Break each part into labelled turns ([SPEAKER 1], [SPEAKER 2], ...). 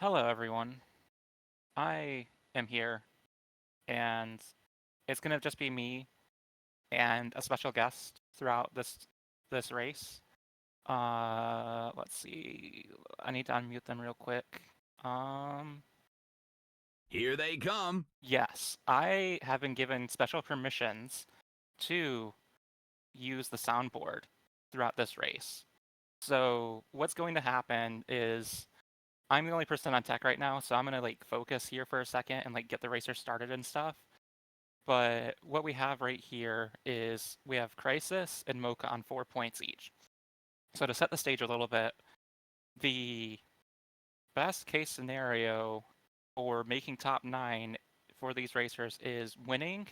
[SPEAKER 1] Hello, everyone. I am here, and it's gonna just be me and a special guest throughout this race. Let's see. I need to unmute them real quick. Um,
[SPEAKER 2] Here they come.
[SPEAKER 1] yes, I have been given special permissions to use the soundboard throughout this race. So what's going to happen is I'm the only person on tech right now, so I'm gonna focus here for a second and get the racer started and stuff. But what we have right here is we have Crisis and Mocha on 4 points each. So to set the stage a little bit, the best case scenario for making top 9 for these racers is winning,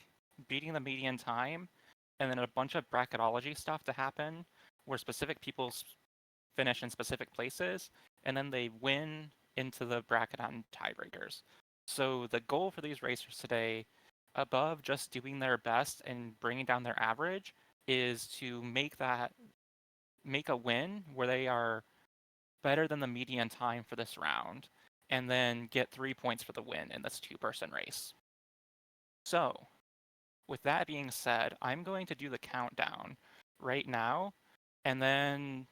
[SPEAKER 1] beating the median time, and then a bunch of bracketology stuff to happen where specific people finish in specific places, and then they win into the bracket on tiebreakers. So the goal for these racers today, above just doing their best and bringing down their average, is to make a win where they are better than the median time for this round, and then get 3 points for the win in this two-person race. So, with that being said, I'm going to do the countdown right now, and then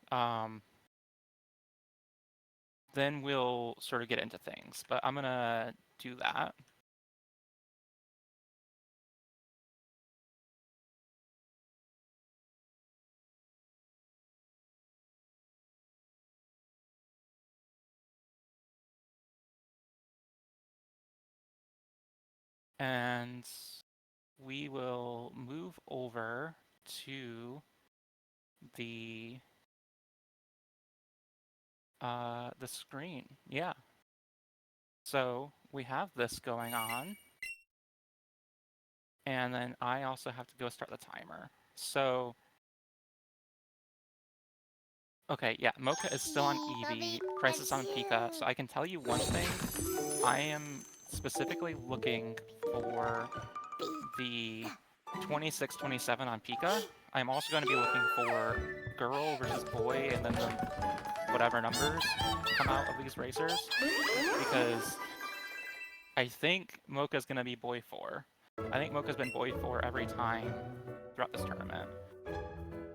[SPEAKER 1] we'll sort of get into things. But I'm gonna do that. And we will move over to the screen. Yeah. So we have this going on. And then I also have to go start the timer. So okay, yeah, Mocha is still on Eevee, Crisis on Pika, so I can tell you one thing. I am specifically looking for the 26-27 on Pika. I'm also going to be looking for girl versus boy, and then the whatever numbers come out of these racers, because I think Mocha's going to be boy 4. I think Mocha's been boy 4 every time throughout this tournament.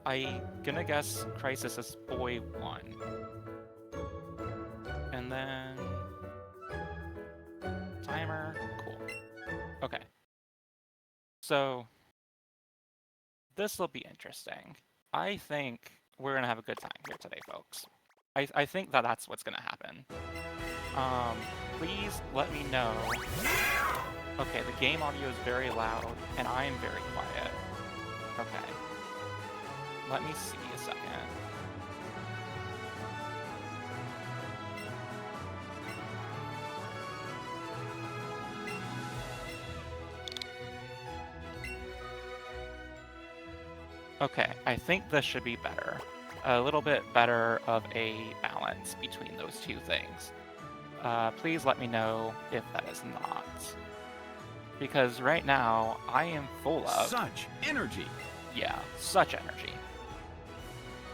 [SPEAKER 1] I'm gonna guess Crisis is boy 1. And then timer, cool. Okay. So this will be interesting. I think we're gonna have a good time here today, folks. I think that's what's gonna happen. Please let me know. Okay, the game audio is very loud, and I am very quiet. Okay. Let me see a second. Okay, I think this should be better. A little bit better of a balance between those two things. Please let me know if that is not. Because right now, I am full of...
[SPEAKER 2] Such energy!
[SPEAKER 1] Yeah, such energy.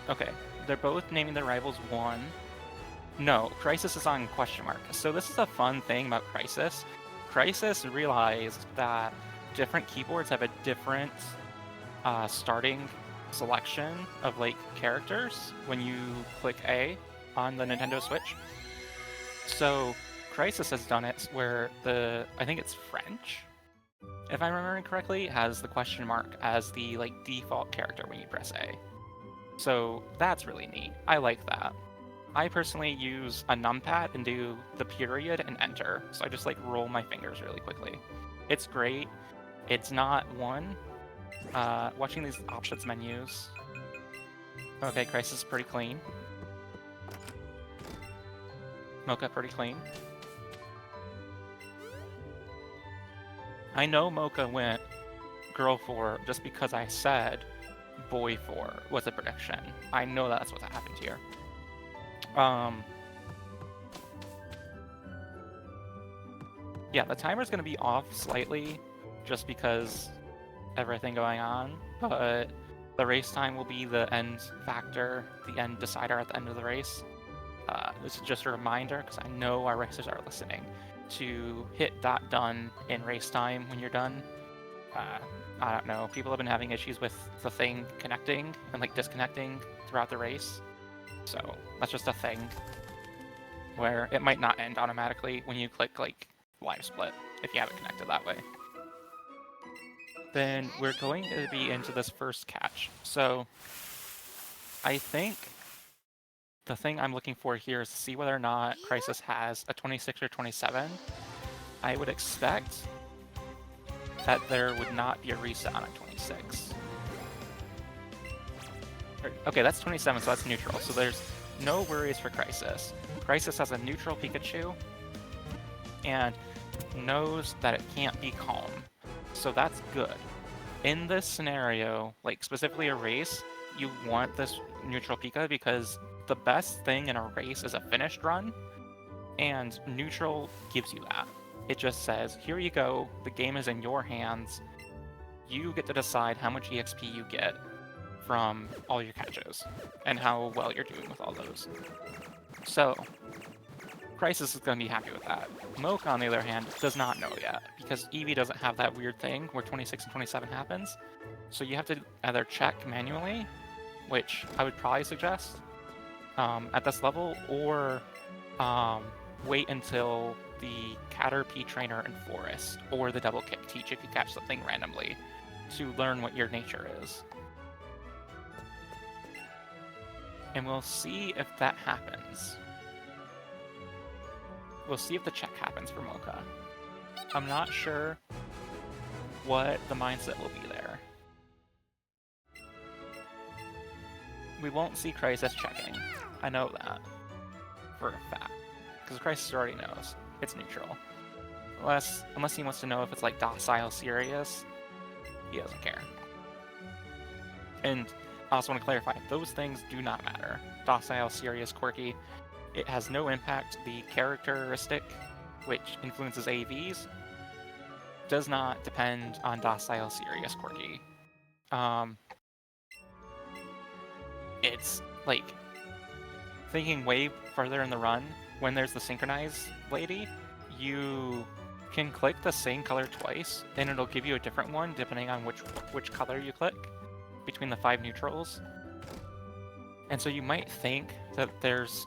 [SPEAKER 1] Okay, they're both naming their rivals 1. No, Crisis is on question mark. So this is a fun thing about Crisis. Crisis realized that different keyboards have a different starting selection of characters when you click A on the Nintendo Switch. So Crisis has done it where I think it's French, if I'm remembering correctly, has the question mark as the default character when you press A. So that's really neat. I like that. I personally use a numpad and do the period and enter. So I just roll my fingers really quickly. It's great. It's not one. Watching these options menus. Okay, Crisis is pretty clean. Mocha pretty clean. I know Mocha went girl 4 just because I said boy 4 was a prediction. I know that's what happened here. Yeah, the timer's going to be off slightly just because everything going on, but the race time will be the end factor, the end decider at the end of the race. This is just a reminder, because I know our racers are listening, to hit .done in race time when you're done. I don't know, people have been having issues with the thing connecting and like disconnecting throughout the race. So that's just a thing where it might not end automatically when you click like live split if you have it connected that way. Then we're going to be into this first catch. So I think the thing I'm looking for here is to see whether or not Crisis has a 26 or 27. I would expect that there would not be a reset on a 26. Okay, that's 27, so that's neutral. So there's no worries for Crisis. Crisis has a neutral Pikachu and knows that it can't be calm. So that's good. In this scenario, like specifically a race, you want this neutral Pika because the best thing in a race is a finished run, and neutral gives you that. It just says, here you go, the game is in your hands. You get to decide how much EXP you get from all your catches and how well you're doing with all those. So, Crisis is going to be happy with that. Mocha, on the other hand, does not know yet, because Eevee doesn't have that weird thing where 26 and 27 happens. So you have to either check manually, which I would probably suggest at this level, or wait until the Caterpie trainer in Forest, or the double kick teach if you catch something randomly, to learn what your nature is. And we'll see if that happens. We'll see if the check happens for Mocha. I'm not sure what the mindset will be there. We won't see Crisis checking. I know that for a fact, because Crisis already knows it's neutral. Unless he wants to know if it's like docile serious, he doesn't care. And I also want to clarify, those things do not matter. Docile, serious, quirky, it has no impact. The characteristic, which influences AVs, does not depend on docile, serious, quirky. It's like thinking way further in the run, when there's the synchronize lady, you can click the same color twice, and it'll give you a different one depending on which color you click between the 5 neutrals. And so you might think that there's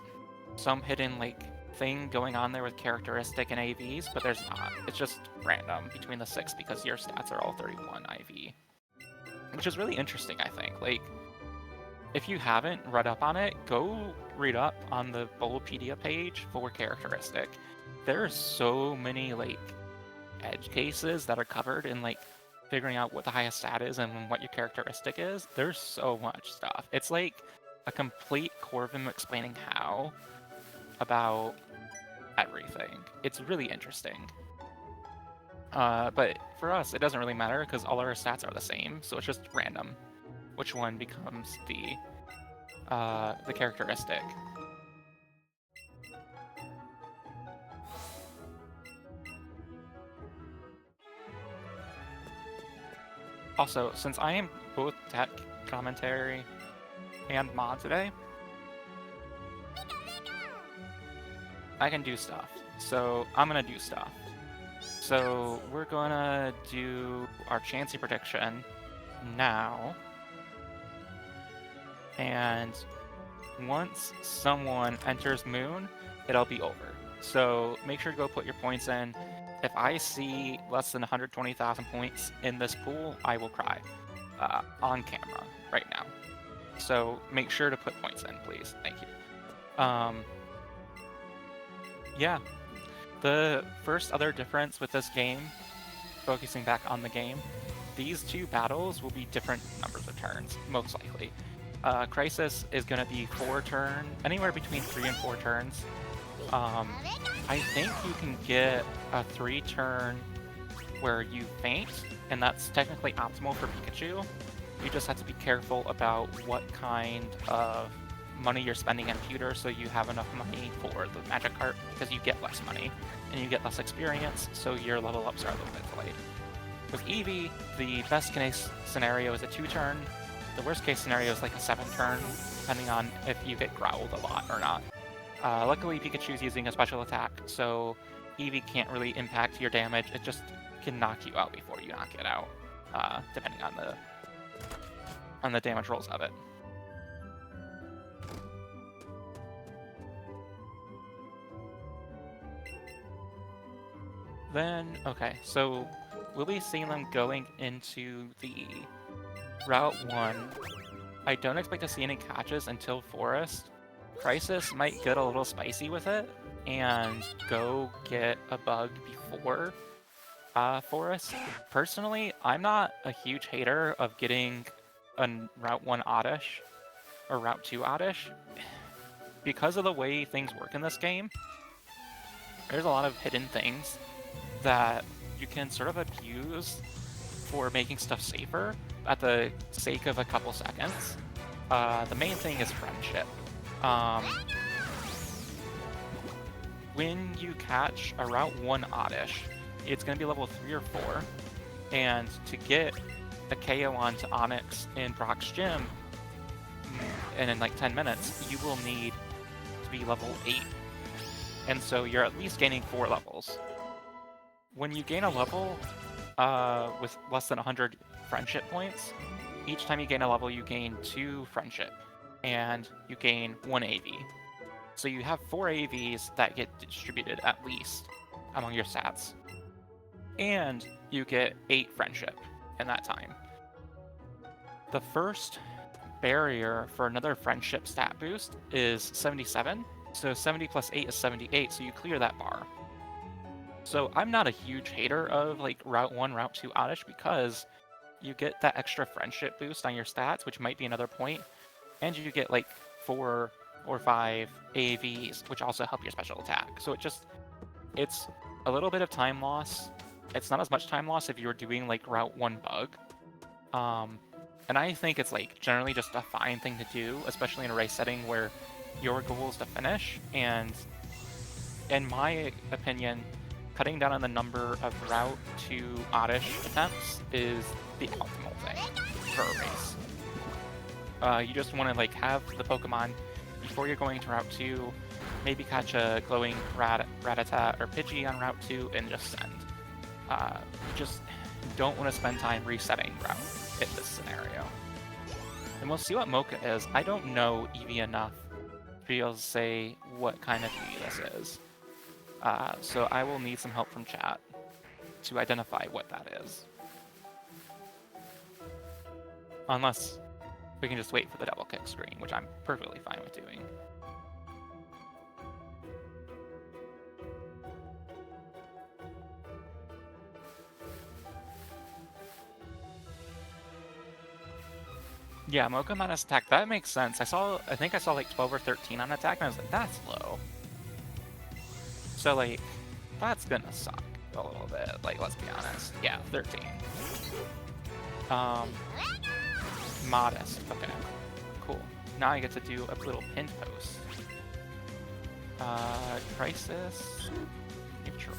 [SPEAKER 1] some hidden like thing going on there with characteristic and AVs, but there's not. It's just random between the 6 because your stats are all 31 IV. Which is really interesting, I think. Like, if you haven't read up on it, go read up on the Bulbapedia page for characteristic. There are so many like edge cases that are covered in like figuring out what the highest stat is and what your characteristic is. There's so much stuff. It's like a complete Corvin explaining how about everything. It's really interesting. But for us, it doesn't really matter because all our stats are the same, so it's just random which one becomes the characteristic. Also, since I am both tech commentary and mod today, I can do stuff. So I'm gonna do stuff. So we're gonna do our Chansey prediction now. And once someone enters Moon, it'll be over. So make sure to go put your points in. If I see less than 120,000 points in this pool, I will cry on camera right now. So make sure to put points in, please. Thank you. Yeah. The first other difference with this game, focusing back on the game, these 2 battles will be different numbers of turns, most likely. Crisis is going to be 4 turn, anywhere between 3 and 4 turns. I think you can get a 3 turn where you faint, and that's technically optimal for Pikachu. You just have to be careful about what kind of money you're spending in pewter so you have enough money for the magic cart, because you get less money and you get less experience, so your level ups are a little bit delayed. With Eevee, the best case scenario is a 2 turn. The worst case scenario is like a 7 turn, depending on if you get growled a lot or not. Luckily, Pikachu's using a special attack, so Eevee can't really impact your damage. It just can knock you out before you knock it out, depending on the damage rolls of it. Then, okay, so we'll be seeing them going into the Route 1. I don't expect to see any catches until Forest. Crisis might get a little spicy with it and go get a bug before Forest. Personally, I'm not a huge hater of getting a Route 1 Oddish or Route 2 Oddish. Because of the way things work in this game, there's a lot of hidden things that you can sort of abuse for making stuff safer at the sake of a couple seconds. The main thing is friendship. When you catch a Route 1 Oddish, it's going to be level 3 or 4, and to get a KO onto Onyx in Brock's gym, and in like 10 minutes, you will need to be level 8. And so you're at least gaining 4 levels. When you gain a level with less than 100 friendship points, each time you gain a level, you gain 2 friendship, and you gain 1 AV. So you have 4 AVs that get distributed at least among your stats. And you get 8 friendship in that time. The first barrier for another friendship stat boost is 77. So 70 plus 8 is 78, so you clear that bar. So I'm not a huge hater of like Route 1, Route 2 Oddish because you get that extra friendship boost on your stats, which might be another point, and you get like 4 or 5 AVs, which also help your special attack. So it's a little bit of time loss. It's not as much time loss if you were doing like Route 1 bug. And I think it's like generally just a fine thing to do, especially in a race setting where your goal is to finish. And in my opinion, cutting down on the number of Route 2 Oddish attempts is the optimal thing for a race. You just want to like have the Pokemon before you're going to Route 2, maybe catch a glowing Rattata or Pidgey on Route 2 and just send. You just don't want to spend time resetting Route in this scenario. And we'll see what Mocha is. I don't know Eevee enough to be able to say what kind of Eevee this is. So I will need some help from chat to identify what that is. Unless we can just wait for the double kick screen, which I'm perfectly fine with doing. Yeah, Mocha minus attack, that makes sense. I think I saw like 12 or 13 on attack, and I was like, that's low. So like, that's gonna suck a little bit, like, let's be honest. Yeah, 13. Modest, okay. Cool. Now I get to do a little pin post. Crisis, neutral.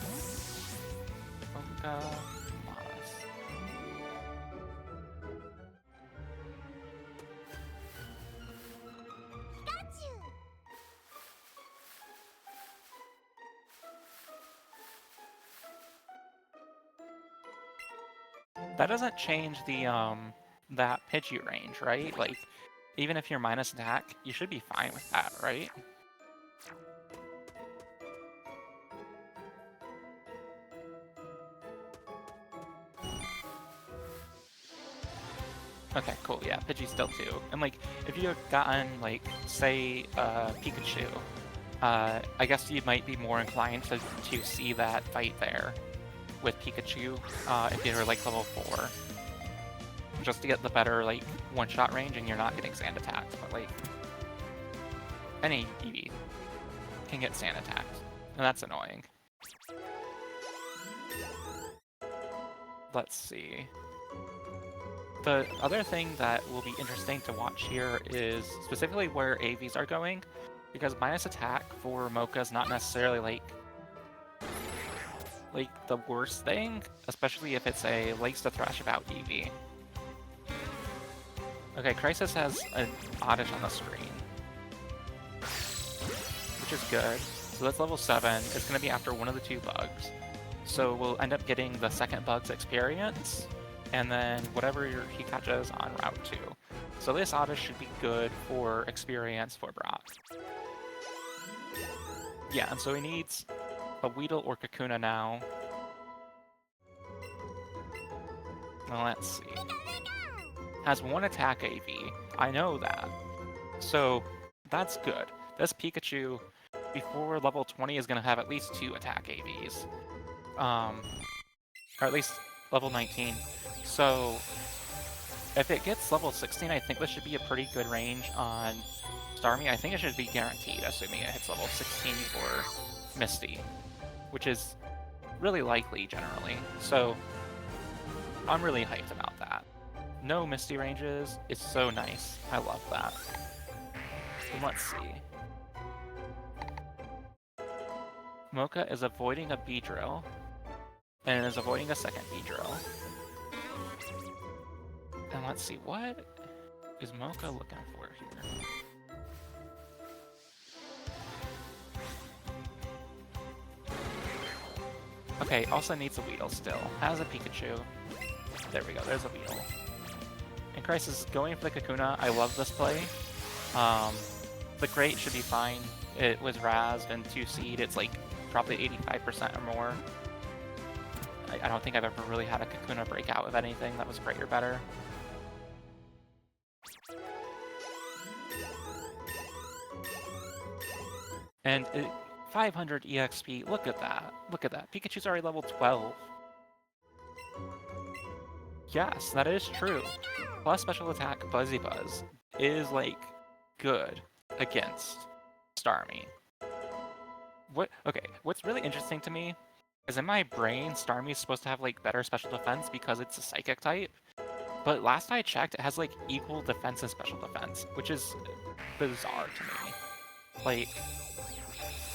[SPEAKER 1] Mocha, modest. That doesn't change the that Pidgey range, right? Like, even if you're minus attack, you should be fine with that, right? Okay, cool, yeah, Pidgey's still 2. And like, if you had gotten, like, say, Pikachu, I guess you might be more inclined to see that fight there with Pikachu, if you're like level 4. Just to get the better, like, one-shot range and you're not getting sand attacked, but like, any Eevee can get sand attacked, and that's annoying. Let's see. The other thing that will be interesting to watch here is specifically where AVs are going, because minus attack for Mocha is not necessarily like the worst thing, especially if it's a likes to thrash about Eevee. Okay, Crisis has an Oddish on the screen, which is good. So that's level 7. It's going to be after one of the 2 bugs. So we'll end up getting the second bug's experience, and then whatever he catches on Route 2. So this Oddish should be good for experience for Brock. Yeah, and so he needs a Weedle or Kakuna now. Well, let's see. Has 1 attack AV. I know that. So that's good. This Pikachu, before level 20, is going to have at least 2 attack AVs. Or at least level 19. So if it gets level 16, I think this should be a pretty good range on Starmie. I think it should be guaranteed, assuming it hits level 16 for Misty, which is really likely generally. So I'm really hyped about that. No Misty ranges is so nice. I love that. And let's see. Mocha is avoiding a Beedrill, and is avoiding a second Beedrill. And let's see, what is Mocha looking for here? Okay, also needs a Weedle still. Has a Pikachu. There we go, there's a Weedle. And Crisis is going for the Kakuna. I love this play. The Great should be fine. It was razzed and 2 seed. It's like probably 85% or more. I don't think I've ever really had a Kakuna break out with anything that was Great or better. And 500 EXP, look at that. Look at that. Pikachu's already level 12. Yes, that is true. Plus special attack Buzzy Buzz is, like, good against Starmie. Okay, what's really interesting to me is in my brain, Starmie's supposed to have, like, better special defense because it's a Psychic type. But last I checked, it has, like, equal defense and special defense, which is bizarre to me. Like,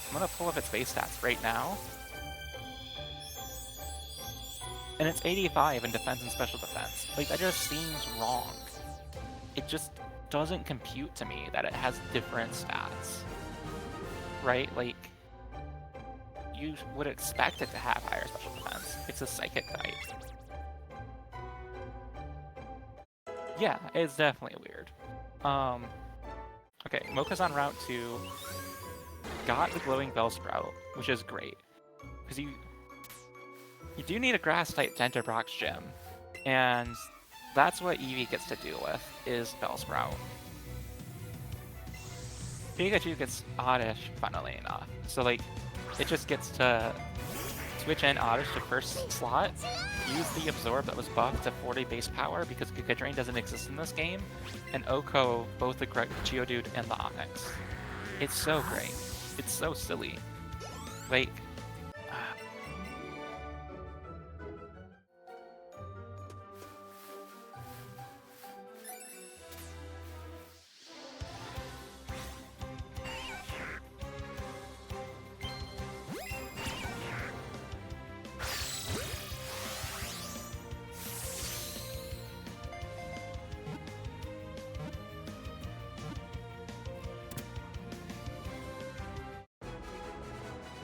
[SPEAKER 1] I'm gonna pull up its base stats right now. And it's 85 in defense and special defense. Like, that just seems wrong. It just doesn't compute to me that it has different stats. Right? Like, you would expect it to have higher special defense. It's a Psychic type. Yeah, it's definitely weird. Okay, Mocha's on Route 2. Got the Glowing Bellsprout, which is great. Because you do need a Grass-type to enter Brock's gym. And that's what Eevee gets to deal with, is Bellsprout. Pikachu gets Oddish, funnily enough. So, like, it just gets to switch in Oddish to first slot, use the Absorb that was buffed to 40 base power because Giga Drain doesn't exist in this game, and Oko both the Geodude and the Onix. It's so great. It's so silly. Like,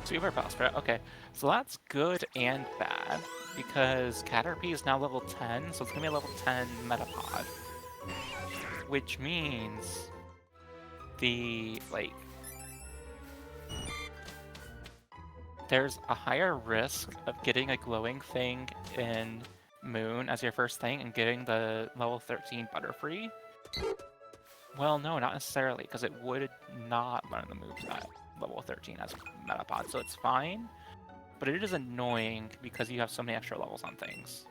[SPEAKER 1] Super Bellsprout. Okay, so that's good and bad because Caterpie is now level 10, so it's gonna be a level 10 Metapod, which means there's a higher risk of getting a glowing thing in Moon as your first thing and getting the level 13 Butterfree. Well, no, not necessarily, because it would not learn the moves at level 13 as Metapod, so it's fine. But it is annoying because you have so many extra levels on things.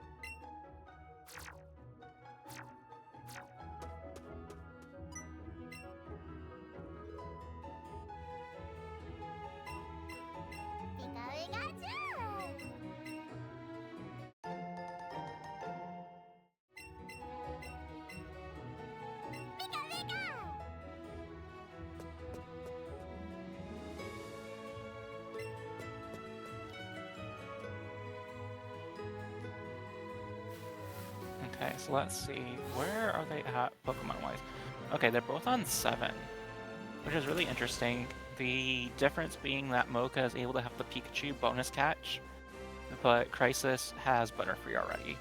[SPEAKER 1] Okay, so let's see. Where are they at Pokemon-wise? Okay, they're both on 7, which is really interesting The difference being that Mocha is able to have the Pikachu bonus catch, but Crisis has Butterfree already.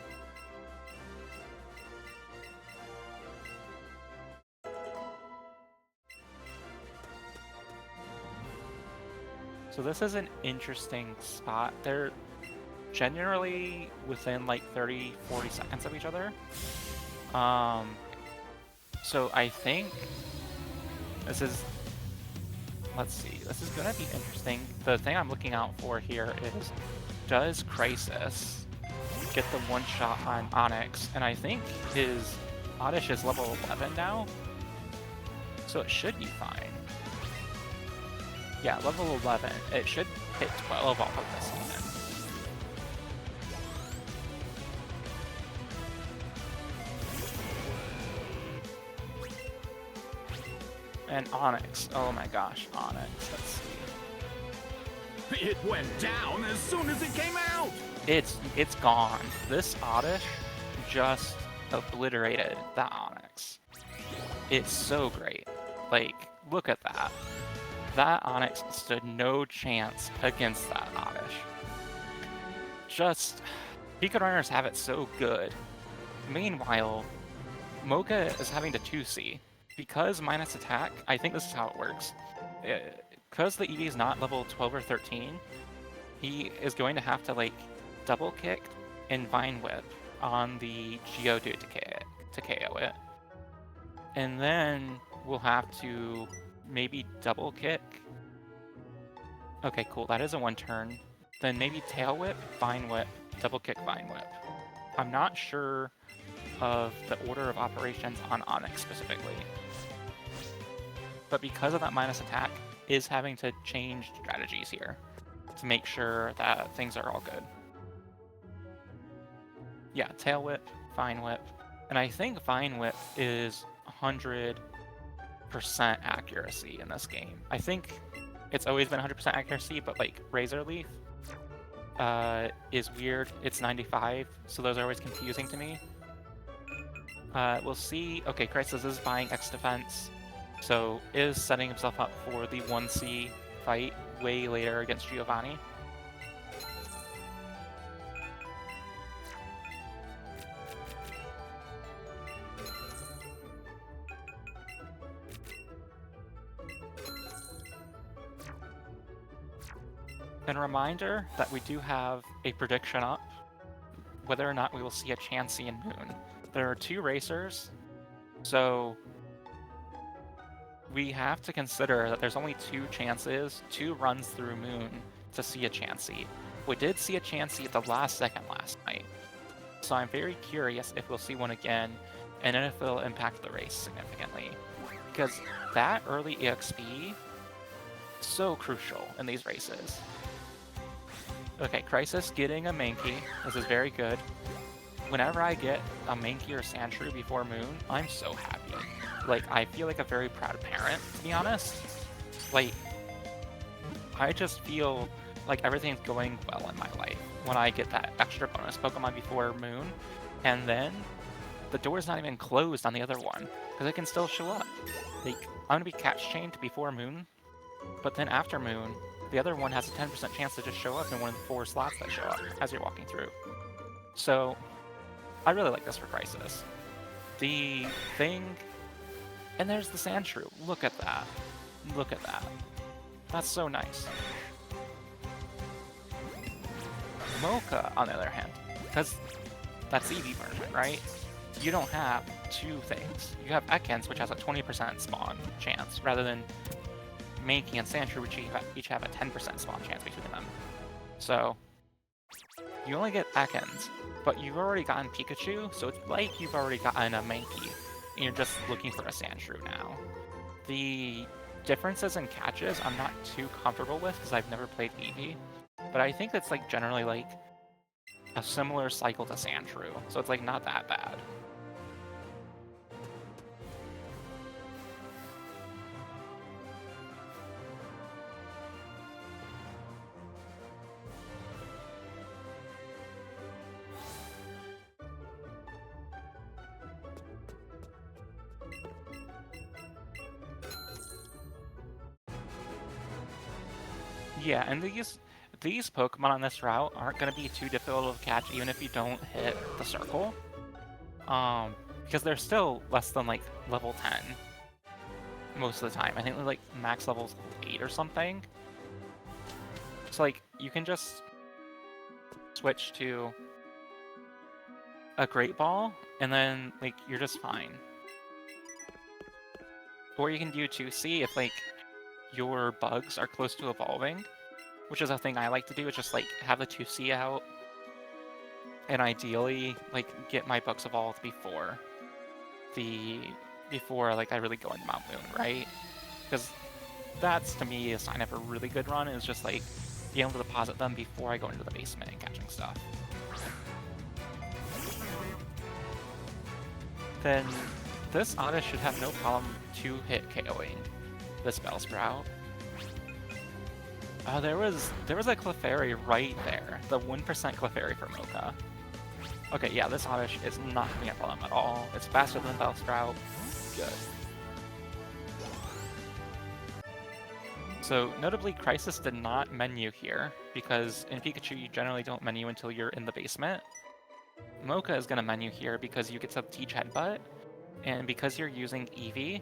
[SPEAKER 1] So this is an interesting spot. They're generally within like 30-40 seconds of each other. So I think this is, let's see, this is gonna be interesting. The thing I'm looking out for here is, does Crisis get the one shot on Onyx? And I think his Oddish is level 11 now, so it should be fine. Yeah, level 11. It should hit 12 off of this even. And Onyx. Oh my gosh, Onyx. Let's see.
[SPEAKER 2] It went down as soon as it came out!
[SPEAKER 1] It's gone. This Oddish just obliterated that Onyx. It's so great. Like, look at that. That Onyx stood no chance against that Oddish. Just, Pika Runners have it so good. Meanwhile, Mocha is having to 2C. Because minus attack, I think this is how it works. Because the EV is not level 12 or 13, he is going to have to like double kick and Vine Whip on the Geodude to KO it. And then we'll have to maybe double kick. Okay, cool, that is a one turn. Then maybe Tail Whip, Vine Whip, double kick, Vine Whip. I'm not sure of the order of operations on Onyx specifically. But because of that minus attack, is having to change strategies here to make sure that things are all good. Yeah, Tail Whip, Vine Whip, and I think Vine Whip is 100% accuracy in this game. I think it's always been 100% accuracy, but like Razor Leaf is weird. It's 95, so those are always confusing to me. We'll see. Okay, Crisis is buying X defense, so is setting himself up for the 1C fight way later against Giovanni. And a reminder that we do have a prediction up, whether or not we will see a Chansey in Moon. There are two racers, so we have to consider that there's only two chances, two runs through Moon to see a Chansey. We did see a Chansey at the last second last night, so I'm very curious if we'll see one again, and then if it'll impact the race significantly. Because that early EXP, so crucial in these races. Okay, Crisis getting a Mankey. This is very good. Whenever I get a Mankey or Sandshrew before Moon, I'm so happy. Like, I feel like a very proud parent, to be honest. Like, I just feel like everything's going well in my life when I get that extra bonus Pokemon before Moon, and then the door's not even closed on the other one, because it can still show up. Like, I'm gonna be catch chained before Moon, but then after Moon, the other one has a 10% chance to just show up in one of the 4 slots that show up as you're walking through. So, I really like this for Crisis. The thing... And there's the Sandshrew. Look at that. Look at that. That's so nice. Mocha, on the other hand, because that's EV version, right? You don't have two things. You have Ekans, which has a 20% spawn chance, rather than Mankey and Sandshrew, which each have a 10% spawn chance between them. So, you only get Ekans, but you've already gotten Pikachu, so it's like you've already gotten a Mankey, and you're just looking for a Sandshrew now. The differences in catches I'm not too comfortable with, because I've never played Eevee, but I think it's like generally like a similar cycle to Sandshrew, so it's like not that bad. Yeah, and these Pokemon on this route aren't going to be too difficult to catch even if you don't hit the circle. Because they're still less than like level 10 most of the time. I think they're like max level's 8 or something. So like you can just switch to a Great Ball and then like you're just fine. Or you can do 2C if like your bugs are close to evolving, which is a thing I like to do, is just like have the 2C out and ideally like get my bugs evolved before like I really go into Mount Moon, right? Because that's to me a sign of a really good run, is just like being able to deposit them before I go into the basement and catching stuff. Then this Oddish should have no problem 2-hit KOing this Bellsprout. There was a Clefairy right there. The 1% Clefairy for Mocha. Okay, yeah, this Oddish is not going to be a problem at all. It's faster than Bellsprout. Good. So, notably, Crisis did not menu here, because in Pikachu you generally don't menu until you're in the basement. Mocha is going to menu here because you get to teach Headbutt, and because you're using Eevee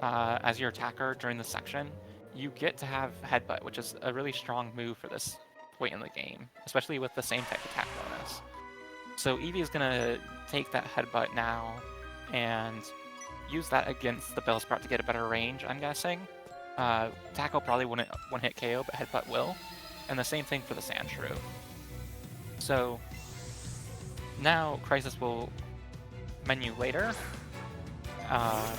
[SPEAKER 1] as your attacker during this section, you get to have Headbutt, which is a really strong move for this point in the game, especially with the same type of attack bonus. So Eevee is going to take that Headbutt now and use that against the Bellsprout to get a better range, I'm guessing. Tackle probably wouldn't one-hit KO, but Headbutt will. And the same thing for the Sandshrew. So now Crisis will menu later,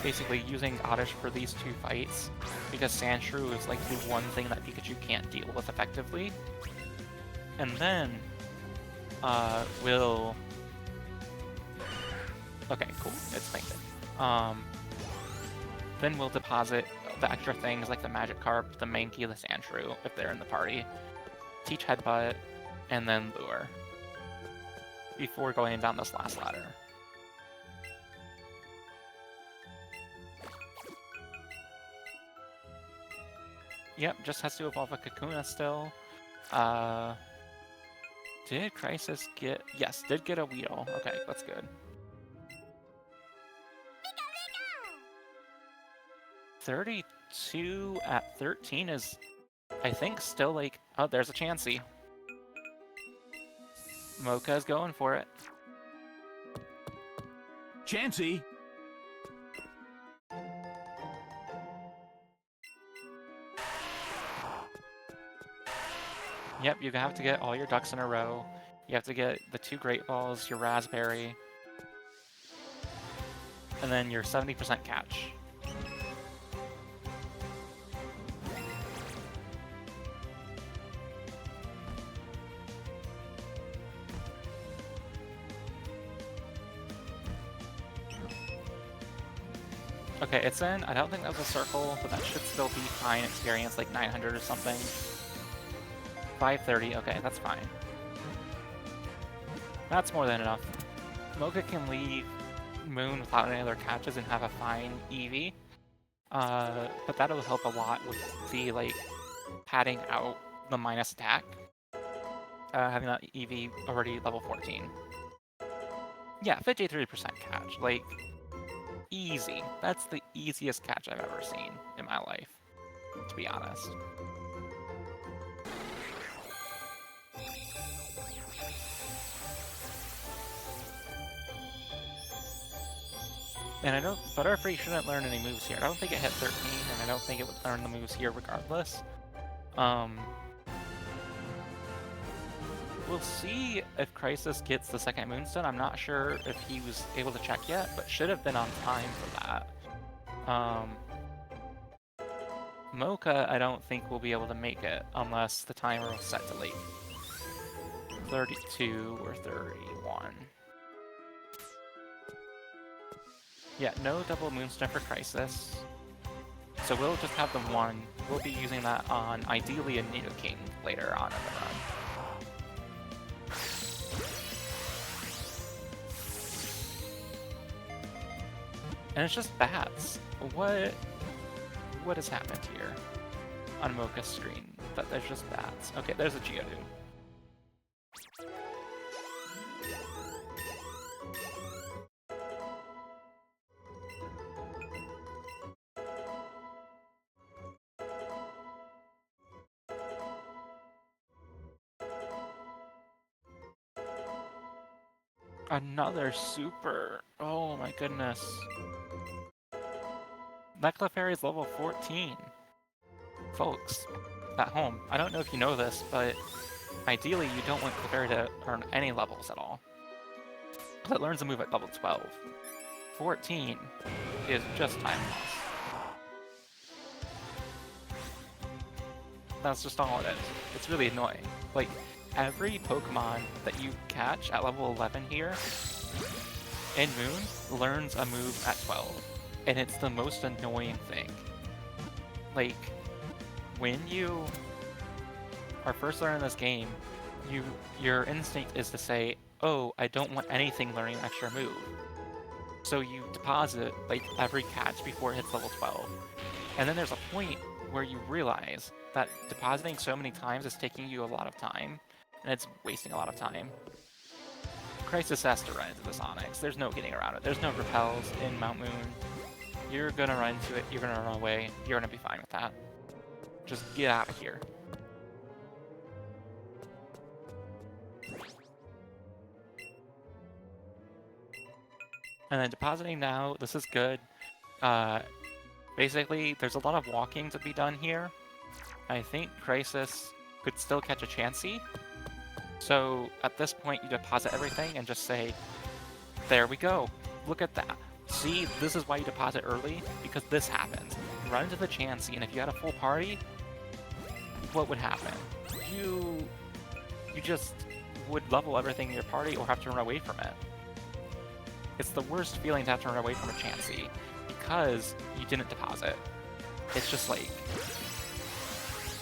[SPEAKER 1] basically using Oddish for these two fights, because Sandshrew is like the one thing that Pikachu can't deal with effectively. And then we'll... Okay, cool, it's fainted. Then we'll deposit the extra things like the Magikarp, the Mankey, the Sandshrew, if they're in the party. Teach Headbutt, and then Lure. Before going down this last ladder. Yep, just has to evolve a Kakuna still. Did Crisis get... Yes, did get a Weedle. Okay, that's good. 32 at 13 is, I think, still like... Oh, there's a Chansey. Mocha's going for it.
[SPEAKER 2] Chansey!
[SPEAKER 1] Yep, you have to get all your ducks in a row. You have to get the 2 Great Balls, your Raspberry, and then your 70% catch. Okay, it's in. I don't think that was a circle, but that should still be fine experience, like 900 or something. 530, okay, that's fine. That's more than enough. Mocha can leave Moon without any other catches and have a fine Eevee. But that'll help a lot with the, like, padding out the minus attack. Having that Eevee already level 14. Yeah, 53% catch. Like, easy. That's the easiest catch I've ever seen in my life, to be honest. And I don't... Butterfree shouldn't learn any moves here. I don't think it hit 13, and I don't think it would learn the moves here regardless. We'll see if Crisis gets the second Moonstone. I'm not sure if he was able to check yet, but should have been on time for that. Mocha, I don't think will be able to make it unless the timer was set to like 32 or 31. Yeah, no double Moonstone for Crisis. So we'll just have the one. We'll be using that on, ideally, a Nidoking later on in the run. And it's just bats. What has happened here on Mocha's screen? but there's just bats. Okay, there's a Geodude. Another super. Oh my goodness. That Clefairy is level 14. Folks, at home, I don't know if you know this, but ideally you don't want Clefairy to earn any levels at all. But it learns a move at level 12. 14 is just time loss. That's just all it is. It's really annoying. Like, every Pokemon that you catch at level 11 here in Moon learns a move at 12. And it's the most annoying thing. Like, when you are first learning this game, your instinct is to say, oh, I don't want anything learning an extra move. So you deposit, like, every catch before it hits level 12. And then there's a point where you realize that depositing so many times is taking you a lot of time, and it's wasting a lot of time. Crisis has to run into the Sonics. There's no getting around it. There's no repels in Mount Moon. You're gonna run into it, you're gonna run away, you're gonna be fine with that. Just get out of here. And then depositing now, this is good. Basically, there's a lot of walking to be done here. I think Crisis could still catch a Chansey. So at this point, you deposit everything and just say, there we go. Look at that. See, this is why you deposit early, because this happens. You run into the Chansey, and if you had a full party, what would happen? You just would level everything in your party or have to run away from it. It's the worst feeling to have to run away from a Chansey because you didn't deposit. It's just like,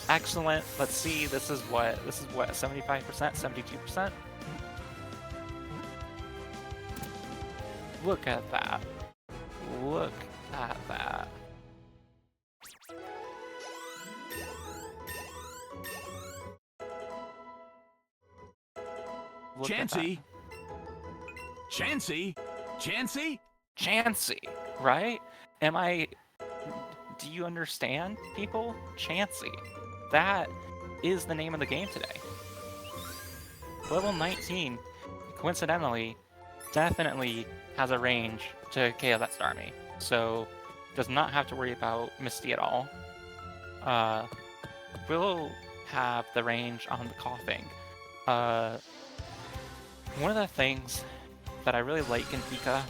[SPEAKER 1] excellent. Let's see. This is what 75%, 72%. Look at that. Look at that. Look
[SPEAKER 2] Chansey? Chansey? Chansey?
[SPEAKER 1] Chansey, right? Do you understand, people? Chansey. That is the name of the game today. Level 19, coincidentally, definitely has a range to KO that Starmie. So, does not have to worry about Misty at all. Will have the range on the Coughing. One of the things that I really like in Pika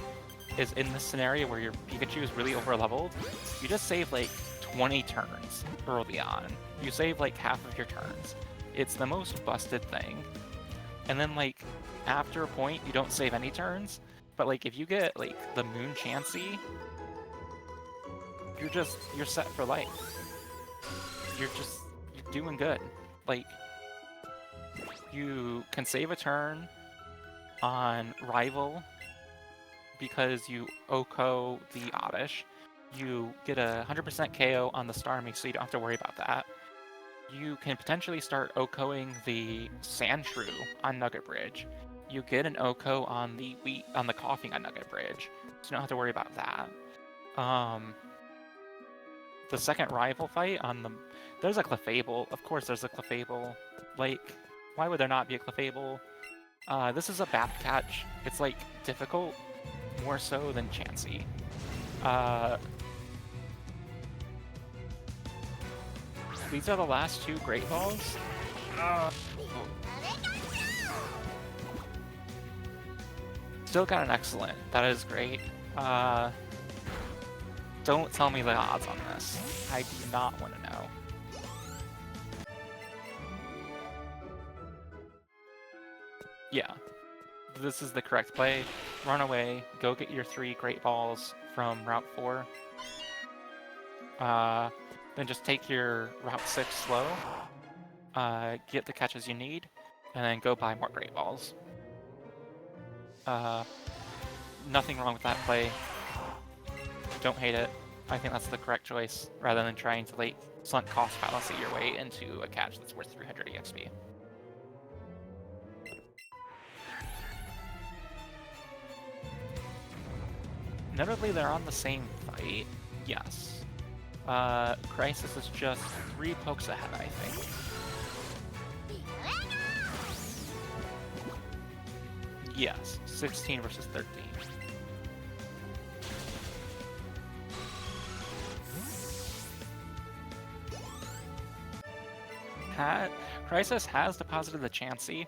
[SPEAKER 1] is in this scenario where your Pikachu is really over-leveled, you just save like 20 turns early on. You save like half of your turns. It's the most busted thing. And then like after a point, you don't save any turns, but like if you get like the Moon Chansey, you're set for life. You're doing good. Like, you can save a turn on Rival because you OHKO the Oddish. You get a 100% KO on the Starmie, so you don't have to worry about that. You can potentially start OHKOing the Sandshrew on Nugget Bridge. You get an OHKO on the Coughing on Nugget Bridge, so you don't have to worry about that. The second rival fight on the... There's a Clefable. Of course there's a Clefable. Like, why would there not be a Clefable? This is a Bat Catch. It's, like, difficult, more so than Chansey. These are the last two Great Balls. Still got an excellent. That is great. Don't tell me the odds on this. I do not want to know. Yeah. This is the correct play. Run away. Go get your 3 Great Balls from Route 4. Then just take your Route 6 slow. Get the catches you need. And then go buy more Great Balls. Nothing wrong with that play. Don't hate it. I think that's the correct choice, rather than trying to like sunk cost fallacy your way into a catch that's worth 300 EXP. Notably, they're on the same fight. Yes. Crisis is just 3 pokes ahead, I think. Yes, 16 versus 13. Crisis has deposited the Chansey,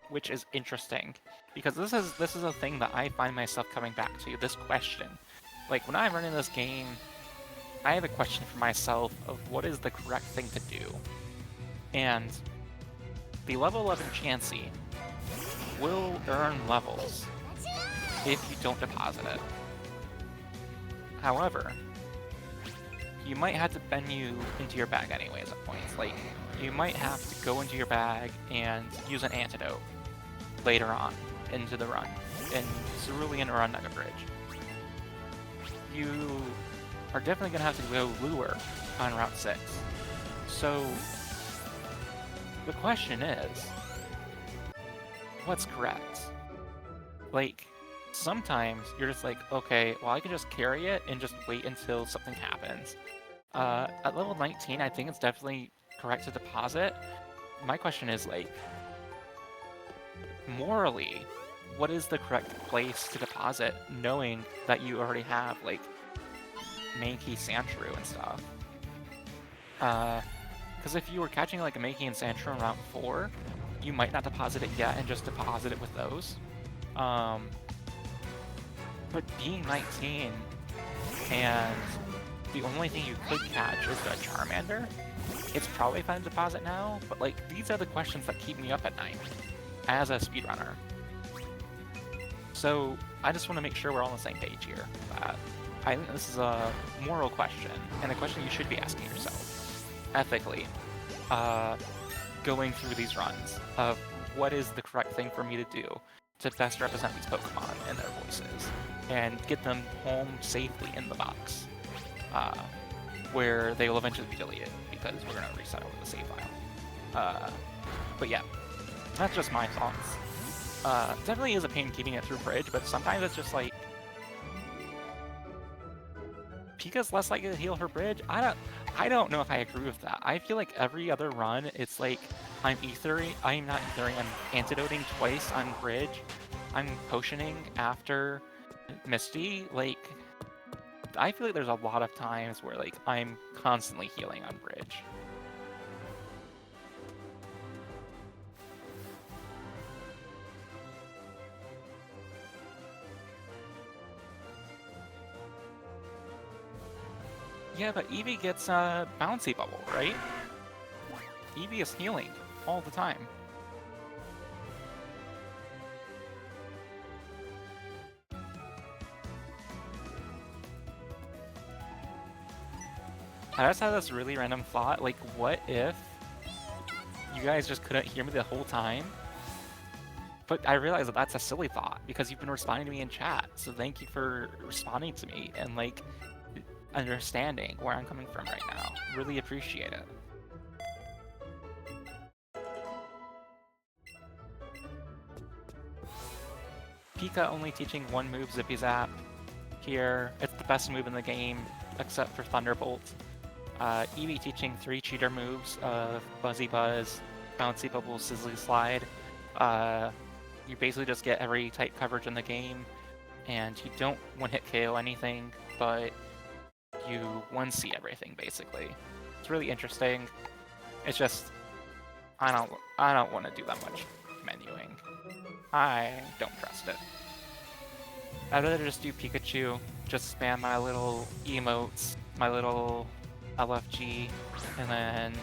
[SPEAKER 1] which is interesting, because this is a thing that I find myself coming back to, this question. Like, when I'm running this game, I have a question for myself of what is the correct thing to do. And the level 11 Chansey will earn levels if you don't deposit it. However, you might have to bend you into your bag anyways at points. Like, you might have to go into your bag and use an antidote later on into the run, in Cerulean or on Mega Bridge. You are definitely going to have to go lure on Route 6. So, the question is, what's correct? Like, sometimes you're just like, okay, well, I can just carry it and just wait until something happens. At level 19, I think it's definitely correct to deposit. My question is, like, morally, what is the correct place to deposit, knowing that you already have, like, main key Sandshrew and stuff? Because if you were catching, like, a main key and Sandshrew in Route 4, you might not deposit it yet and just deposit it with those. But being 19, and the only thing you could catch is a Charmander, it's probably fine to deposit now, but, like, these are the questions that keep me up at night as a speedrunner. So I just want to make sure we're all on the same page here. I think this is a moral question, and a question you should be asking yourself, ethically, going through these runs of what is the correct thing for me to do to best represent these Pokemon and their voices, and get them home safely in the box, where they will eventually be deleted, because we're going to reset over the save file. But yeah, that's just my thoughts. Definitely is a pain keeping it through Bridge, but sometimes it's just like, Pika's less likely to heal her Bridge. I don't know if I agree with that. I feel like every other run, it's like I'm not ethering, I'm antidoting twice on Bridge. I'm potioning after Misty. Like, I feel like there's a lot of times where, like, I'm constantly healing on Bridge. Yeah, but Eevee gets a bouncy bubble, right? Eevee is healing all the time. I just had this really random thought, like, what if you guys just couldn't hear me the whole time? But I realize that that's a silly thought, because you've been responding to me in chat, so thank you for responding to me and, like, understanding where I'm coming from right now. Really appreciate it. Pika only teaching one move, Zippy Zap. Here, it's the best move in the game, except for Thunderbolt. Eevee teaching 3 cheater moves of Buzzy Buzz, Bouncy Bubble, Sizzly Slide. You basically just get every type coverage in the game, and you don't one-hit KO anything, but you 1C everything, basically. It's really interesting. It's just, I don't want to do that much menuing. I don't trust it. I'd rather just do Pikachu, just spam my little emotes, my little LFG, and then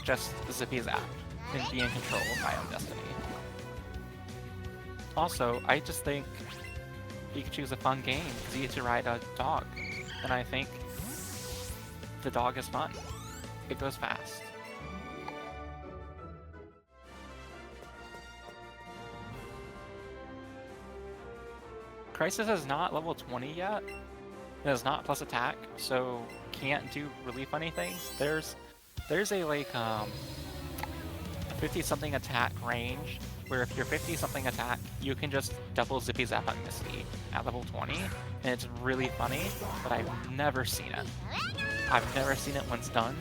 [SPEAKER 1] just Zippy Zap, and be in control of my own destiny. Also, I just think Pikachu's a fun game because you get to ride a dog, and I think the dog is fun. It goes fast. Crisis is not level 20 yet, It is not plus attack, so can't do really funny things. There's a like 50 something attack range where if you're 50 something attack, you can just double Zippy Zap on Misty at level 20, and it's really funny, but I've never seen it. I've never seen it once done.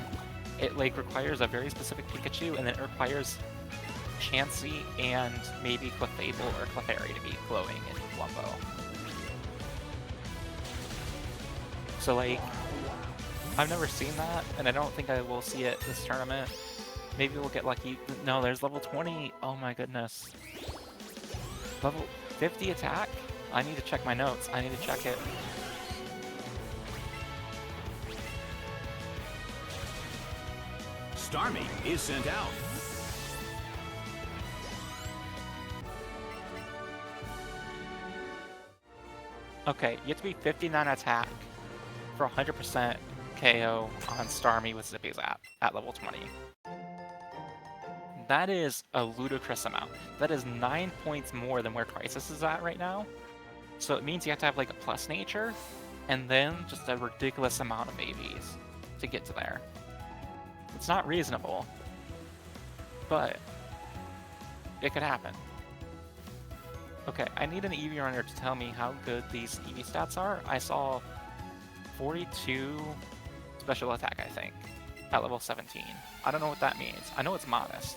[SPEAKER 1] It like requires a very specific Pikachu, and then it requires Chansey and maybe Clefable or Clefairy to be glowing in Wumbo. So like, I've never seen that, and I don't think I will see it this tournament. Maybe we'll get lucky. No, there's level 20. Oh my goodness. Level 50 attack? I need to check my notes. I need to check it.
[SPEAKER 2] Starmie is sent out.
[SPEAKER 1] Okay, you have to be 59 attack for 100% KO on Starmie with Zippy Zap at level 20. That is a ludicrous amount. That is 9 points more than where Crisis is at right now. So it means you have to have like a plus nature, and then just a ridiculous amount of AVs to get to there. It's not reasonable, but it could happen. Okay, I need an EV runner to tell me how good these EV stats are. I saw 42 special attack, I think, at level 17. I don't know what that means. I know it's modest.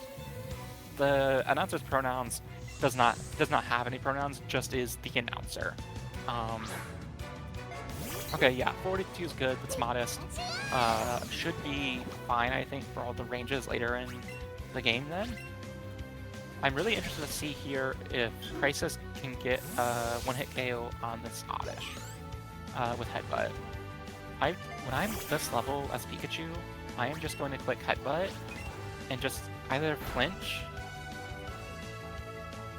[SPEAKER 1] The announcer's pronouns does not have any pronouns, just is the announcer. Okay, yeah, 42 is good. It's modest. Should be fine, I think, for all the ranges later in the game then. I'm really interested to see here if Crisis can get one-hit KO on this Oddish with Headbutt. When I'm this level as Pikachu, I am just going to click Headbutt and just either flinch.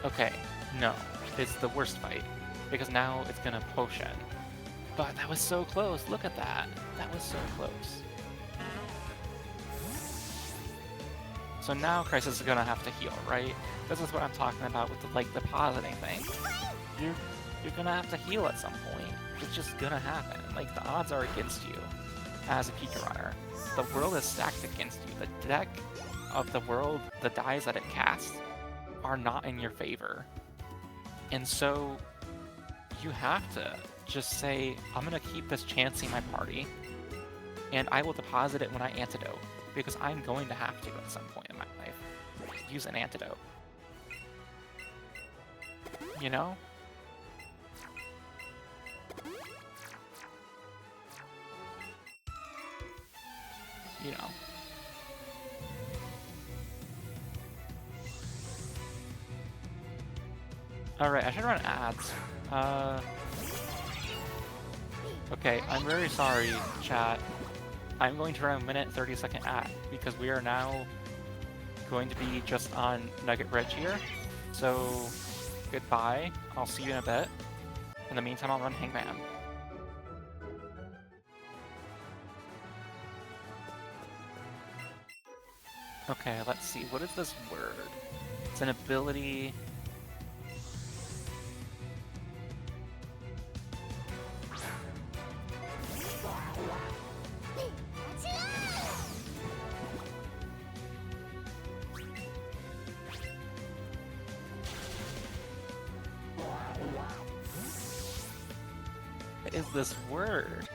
[SPEAKER 1] Okay, no, it's the worst fight because now it's gonna potion. But that was so close. Look at that. That was so close. So now Crisis is gonna have to heal, right? This is what I'm talking about with the positing thing. You're gonna have to heal at some point. It's just gonna happen. Like, the odds are against you as a Pika runner. The world is stacked against you. The deck of the world, the dies that it casts, are not in your favor. And so you have to just say, I'm gonna keep this Chansey in my party, and I will deposit it when I antidote, because I'm going to have to at some point in my life use an antidote. You know? You know. Alright, I should run ads. Okay, I'm very sorry, chat. I'm going to run a minute 30-second ad because we are now going to be just on Nugget Bridge here. So, goodbye. I'll see you in a bit. In the meantime, I'll run Hangman. Okay, let's see. What is this word? It's an ability. What is this word?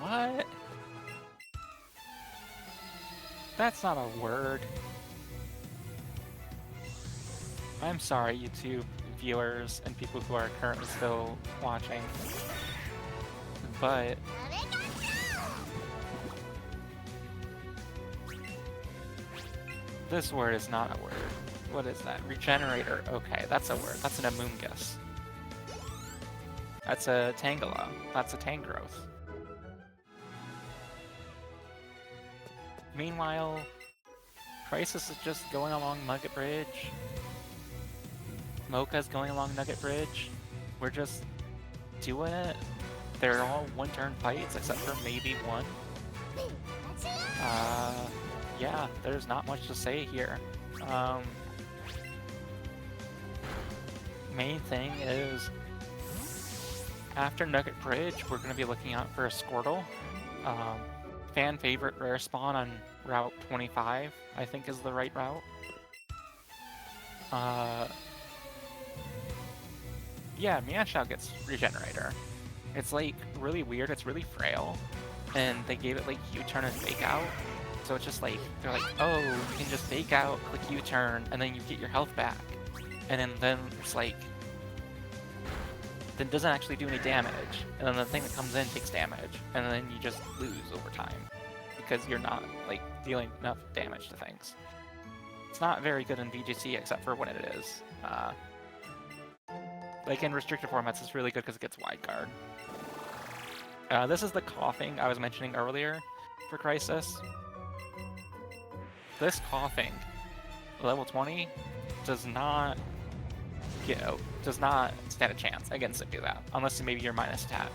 [SPEAKER 1] What? That's not a word. I'm sorry, YouTube viewers and people who are currently still watching, but this word is not a word. What is that? Regenerator. Okay, that's a word. That's an Amoonguss. That's a Tangela. That's a Tangrowth. Meanwhile, Crisis is just going along Nugget Bridge. Mocha's going along Nugget Bridge. We're just doing it. They're all one-turn fights, except for maybe one. Yeah, there's not much to say here. main thing is after Nugget Bridge, we're going to be looking out for a Squirtle. Fan favorite rare spawn on Route 25, I think is the right route. Yeah, Meowscout gets Regenerator. It's like really weird, it's really frail, and they gave it like U-turn and fake out. So it's just like, they're like, oh, you can just fake out, click U-turn, and then you get your health back. And then it's like, then doesn't actually do any damage. And then the thing that comes in takes damage, and then you just lose over time because you're not like dealing enough damage to things. It's not very good in VGC except for when it is. Like in restricted formats, it's really good because it gets wide guard. This is the coughing I was mentioning earlier for Crisis. This coughing, level 20, does not stand a chance against it, that unless maybe you're minus attack.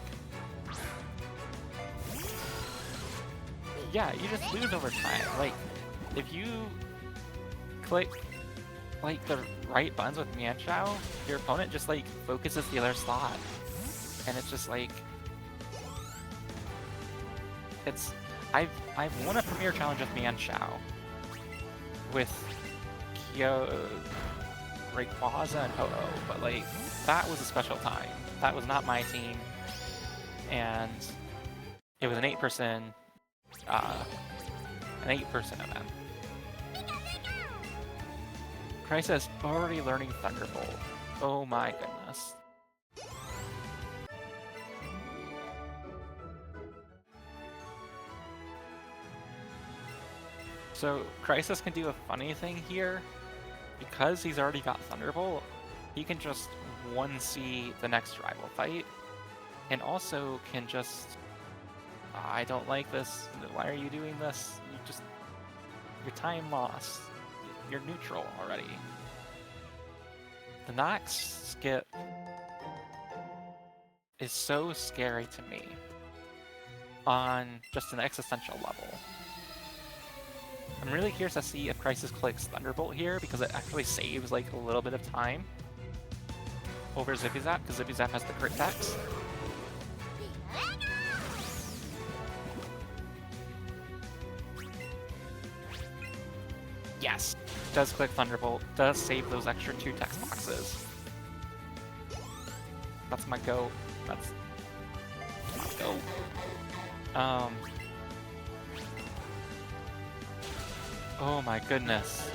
[SPEAKER 1] Yeah, you just lose over time. Like, if you click like the right buttons with Mienshao, your opponent just like focuses the other slot, and it's just like I've won a Premier Challenge with Mienshao with Rayquaza and Ho-Oh, but like that was a special time. That was not my team, and it was an 8-person event. Crisis already learning Thunderbolt. Oh my goodness. So Crisis can do a funny thing here. Because he's already got Thunderbolt, he can just 1C the next rival fight, and also can just, I don't like this, why are you doing this? Your time lost. You're neutral already. The Nox skip is so scary to me on just an existential level. I'm really curious to see if Crisis clicks Thunderbolt here, because it actually saves like a little bit of time over Zippy-Zap, because Zippy-Zap has the crit tax. Yes, does click Thunderbolt, does save those extra 2 text boxes. That's my go. That's my go. Oh my goodness.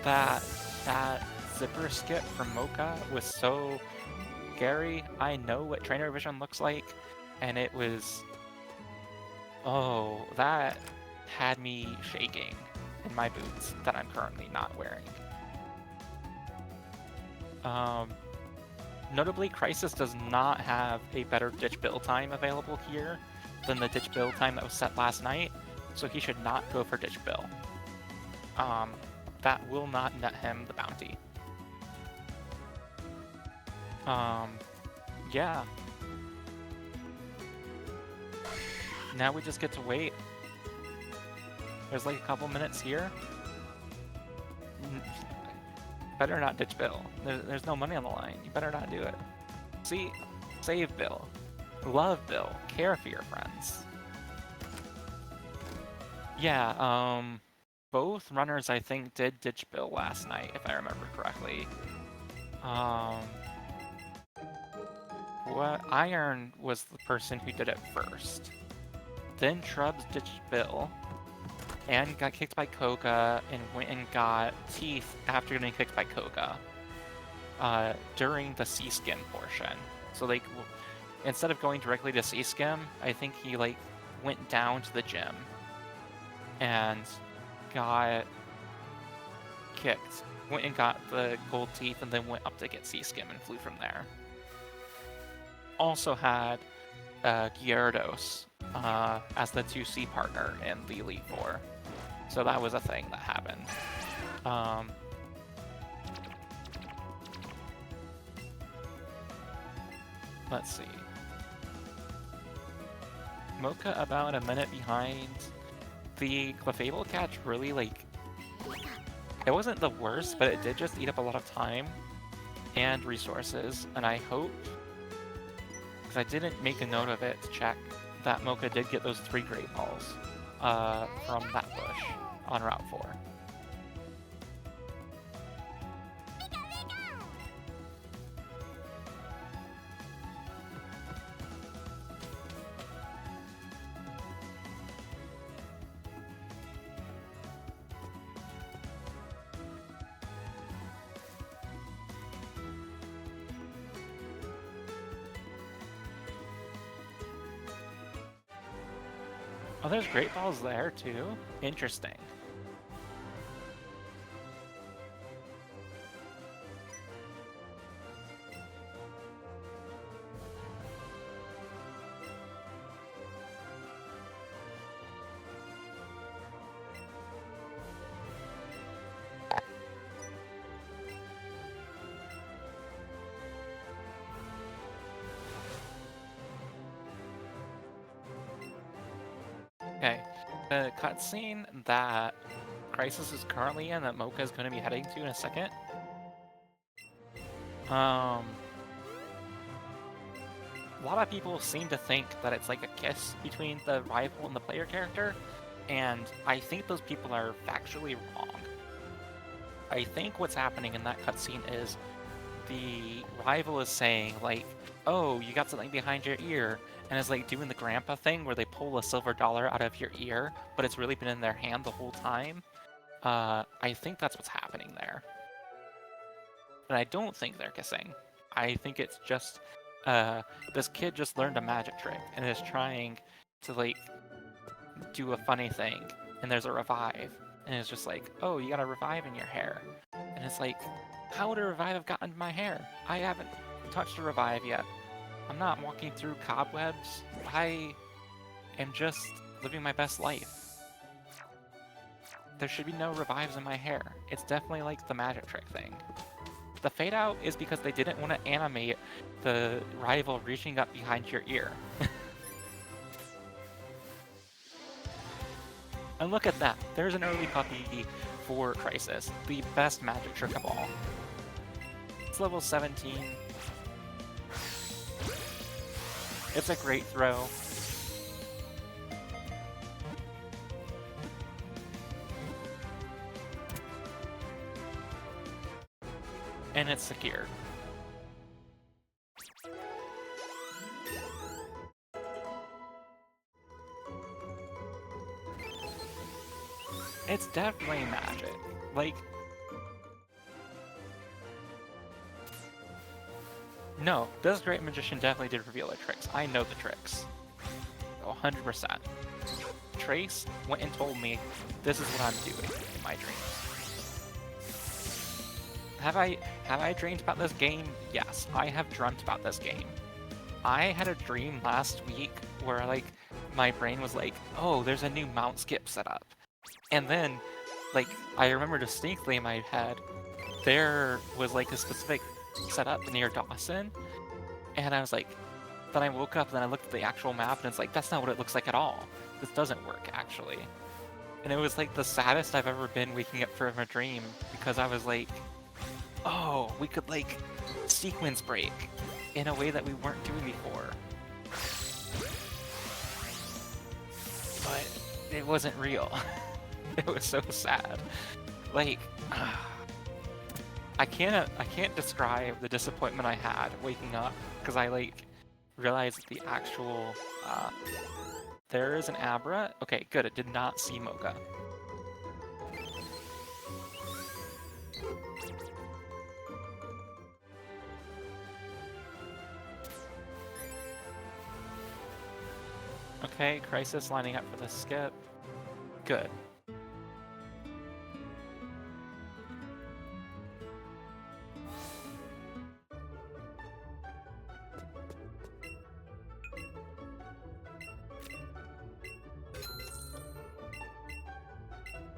[SPEAKER 1] That zipper skip from Mocha was so scary. I know what trainer vision looks like, and it was... Oh, that had me shaking in my boots that I'm currently not wearing. Notably, Crisis does not have a better ditch build time available here than the ditch build time that was set last night, so he should not go for ditch bill. That will not net him the bounty. Yeah. Now we just get to wait. There's like a couple minutes here. Better not ditch Bill. There's no money on the line. You better not do it. See? Save Bill. Love Bill. Care for your friends. Yeah, both runners, I think, did ditch Bill last night, if I remember correctly. Iron was the person who did it first. Then Trubs ditched Bill, and got kicked by Koga, and went and got Teeth after getting kicked by Koga, during the C-Skim portion. So, like, instead of going directly to C-Skim, I think he, like, went down to the gym, and got kicked, went and got the gold teeth, and then went up to get C-Skim and flew from there. Also had Gyarados as the 2C partner in the Elite Four. So that was a thing that happened. Let's see. Mocha about a minute behind. The Clefable catch really, like, it wasn't the worst, but it did just eat up a lot of time. and resources, and I hope, because I didn't make a note of it to check, that Mocha did get those 3 Great Balls from that bush on Route 4. Oh, there's Great Balls there, too? Interesting. Okay, the cutscene that Crisis is currently in, that Mocha is going to be heading to in a second. A lot of people seem to think that it's like a kiss between the rival and the player character, and I think those people are factually wrong. I think what's happening in that cutscene is the rival is saying, like, oh, you got something behind your ear, and is like doing the grandpa thing where they pull a silver dollar out of your ear, but it's really been in their hand the whole time. I think that's what's happening there. And I don't think they're kissing. I think it's just, this kid just learned a magic trick and is trying to, like, do a funny thing, and there's a revive, and it's just like, oh, you got a revive in your hair. And it's like, how would a revive have gotten into my hair? I haven't touched a revive yet. I'm not walking through cobwebs. I am just living my best life. There should be no revives in my hair. It's definitely like the magic trick thing. The fade out is because they didn't want to animate the rival reaching up behind your ear. And look at that. There's an early puppy for Crisis. The best magic trick of all. It's level 17. It's a great throw. And it's secured. It's definitely magic. Like, no, this great magician definitely did reveal the tricks. I know the tricks. 100%. Trace went and told me this is what I'm doing in my dreams. Have I dreamed about this game? Yes, I have dreamt about this game. I had a dream last week where, like, my brain was like, oh, there's a new mount skip set up. And then, like, I remember distinctly in my head, there was, like, a specific setup near Dawson, and I was like, then I woke up and then I looked at the actual map, and it's like, that's not what it looks like at all. This doesn't work, actually. And it was, like, the saddest I've ever been waking up from a dream, because I was like, oh, we could, like, sequence break in a way that we weren't doing before. But it wasn't real. It was so sad. Like, I can't describe the disappointment I had waking up, because I, like, realized that the actual, there is an Abra. Okay, good, it did not see Mocha. Okay, Crisis lining up for the skip. Good.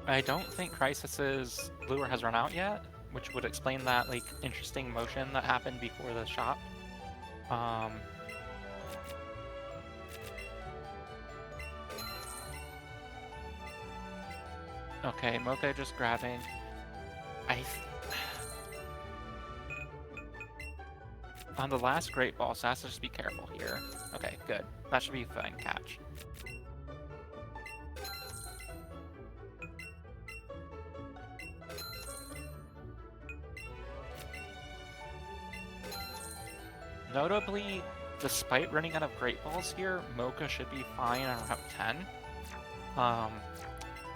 [SPEAKER 1] I don't think Crisis's lure has run out yet, which would explain that, like, interesting motion that happened before the shop. Okay, Mocha just grabbing. On the last Great Ball, so has to just be careful here. Okay, good. That should be a fine catch. Notably, despite running out of Great Balls here, Mocha should be fine on Route 10.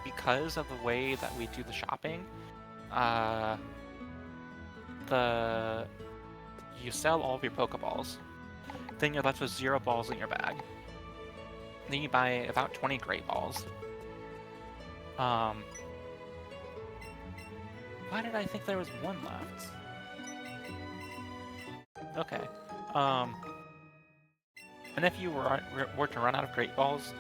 [SPEAKER 1] Because of the way that we do the shopping, you sell all of your Pokeballs. Then you're left with 0 balls in your bag. Then you buy about 20 Great Balls. Why did I think there was 1 left? Okay. And if you were to run out of Great Balls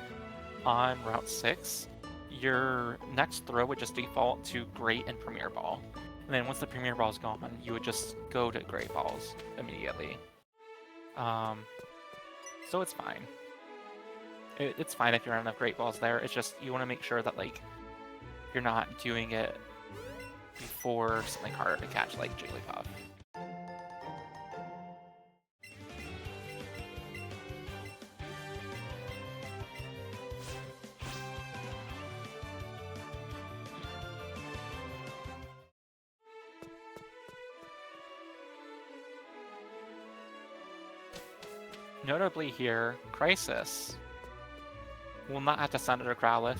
[SPEAKER 1] on Route 6, your next throw would just default to Great and Premier Ball. And then once the Premier Ball is gone, you would just go to Great Balls immediately. So it's fine. It's fine if you run enough Great Balls there. It's just you want to make sure that like you're not doing it before something harder to catch like Jigglypuff. Notably here, Crisis will not have to send out a Growlithe,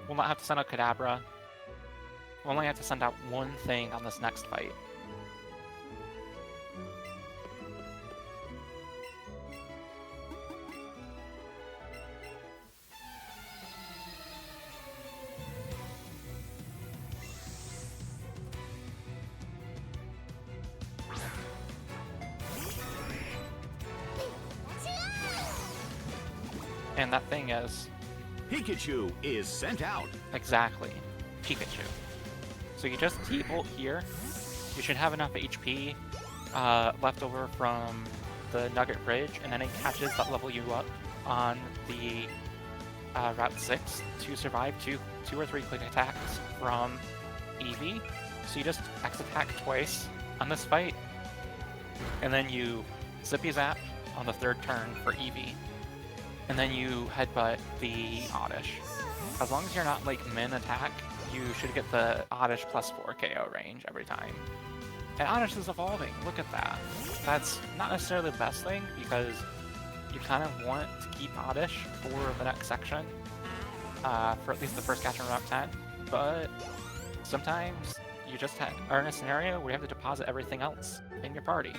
[SPEAKER 1] will not have to send out Kadabra, will only have to send out 1 thing on this next fight. And that thing is...
[SPEAKER 2] Pikachu is sent out.
[SPEAKER 1] Exactly. Pikachu. So you just T-Bolt here. You should have enough HP left over from the Nugget Bridge, and then it catches that level you up on the Route 6 to survive two or three quick attacks from Eevee. So you just X-attack twice on this fight, and then you Zippy Zap on the 3rd turn for Eevee. And then you headbutt the Oddish. As long as you're not like min attack, you should get the Oddish plus 4 KO range every time. And Oddish is evolving, look at that. That's not necessarily the best thing because you kind of want to keep Oddish for the next section, for at least the first catch on Route 10, but sometimes you just are in a scenario where you have to deposit everything else in your party.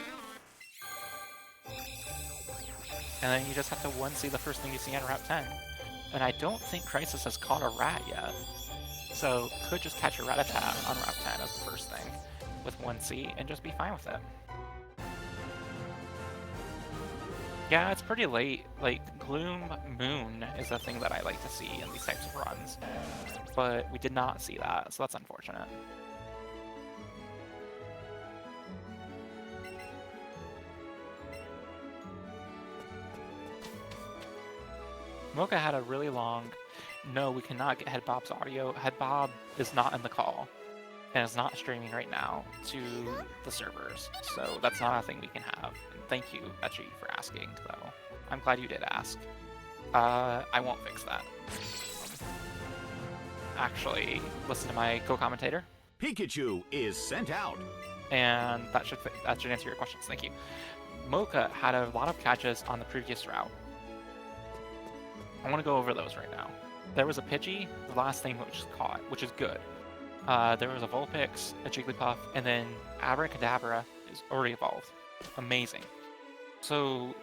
[SPEAKER 1] And then you just have to 1C the first thing you see on Route 10. And I don't think Crisis has caught a rat yet. So could just catch a Rattata on Route 10 as the first thing with 1C and just be fine with it. Yeah, it's pretty late. Like, Gloom Moon is the thing that I like to see in these types of runs. But we did not see that, so that's unfortunate. Mocha had a really long, no, we cannot get Headbob's audio. Headbob is not in the call, and is not streaming right now to the servers, so that's not a thing we can have. And thank you, Etchy, for asking, though. I'm glad you did ask. I won't fix that. Actually, listen to my co-commentator.
[SPEAKER 2] Pikachu is sent out.
[SPEAKER 1] And that should answer your questions, thank you. Mocha had a lot of catches on the previous route. I want to go over those right now. There was a Pidgey, the last thing which is caught, which is good. There was a Vulpix, a Jigglypuff, and then Abracadabra is already evolved. Amazing. So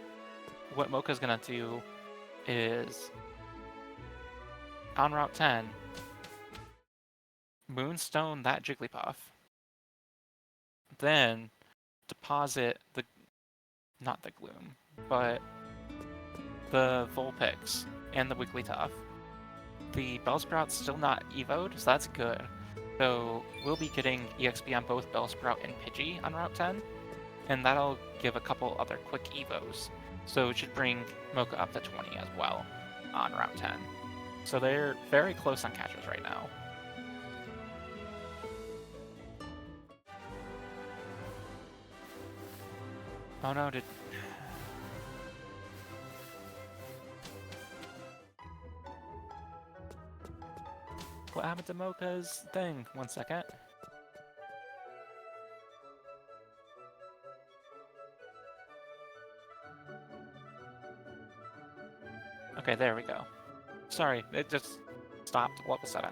[SPEAKER 1] what Mocha's gonna do is, on Route 10, Moonstone that Jigglypuff, then deposit the, not the Gloom, but the Vulpix and the Wigglytuff. The Bellsprout's still not evoed, so that's good. So we'll be getting EXP on both Bellsprout and Pidgey on Route 10, and that'll give a couple other quick evos. So it should bring Mocha up to 20 as well on Route 10. So they're very close on catches right now. Oh no, did... What happened to Mocha's thing? 1 second. Okay, there we go. Sorry, it just stopped all of a sudden.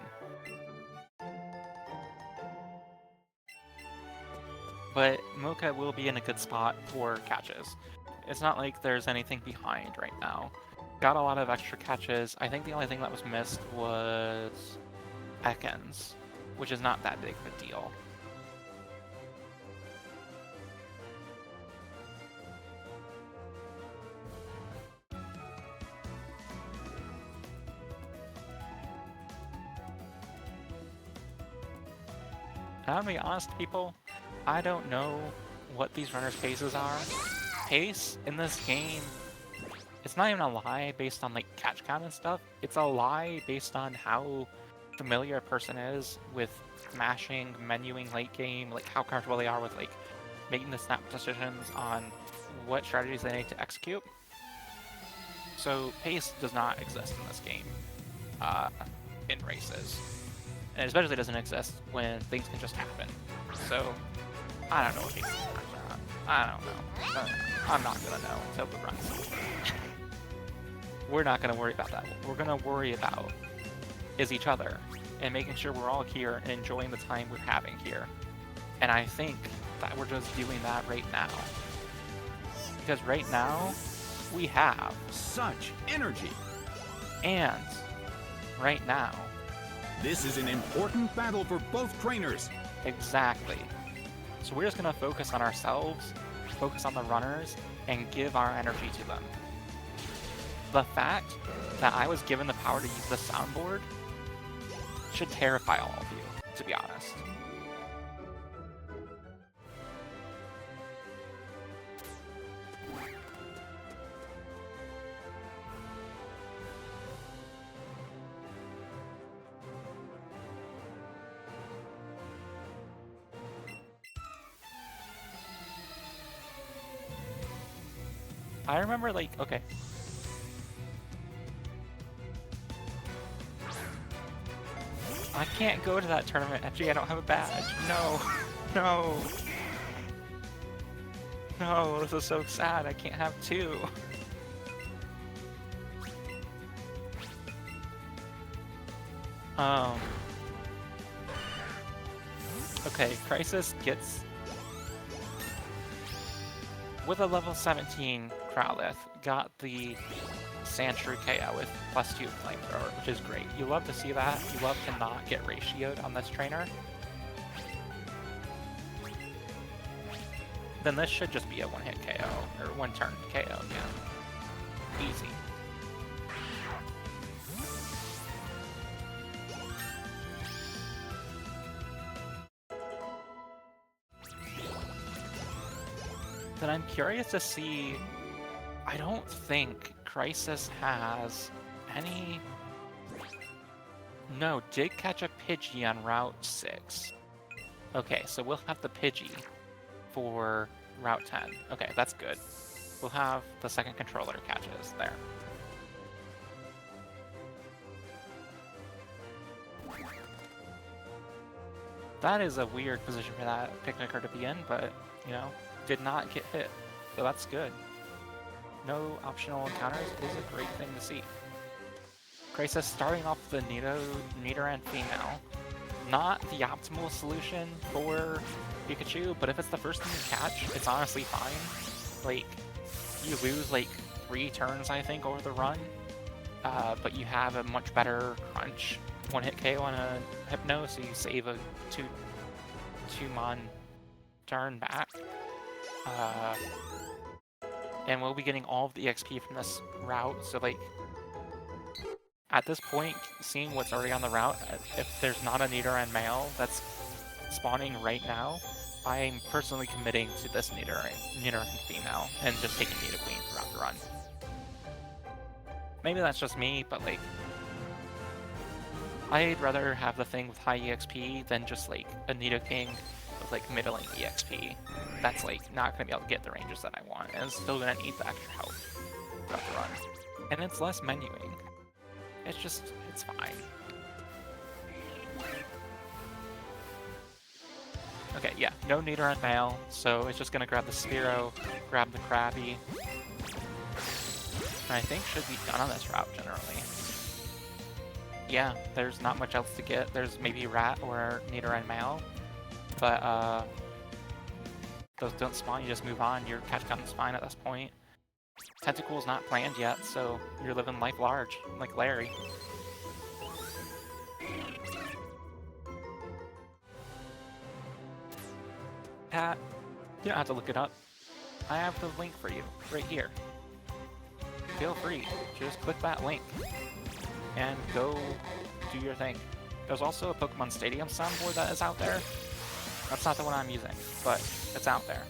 [SPEAKER 1] But Mocha will be in a good spot for catches. It's not like there's anything behind right now. Got a lot of extra catches. I think the only thing that was missed was Ekans, which is not that big of a deal. I'm gonna be honest, people, I don't know what these runners' paces are. Pace in this game, it's not even a lie based on like catch count and stuff. It's a lie based on how familiar a person is with mashing, menuing late game, like how comfortable they are with like making the snap decisions on what strategies they need to execute. So pace does not exist in this game in races. And it especially doesn't exist when things can just happen. So, I don't know what pace is. I don't know. I'm not gonna know until the runs. We're not gonna worry about that. What we're gonna worry about is each other and making sure we're all here and enjoying the time we're having here. And I think that we're just doing that right now. Because right now, we have
[SPEAKER 2] Such energy.
[SPEAKER 1] and right now,
[SPEAKER 2] This is an important battle for both trainers.
[SPEAKER 1] exactly. So we're just gonna focus on ourselves, focus on the runners, and give our energy to them. The fact that I was given the power to use the soundboard should terrify all of you, to be honest. I remember, like, okay. I can't go to that tournament, actually, I don't have a badge. No. No. No, this is so sad, I can't have two. Okay, Crisis gets... With a level 17 Crowlith, got the Sandshrew KO with +2 Flamethrower, which is great. You love to see that. You love to not get ratioed on this trainer. Then this should just be a one-hit KO, or one-turn KO, yeah. Easy. Then I'm curious to see... I don't think Crisis has any... No, did catch a Pidgey on Route 6. Okay, so we'll have the Pidgey for Route 10. Okay, that's good. We'll have the second controller catches there. That is a weird position for that Picnicker to be in, but, you know, did not get hit, so that's good. No optional encounters is a great thing to see. Crisis starting off the Nidoran female. Not the optimal solution for Pikachu, but if it's the first thing you catch, it's honestly fine. Like, you lose like 3 turns, I think, over the run, but you have a much better crunch one-hit KO on a Hypno, so you save a 2-mon turn back. And we'll be getting all of the XP from this route, so like, at this point, seeing what's already on the route, if there's not a Nidoran male that's spawning right now, I'm personally committing to this Nidoran female and just taking Nidoqueen throughout the run. Maybe that's just me, but like, I'd rather have the thing with high EXP than just like a Nidoking with like middling EXP, that's like not gonna be able to get the ranges that I want, and it's still gonna need the extra help throughout the run. And it's less menuing. It's fine. Okay, yeah, no Nidoran Male, so it's just gonna grab the Spearow, grab the Krabby, and I think should be done on this route generally. Yeah, there's not much else to get. There's maybe Rat or Nidoran Male, but those don't spawn, you just move on. Your catch gun's fine at this point. Tentacle's not planned yet, so you're living life large, like Larry. Pat, you don't have to look it up. I have the link for you, right here. Feel free, just click that link and go do your thing. There's also a Pokemon Stadium soundboard that is out there. That's not the one I'm using, but it's out there.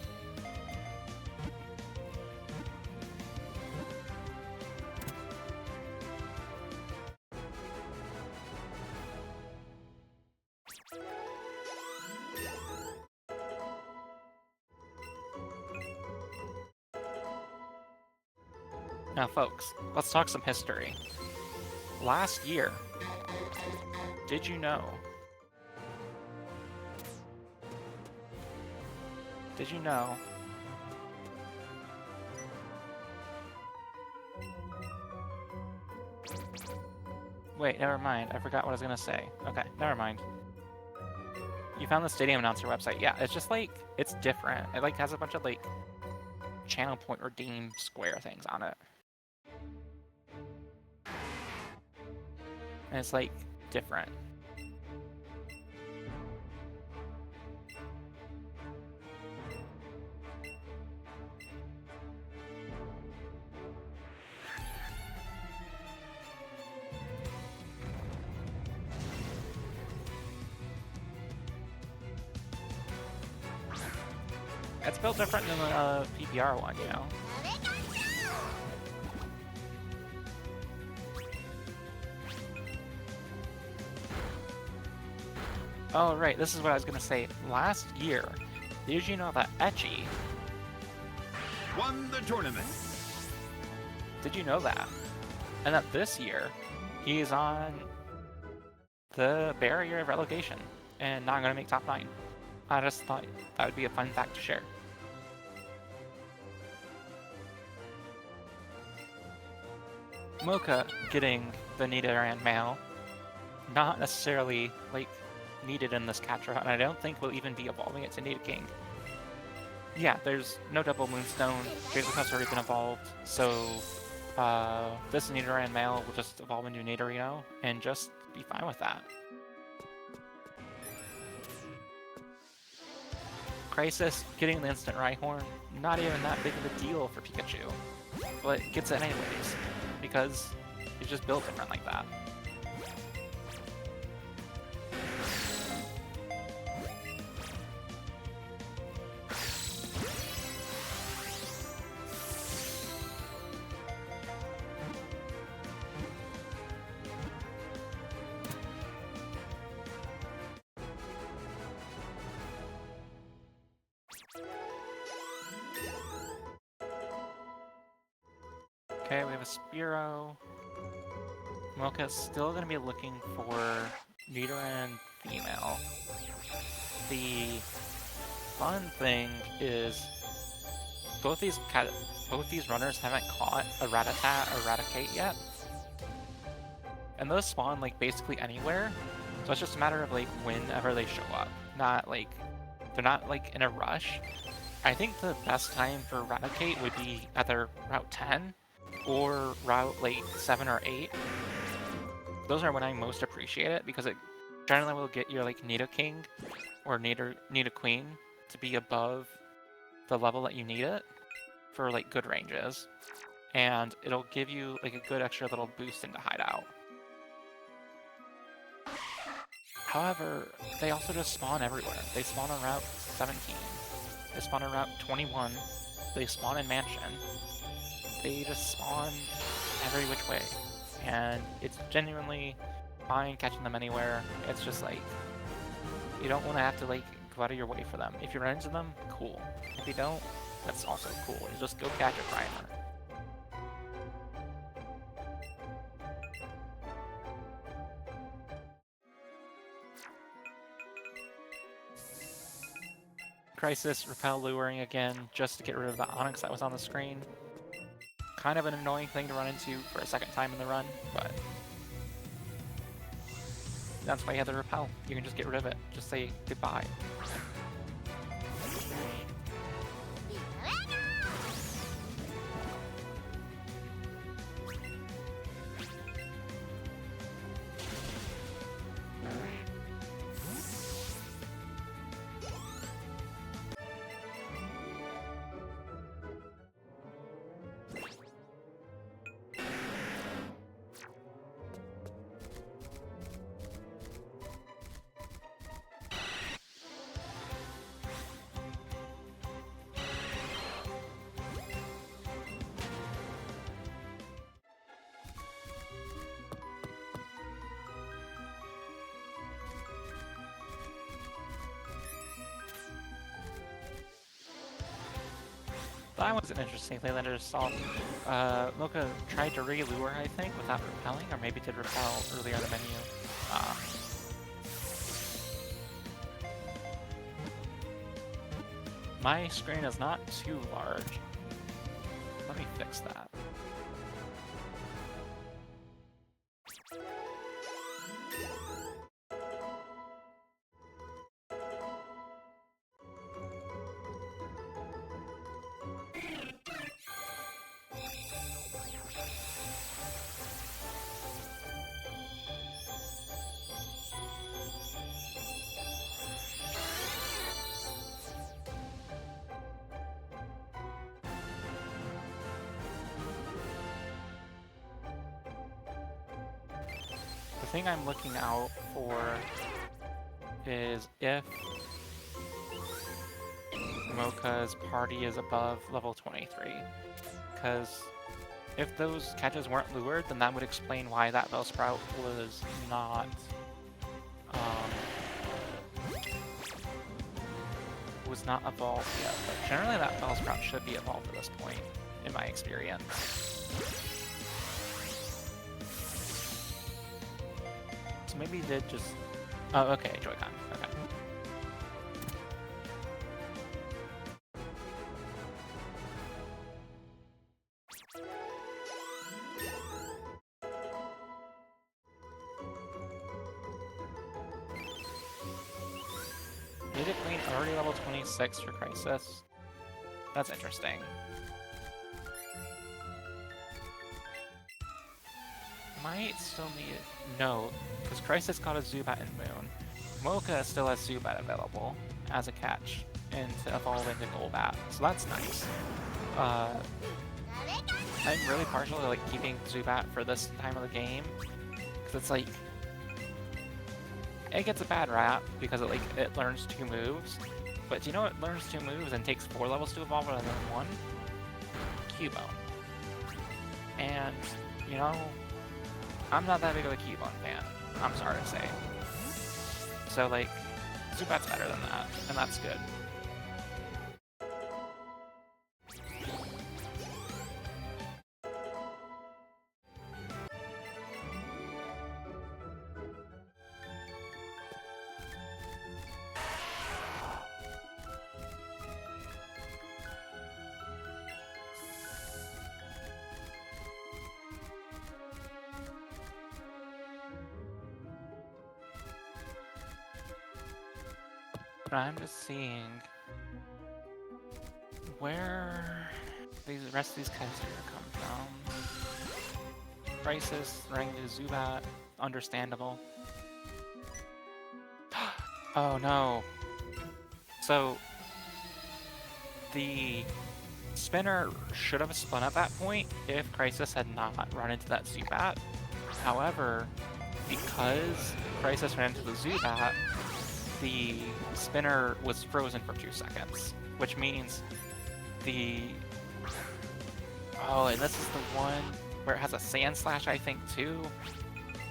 [SPEAKER 1] Now folks, let's talk some history. Last year, did you know? Did you know? Wait, never mind. I forgot what I was gonna say. Okay, never mind. You found the Stadium Announcer website. Yeah, it's just like, it's different. It like has a bunch of like channel point redeem square things on it. And it's like different. It's built different than the PPR one, you know? Oh, right, this is what I was gonna say. Last year, did you know that Etchy
[SPEAKER 2] Won the tournament.
[SPEAKER 1] Did you know that? And that this year, he's on the barrier of relegation and not gonna make top 9. I just thought that would be a fun fact to share. Mocha getting the Nidoran Male, not necessarily like needed in this catch route, and I don't think we'll even be evolving it to Nidoking. Yeah, there's no double Moonstone, Jigglypuff's already been evolved, so this Nidoran Male will just evolve into Nidorino and just be fine with that. Crisis getting the instant Rhyhorn, not even that big of a deal for Pikachu, but gets it anyways, because it's just built different like that. Okay, we have a Spearow. Mocha's still going to be looking for Nidoran female. The fun thing is both these runners haven't caught a Rattata or Raticate yet. And those spawn like basically anywhere. So it's just a matter of like whenever they show up. Not like, they're not like in a rush. I think the best time for Raticate would be either Route 10 or Route like 7 or 8. Those are when I most appreciate it because it generally will get your like Nidoking or Nidoqueen to be above the level that you need it for like good ranges. And it'll give you like a good extra little boost into Hideout. However, they also just spawn everywhere. They spawn on Route 17. They spawn on Route 21. They spawn in Mansion. They just spawn every which way. And it's genuinely fine catching them anywhere. It's just like, you don't want to have to like go out of your way for them. If you run into them, cool. If you don't, that's also cool. You just go catch a primer. Crisis, Repel, Luring again, just to get rid of the Onyx that was on the screen. Kind of an annoying thing to run into for a second time in the run, but that's why you have the Repel. You can just get rid of it. Just say goodbye. That was an interesting thing that I just saw. Mocha tried to re-lure, I think, without repelling, or maybe did repel earlier in the menu. My screen is not too large. Let me fix that. The thing I'm looking out for is if Mocha's party is above level 23. Because if those catches weren't lured, then that would explain why that Bellsprout was not evolved yet. But generally that Bellsprout should be evolved at this point, in my experience. So maybe he did just... Oh, okay, Joy-Con. Okay. Did it Queen already level 26 for Crisis? That's interesting. Might still need it. No, because Crisis got a Zubat and Moon. Mocha still has Zubat available as a catch and to evolve into Golbat, so that's nice. I'm really partial to like keeping Zubat for this time of the game, because it's like it gets a bad rap because it learns 2 moves, but do you know it learns 2 moves and takes 4 levels to evolve rather than 1? Cubone. And you know, I'm not that big of a Cubone fan, I'm sorry to say. So like, Zubat's better than that, and that's good. But I'm just seeing where the rest of these guys are gonna come from. Crisis, running to Zubat, understandable. Oh no. So the spinner should have spun at that point if Crisis had not run into that Zubat. However, because Crisis ran into the Zubat, the spinner was frozen for 2 seconds, which means the... Oh, and this is the one where it has a Sand Slash, I think, too.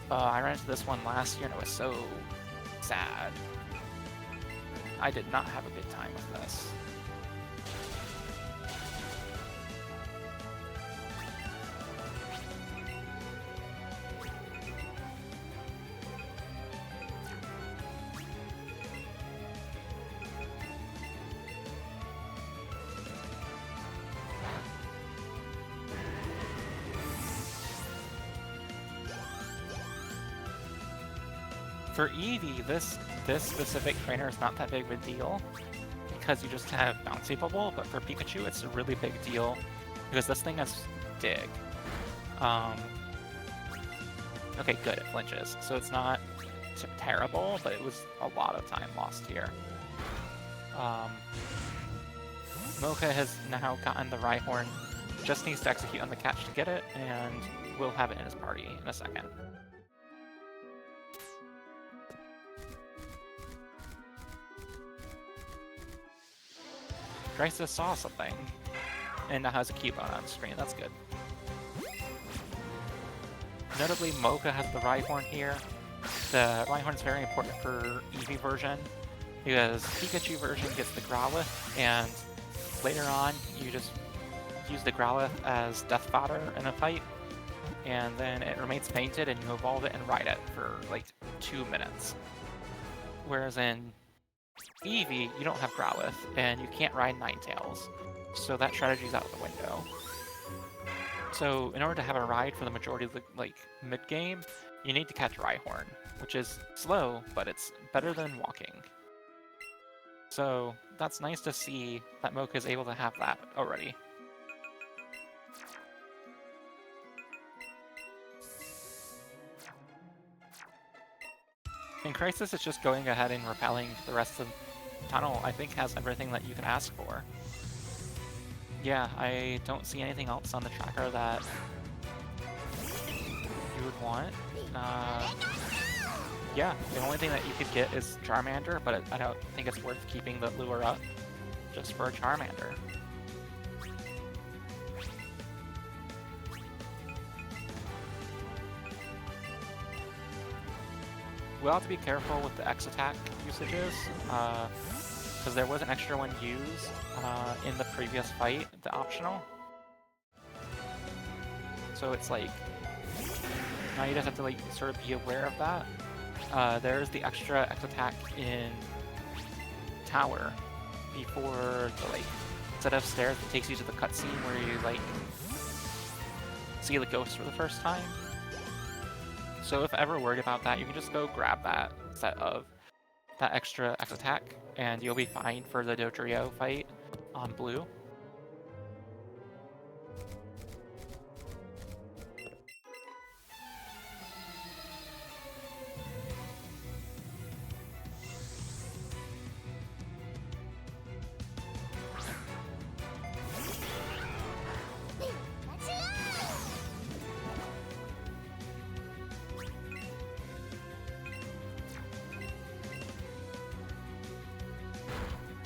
[SPEAKER 1] I ran into this one last year and it was so sad. I did not have a good time with this. For Eevee, this specific trainer is not that big of a deal because you just have Bouncy Bubble, but for Pikachu it's a really big deal because this thing has Dig. Okay, good, it flinches, so it's not terrible, but it was a lot of time lost here. Mocha has now gotten the Rhyhorn, just needs to execute on the catch to get it, and we'll have it in his party in a second. Crisis saw something, and now has a Cubone on screen, that's good. Notably, Mocha has the Rhyhorn here. The Rhyhorn is very important for Eevee version, because Pikachu version gets the Growlithe, and later on, you just use the Growlithe as death fodder in a fight, and then it remains painted, and you evolve it and ride it for like 2 minutes. Whereas in Eevee, you don't have Growlithe, and you can't ride Ninetales, so that strategy's out of the window. So in order to have a ride for the majority of the mid-game, you need to catch Rhyhorn, which is slow, but it's better than walking. So that's nice to see that Mocha is able to have that already. In Crisis, it's just going ahead and repelling the rest of the tunnel. I think has everything that you can ask for. Yeah, I don't see anything else on the tracker that you would want. Yeah, the only thing that you could get is Charmander, but I don't think it's worth keeping the lure up just for a Charmander. We'll have to be careful with the X attack usages, because there was an extra one used in the previous fight, the optional. So it's like, now you just have to sort of be aware of that. There's the extra X attack in Tower before the set of stairs that takes you to the cutscene where you see the ghost for the first time. So if ever worried about that, you can just go grab that set of that extra X attack, and you'll be fine for the Dodrio fight on blue.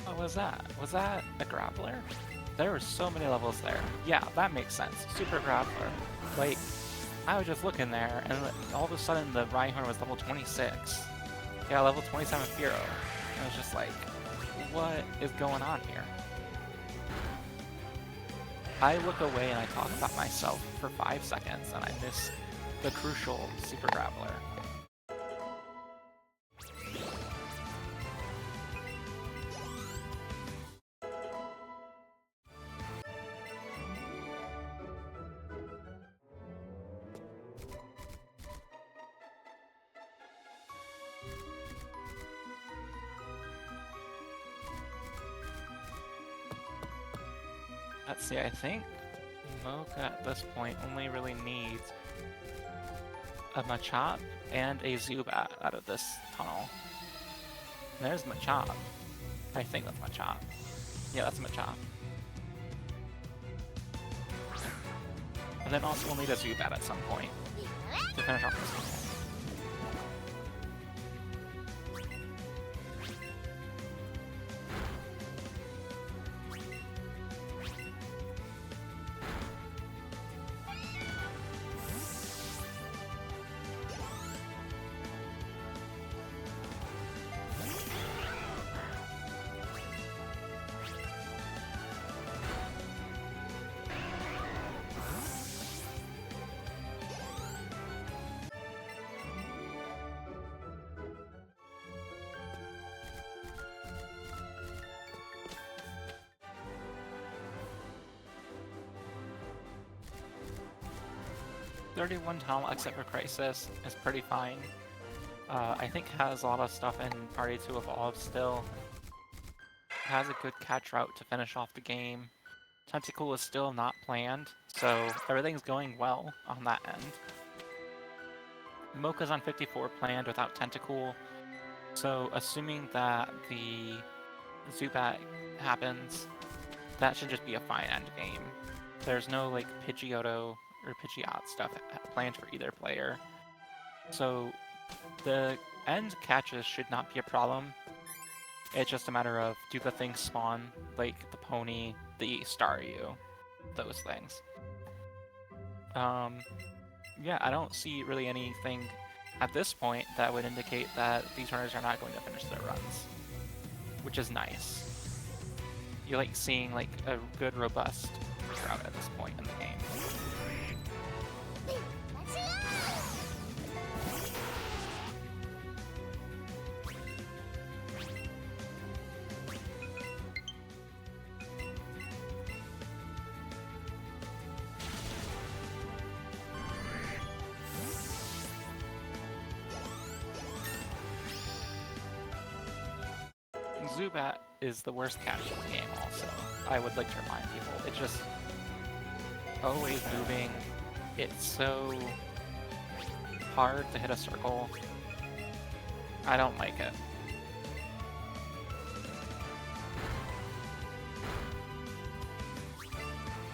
[SPEAKER 1] What was that? Was that a Grappler? There were so many levels there. Yeah, that makes sense. Super Grappler. I was just looking there, and all of a sudden the Rhyhorn was level 26. Yeah, level 27 Fearow. I was just like, what is going on here? I look away and I talk about myself for 5 seconds, and I miss the crucial Super Grappler. Let's see, I think Mocha at this point only really needs a Machop and a Zubat out of this tunnel. And there's Machop. I think that's Machop. Yeah, that's Machop. And then also we'll need a Zubat at some point to finish off this tunnel. 31 talent except for Crisis is pretty fine. I think has a lot of stuff in Party to Evolve still. Has a good catch route to finish off the game. Tentacle is still not planned, so everything's going well on that end. Mocha's on 54 planned without Tentacle, so assuming that the Zubat happens, that should just be a fine end game. There's no like Pidgeotto or Pidgeot stuff planned for either player. So the end catches should not be a problem. It's just a matter of do the things spawn, like the Pony, the Staryu, those things. Yeah, I don't see really anything at this point that would indicate that these runners are not going to finish their runs, which is nice. You like seeing like a good, robust route at this point in the game. Zubat is the worst catch in the game also. I would like to remind people. It's just always moving. It's so hard to hit a circle. I don't like it.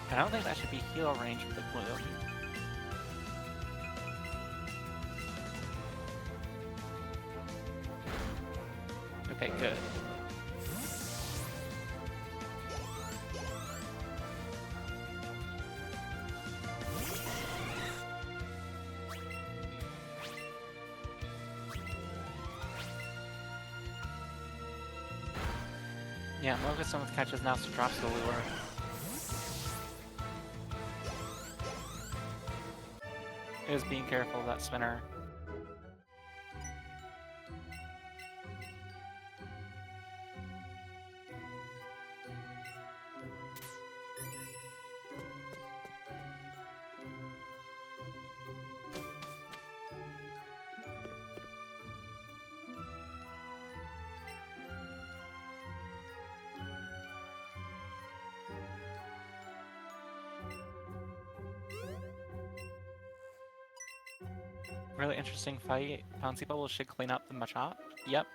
[SPEAKER 1] I don't think that should be heal range for the Gloom. Okay, good. Yeah, Mocha's with catches now, so drops the lure. Is being careful of that spinner. Really interesting fight. Bouncy Bubble should clean up the Machop. Yep.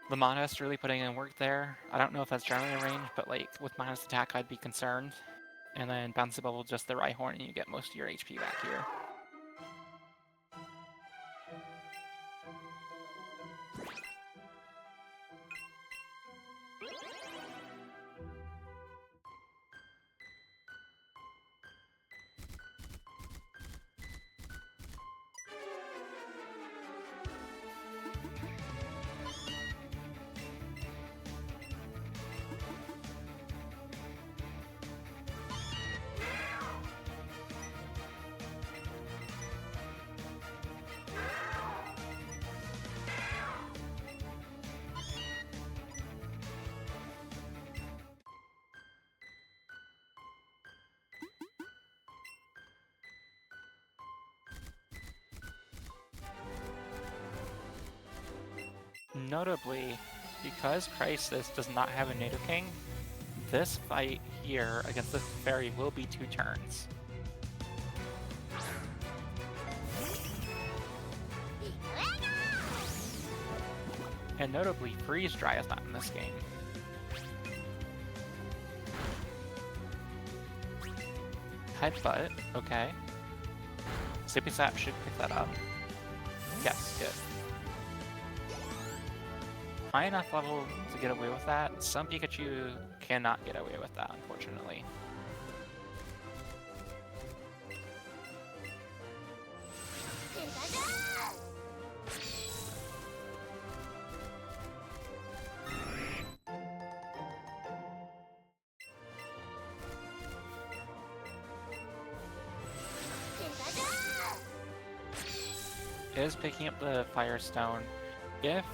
[SPEAKER 1] The Modest really putting in work there. I don't know if that's generally a range, but like with Modest attack, I'd be concerned. And then Bouncy Bubble just the Rhyhorn, and you get most of your HP back here. Notably, because Crisis does not have a Nidoking, this fight here against this fairy will be 2 turns. And notably, Freeze Dry is not in this game. Headbutt, okay. Sippy Sap should pick that up. Yes, good. High enough level to get away with that. Some Pikachu cannot get away with that, unfortunately. Is picking up the Firestone. If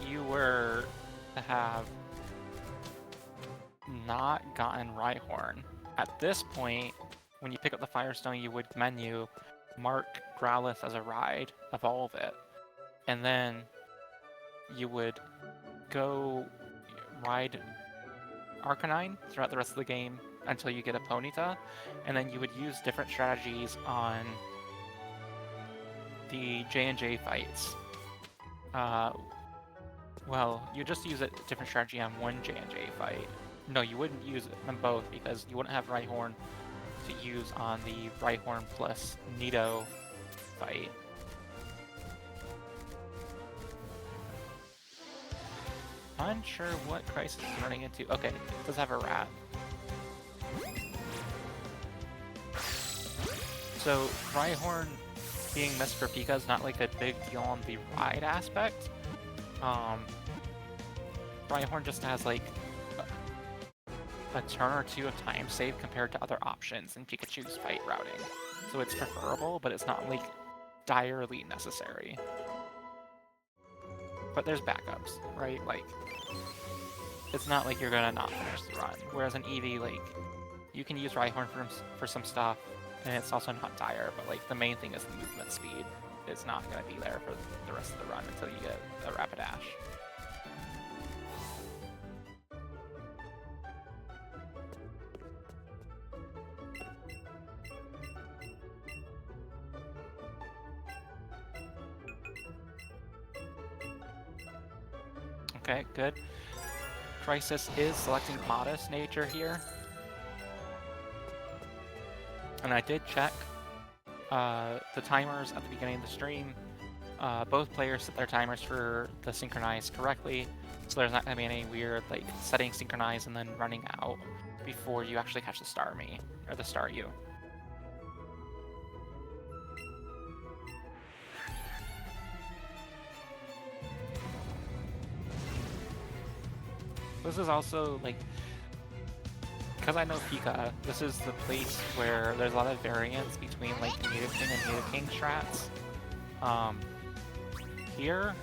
[SPEAKER 1] you were to have not gotten Rhyhorn, at this point, when you pick up the Firestone, you would menu mark Growlithe as a ride, evolve it, and then you would go ride Arcanine throughout the rest of the game until you get a Ponyta, and then you would use different strategies on the J&J fights. Well, you just use a different strategy on one J&J fight. No, you wouldn't use them both because you wouldn't have Rhyhorn to use on the Rhyhorn plus Nido fight. Unsure what Crisis is running into. Okay, it does have a rat. So Rhyhorn being missed for Pika is not like a big deal on the ride aspect. Rhyhorn just has like a turn or two of time save compared to other options in Pikachu's fight routing. So it's preferable, but it's not like direly necessary. But there's backups, right? Like, it's not like you're gonna not finish the run. Whereas in Eevee, like, you can use Rhyhorn for some stuff, and it's also not dire, but like the main thing is the movement speed. It's not gonna be there for the rest of the run until you get a Rapidash. Okay, good. Crisis is selecting Modest Nature here. And I did check the timers at the beginning of the stream. Both players set their timers for the synchronize correctly, so there's not going to be any weird like setting synchronize and then running out before you actually catch the Starmie, or the Staryu. This is also, like, because I know Pika, this is the place where there's a lot of variance between, like, Nidoking and Nidoking strats. Here,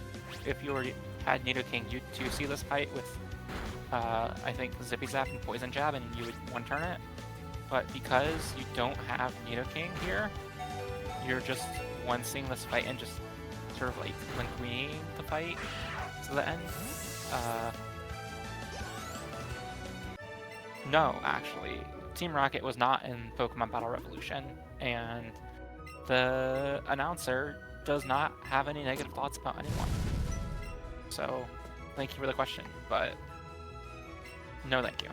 [SPEAKER 1] if you had Nidoking, you'd too see this fight with, I think, Zippy Zap and Poison Jab, and you would one-turn it. But because you don't have Nidoking here, you're just one-seeing this fight and just sort of, like, Linguining the fight to the end. No, actually. Team Rocket was not in Pokemon Battle Revolution, and the announcer does not have any negative thoughts about anyone. So, thank you for the question, but no thank you.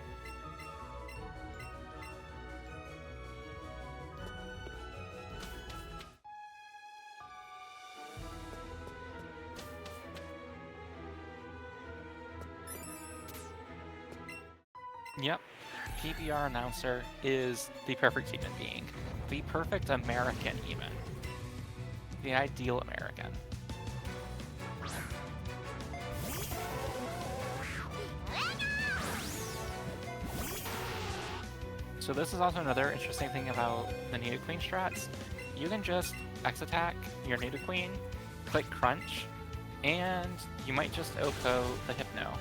[SPEAKER 1] Yep. PBR announcer is the perfect human being. The perfect American, even. The ideal American. So this is also another interesting thing about the Nidoqueen strats. You can just X-attack your Nidoqueen, click Crunch, and you might just OHKO the Hypno.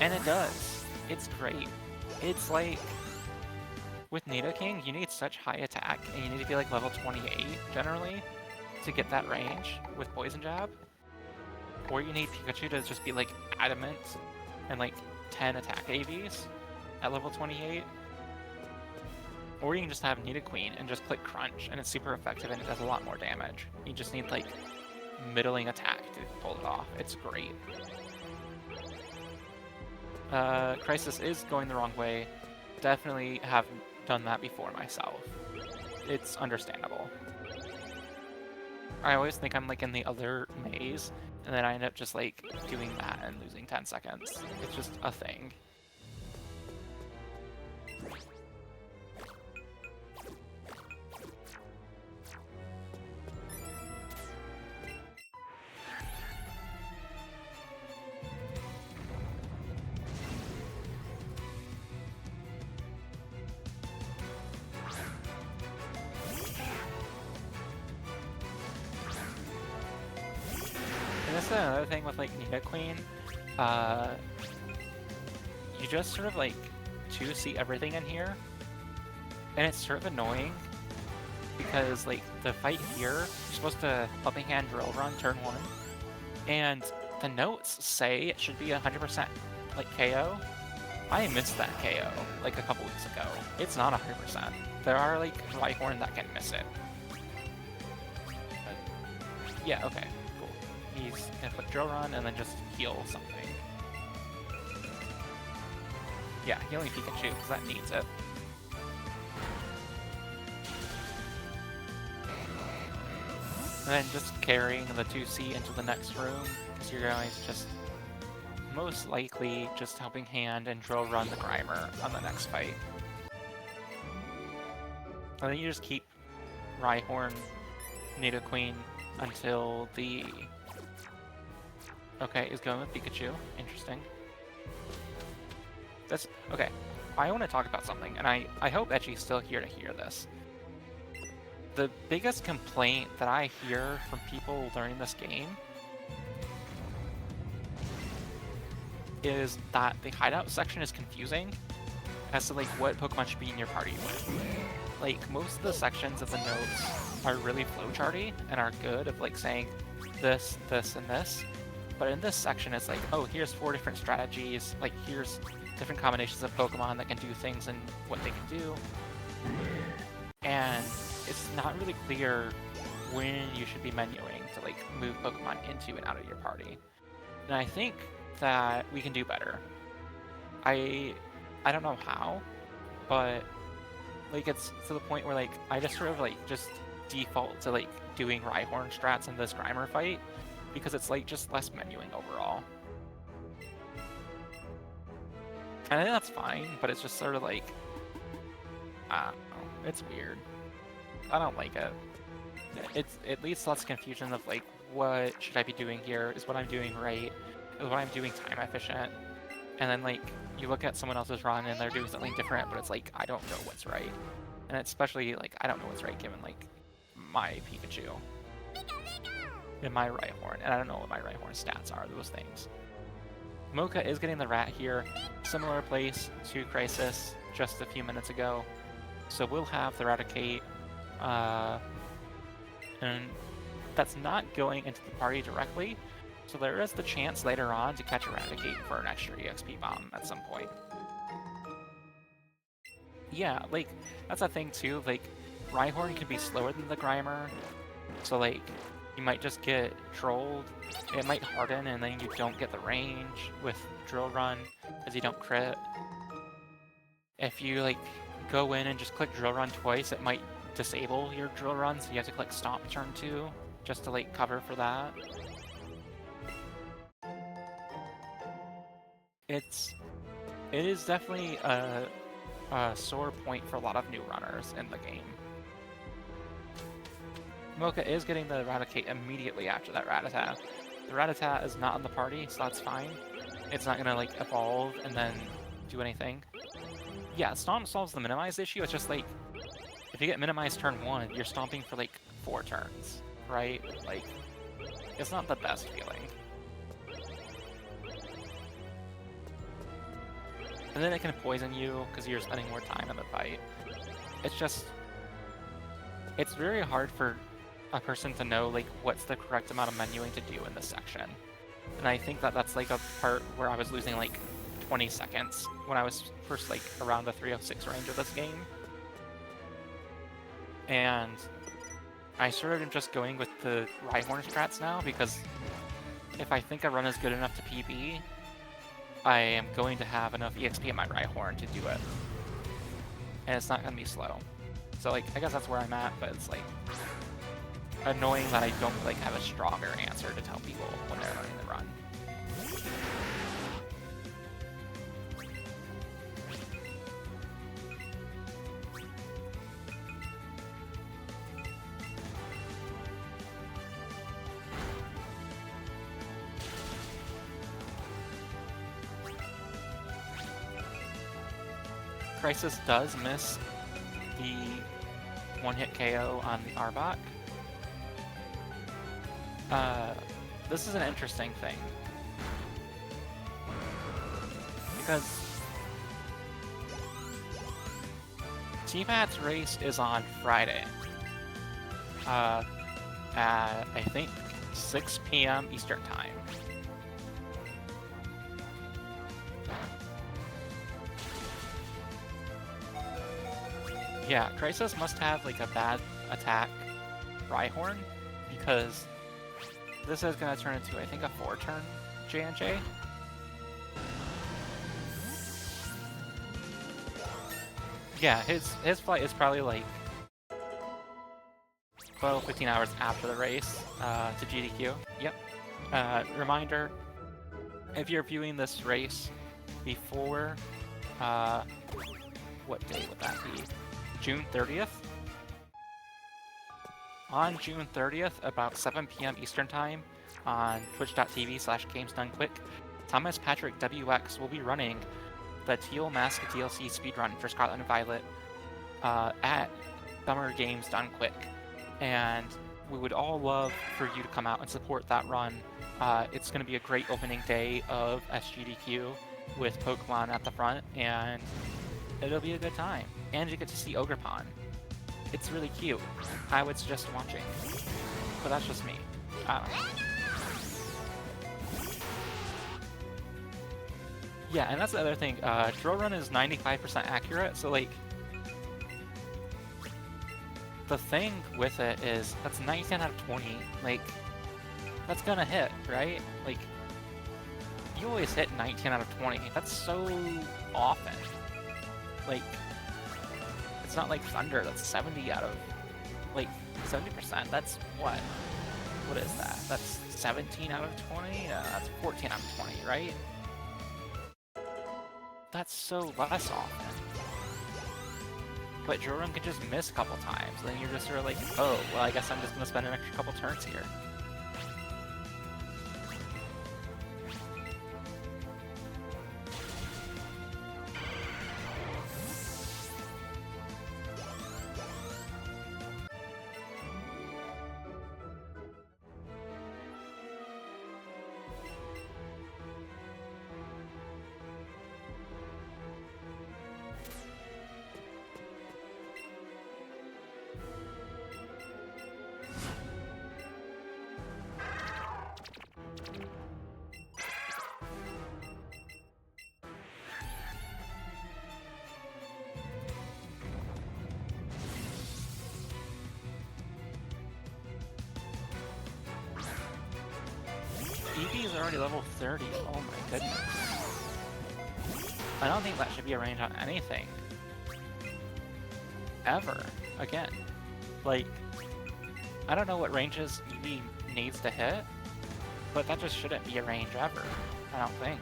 [SPEAKER 1] And it does. It's great. It's like, with Nidoking, you need such high attack, and you need to be like level 28, generally, to get that range with Poison Jab. Or you need Pikachu to just be like adamant and like 10 attack AVs at level 28. Or you can just have Nidoqueen and just click Crunch, and it's super effective and it does a lot more damage. You just need like middling attack to pull it off. It's great. Crisis is going the wrong way. Definitely have done that before myself. It's understandable. I always think I'm like in the other maze, and then I end up just like doing that and losing 10 seconds. It's just a thing. Another thing with like Nidoqueen, you just sort of like 2C everything in here, And it's sort of annoying because, like, the fight here, you're supposed to Helping Hand Drill Run turn 1, and the notes say it should be 100% like KO. I missed that KO like a couple weeks ago. It's not 100%. There are like Rhyhorn that can miss it. But, yeah, okay, cool. He's gonna click Drill Run and then just heal something. Yeah, healing Pikachu, because that needs it. And then just carrying the 2C into the next room, because you're going to just most likely just Helping Hand and Drill Run the Grimer on the next fight. And then you just keep Rhyhorn, Nidoqueen until the... Okay, is going with Pikachu. Interesting. That's... Okay, I want to talk about something, and I hope Edgy's still here to hear this. The biggest complaint that I hear from people learning this game is that the hideout section is confusing as to like what Pokemon should be in your party with. Like most of the sections of the notes are really flowcharty and are good of like saying this, this, and this. But in this section it's like, oh, here's 4 different strategies, like here's different combinations of Pokemon that can do things and what they can do. And it's not really clear when you should be menuing to like move Pokemon into and out of your party. And I think that we can do better. I don't know how, but like it's to the point where like I just sort of like just default to like doing Rhyhorn strats in this Grimer fight because it's like just less menuing overall. And I think that's fine, but it's just sort of like, I don't know, it's weird. I don't like it. It leads to lots of confusion of like, what should I be doing here? Is what I'm doing right? Is what I'm doing time efficient? And then like, you look at someone else's run and they're doing something different, but it's like, I don't know what's right. And it's especially like, I don't know what's right given like my Pikachu and my Rhyhorn, and I don't know what my Rhyhorn stats are, those things. Mocha is getting the rat here, similar place to Crisis just a few minutes ago. So we'll have the Raticate, and that's not going into the party directly, so there is the chance later on to catch a Raticate for an extra EXP bomb at some point. Yeah, like, that's a thing too, like, Rhyhorn can be slower than the Grimer, so like, you might just get trolled, it might harden and then you don't get the range with Drill Run, because you don't crit. If you like, go in and just click Drill Run twice, it might disable your Drill Run, so you have to click Stomp turn 2, just to like cover for that. It is definitely a sore point for a lot of new runners in the game. Mocha is getting the Raticate immediately after that Rattata. The Rattata is not in the party, so that's fine. It's not gonna like evolve and then do anything. Yeah, Stomp solves the minimize issue. It's just like, if you get minimized turn 1, you're stomping for like 4 turns, right? Like, it's not the best feeling. And then it can poison you because you're spending more time in the fight. It's just, it's very hard for a person to know like what's the correct amount of menuing to do in this section. And I think that that's like a part where I was losing like 20 seconds when I was first like around the 306 range of this game. And I sort of am just going with the Rhyhorn strats now because if I think a run is good enough to PB, I am going to have enough EXP in my Rhyhorn to do it. And it's not going to be slow. So like, I guess that's where I'm at, but it's like annoying that I don't like have a stronger answer to tell people when they're learning the run. Crisis does miss the one-hit KO on the Arbok. This is an interesting thing. Because T-Mat's race is on Friday. At, I think, 6 p.m. Eastern Time. Yeah, Crisis must have, like, a bad attack Rhyhorn, because this is going to turn into, I think, a 4-turn J&J. Yeah, his flight is probably, like, 12, 15 hours after the race to GDQ. Yep. Reminder, if you're viewing this race before, what day would that be? June 30th? On June 30th, about 7 p.m. Eastern Time, on twitch.tv/GamesDoneQuick, Thomas Patrick WX will be running the Teal Mask DLC speedrun for Scarlet and Violet at Summer Games Done Quick. And we would all love for you to come out and support that run. It's going to be a great opening day of SGDQ with Pokemon at the front, and it'll be a good time. And you get to see Ogerpon. It's really cute. I would suggest watching. But that's just me. Yeah, and that's the other thing. Drill Run is 95% accurate, so like, the thing with it is that's 19 out of 20. Like, that's gonna hit, right? Like, you always hit 19 out of 20. That's so often. Like, it's not like Thunder that's 70 out of, like, 70%. That's what? What is that? That's 17 out of 20? That's 14 out of 20, right? That's so less often. But Drill Run can just miss a couple times, and then you're just sort of like, oh, well, I guess I'm just gonna spend an extra couple turns here. Eevee is already level 30. Oh my goodness. I don't think that should be a range on anything. Ever. Again. Like, I don't know what ranges Eevee needs to hit, but that just shouldn't be a range ever. I don't think.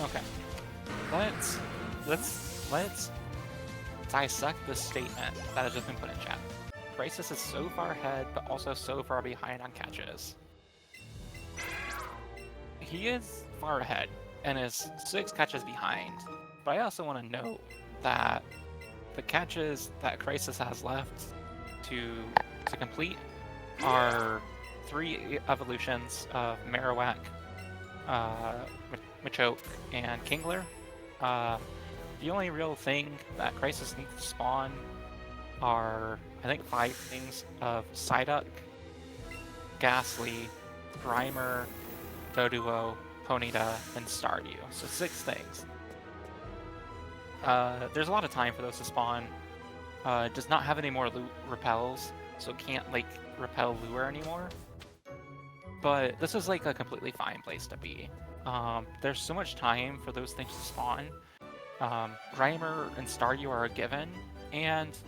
[SPEAKER 1] Okay. Let's dissect this statement that has just been put in chat. Crisis is so far ahead, but also so far behind on catches. He is far ahead, and is 6 catches behind. But I also want to note that the catches that Crisis has left to complete are 3 evolutions of Marowak, Machoke, and Kingler. The only real thing that Crisis needs to spawn are, I think, 5 things of Psyduck, Ghastly, Grimer, Doduo, Ponyta, and Staryu. So 6 things. There's a lot of time for those to spawn. Does not have any more repels, so can't, like, repel Lure anymore. But this is, like, a completely fine place to be. There's so much time for those things to spawn. Grimer and Staryu are a given, and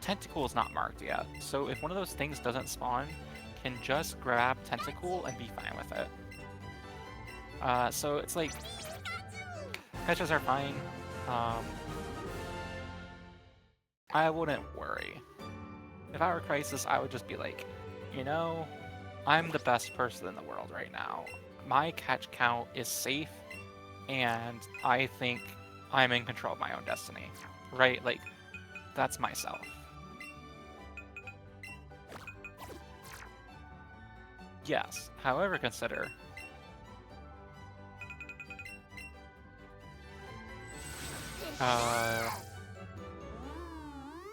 [SPEAKER 1] Tentacool is not marked yet. So if one of those things doesn't spawn, can just grab Tentacool and be fine with it. So it's like, catches are fine. I wouldn't worry. If I were Crisis, I would just be like, you know, I'm the best person in the world right now. My catch count is safe, and I think I'm in control of my own destiny. Right? Like, that's myself. Yes. However, consider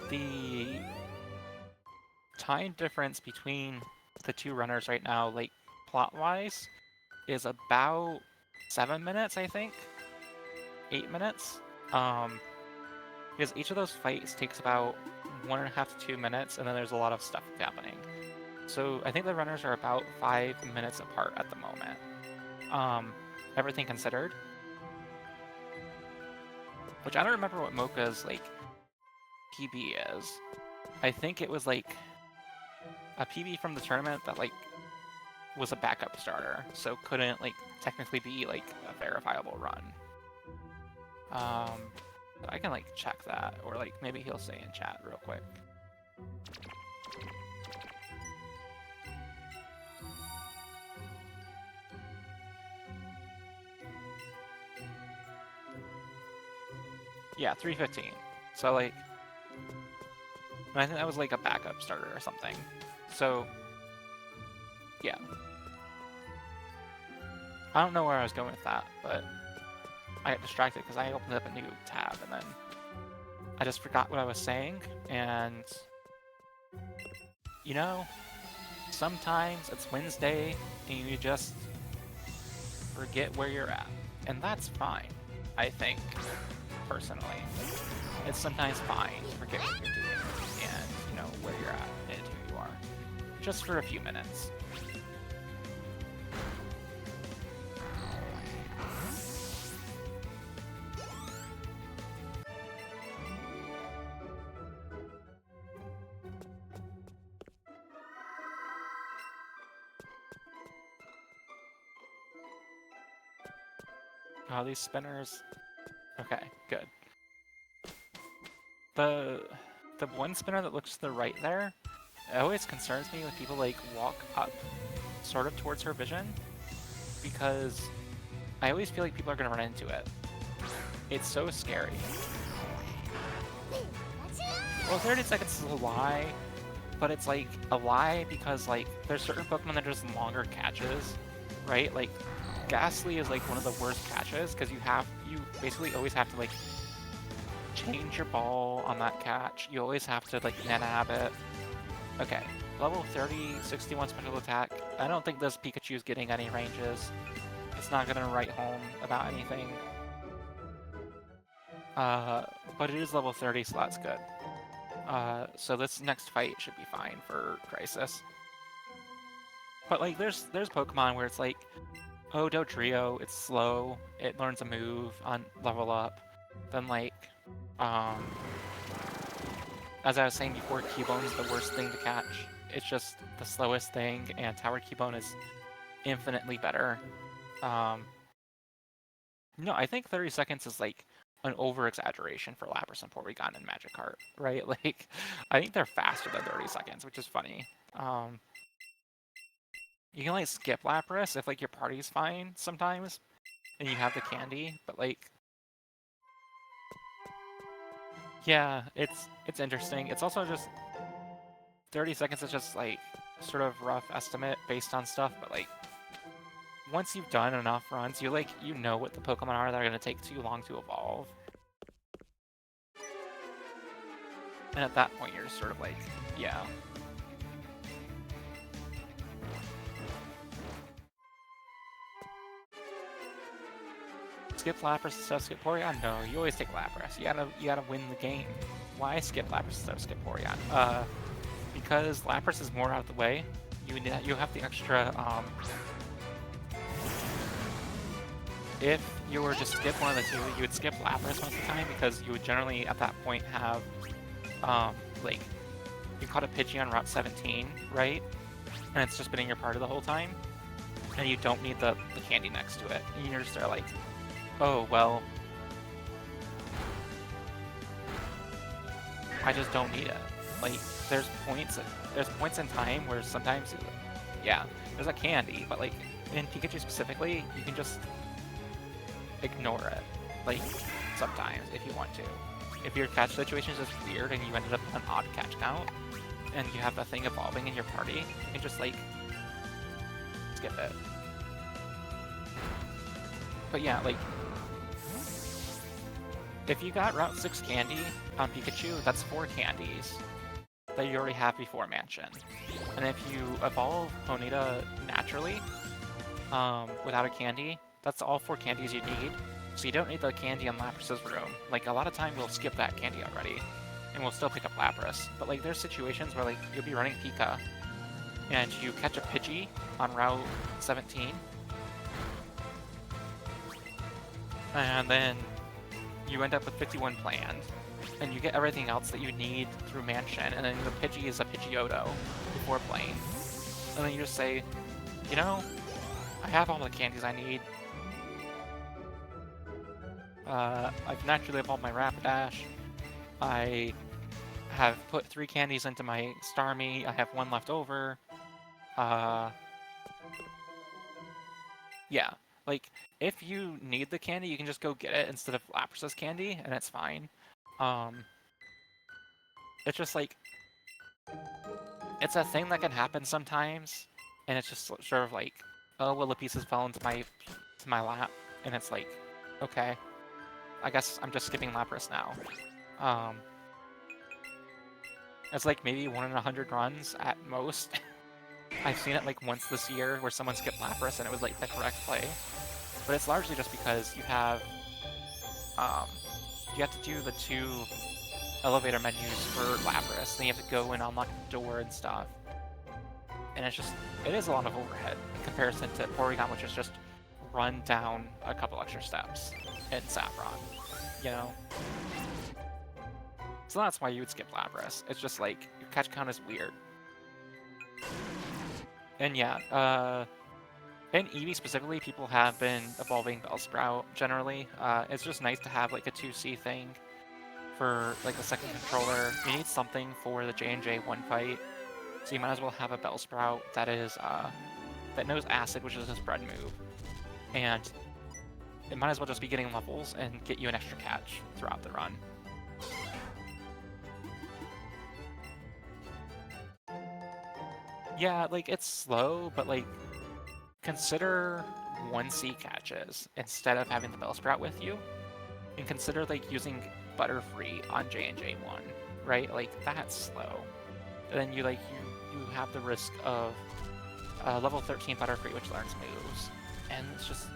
[SPEAKER 1] the time difference between the two runners right now, like plot-wise, is about 7 minutes, I think. 8 minutes. Because each of those fights takes about 1.5 to 2 minutes, and then there's a lot of stuff happening. So I think the runners are about 5 minutes apart at the moment. Everything considered. Which I don't remember what Mocha's, like, PB is. I think it was, like, a PB from the tournament that, like, was a backup starter, so couldn't, like, technically be, like, a verifiable run. I can, like, check that, or, like, maybe he'll say in chat real quick. Yeah, 315. So, like, I think that was, like, a backup starter or something. So, yeah. I don't know where I was going with that, but I got distracted because I opened up a new tab, and then I just forgot what I was saying, and, you know, sometimes it's Wednesday, and you just forget where you're at. And that's fine, I think, personally. It's sometimes fine to forget what you're doing, and, you know, where you're at, and who you are. Just for a few minutes. Oh, these spinners. Okay, good. The one spinner that looks to the right there, it always concerns me when people like walk up sort of towards her vision, because I always feel like people are gonna run into it. It's so scary. Well, 30 seconds is a lie, but it's like a lie because like there's certain Pokemon that are just longer catches, right? Like Ghastly is like one of the worst catches because you basically always have to like change your ball on that catch. You always have to like NAB it. Okay, level 30, 61 special attack. I don't think this Pikachu is getting any ranges. It's not gonna write home about anything. But it is level 30, so that's good. So this next fight should be fine for Crisis. But like, there's Pokemon where it's like, oh, Dodrio, it's slow, it learns a move on level up. Then like, as I was saying before, Cubone is the worst thing to catch. It's just the slowest thing, and Tower Cubone is infinitely better. No, I think 30 seconds is like an over-exaggeration for Lapras and Porygon and Magikarp, right? Like, I think they're faster than 30 seconds, which is funny. You can like skip Lapras if like your party's fine sometimes, and you have the candy, but like, yeah, it's interesting. It's also just 30 seconds is just like sort of rough estimate based on stuff, but like once you've done enough runs, you know what the Pokemon are that are gonna take too long to evolve. And at that point you're just sort of like, yeah. Skip Lapras instead of skip Porygon? No, you always take Lapras. You gotta win the game. Why skip Lapras instead of skip Porygon? Because Lapras is more out of the way. You have the extra, if you were to skip one of the two, you would skip Lapras most of the time because you would generally at that point have, like, you caught a Pidgey on Route 17, right? And it's just been in your party the whole time, and you don't need the candy next to it. And you're just there like, oh, well, I just don't need it. Like, there's points in time where sometimes, yeah, there's a candy, but like, in Pikachu specifically, you can just ignore it. Like, sometimes, if you want to. If your catch situation is just weird and you ended up with an odd catch count, and you have a thing evolving in your party, you can just, like, skip it. But yeah, like, if you got Route 6 candy on Pikachu, that's 4 candies that you already have before Mansion. And if you evolve Ponyta naturally, without a candy, that's all 4 candies you need. So you don't need the candy in Lapras's room. Like, a lot of time we'll skip that candy already, and we'll still pick up Lapras. But like, there's situations where like you'll be running Pika, and you catch a Pidgey on Route 17, and then you end up with 51 planned, and you get everything else that you need through Mansion, and then the Pidgey is a Pidgeotto before playing. And then you just say, you know, I have all the candies I need. I've naturally evolved my Rapidash. I have put 3 candies into my Starmie. I have 1 left over. Yeah, like, if you need the candy, you can just go get it instead of Lapras's candy, and it's fine. It's just like, it's a thing that can happen sometimes, and it's just sort of like, oh, well, the pieces fell into my lap, and it's like, okay, I guess I'm just skipping Lapras now. It's like maybe 1 in 100 runs at most. I've seen it like once this year where someone skipped Lapras and it was like the correct play. But it's largely just because you have to do the 2 elevator menus for Lapras, then you have to go and unlock the door and stuff. And it is a lot of overhead in comparison to Porygon, which is just run down a couple extra steps in Saffron, you know? So that's why you would skip Lapras. It's just like, your catch count is weird. And yeah, in Eevee specifically, people have been evolving Bellsprout generally. It's just nice to have like a 2C thing for like the second controller. You need something for the J&J 1 fight, so you might as well have a Bellsprout that is that knows Acid, which is his bread move, and it might as well just be getting levels and get you an extra catch throughout the run. Yeah, like, it's slow, but like, consider 1C catches instead of having the Bellsprout with you, and consider like using Butterfree on J&J 1, right? Like, that's slow. And then you have the risk of level 13 Butterfree, which learns moves, and it's just,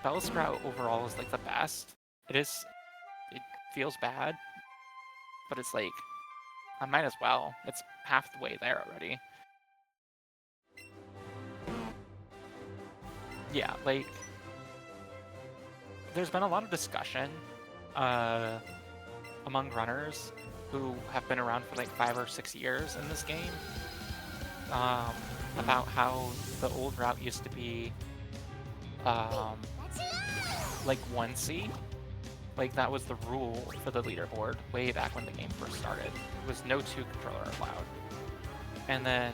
[SPEAKER 1] Bellsprout overall is like the best. It feels bad, but it's like, I might as well. It's half the way there already. Yeah, like, there's been a lot of discussion among runners who have been around for like 5 or 6 years in this game about how the old route used to be like 1C. Like, that was the rule for the leaderboard way back when the game first started. It was no 2 controller allowed. And then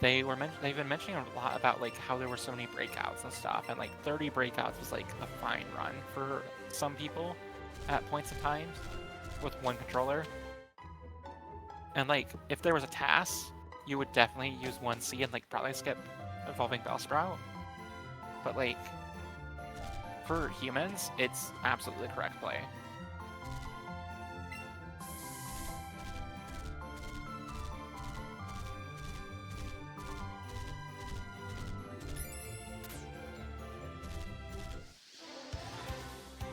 [SPEAKER 1] they've been mentioning a lot about like how there were so many breakouts and stuff, and like 30 breakouts was like a fine run for some people at points in time with 1 controller. And like, if there was a task, you would definitely use 1C and like probably skip evolving Bellsprout. But like, for humans, it's absolutely the correct play.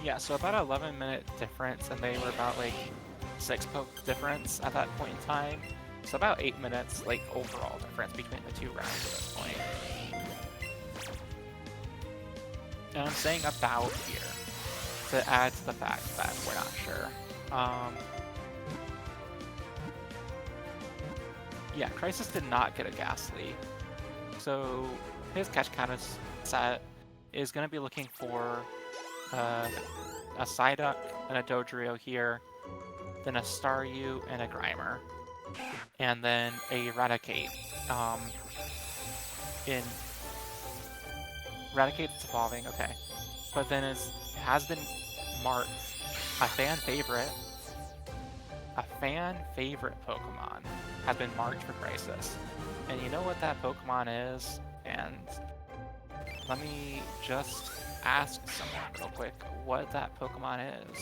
[SPEAKER 1] Yeah, so about an 11-minute difference, and they were about like 6 poke difference at that point in time. So about 8 minutes, like, overall difference between the 2 rounds at this point. And I'm saying about here to add to the fact that we're not sure. Yeah, Crisis did not get a Ghastly. So his catch count set is going to be looking for a Psyduck and a Dodrio here, then a Staryu, and a Grimer. And then a Raticate. In Raticate's evolving, okay. But then it has been marked a fan favorite Pokemon has been marked for Crisis. And you know what that Pokemon is? And let me just ask someone real quick what that Pokemon is.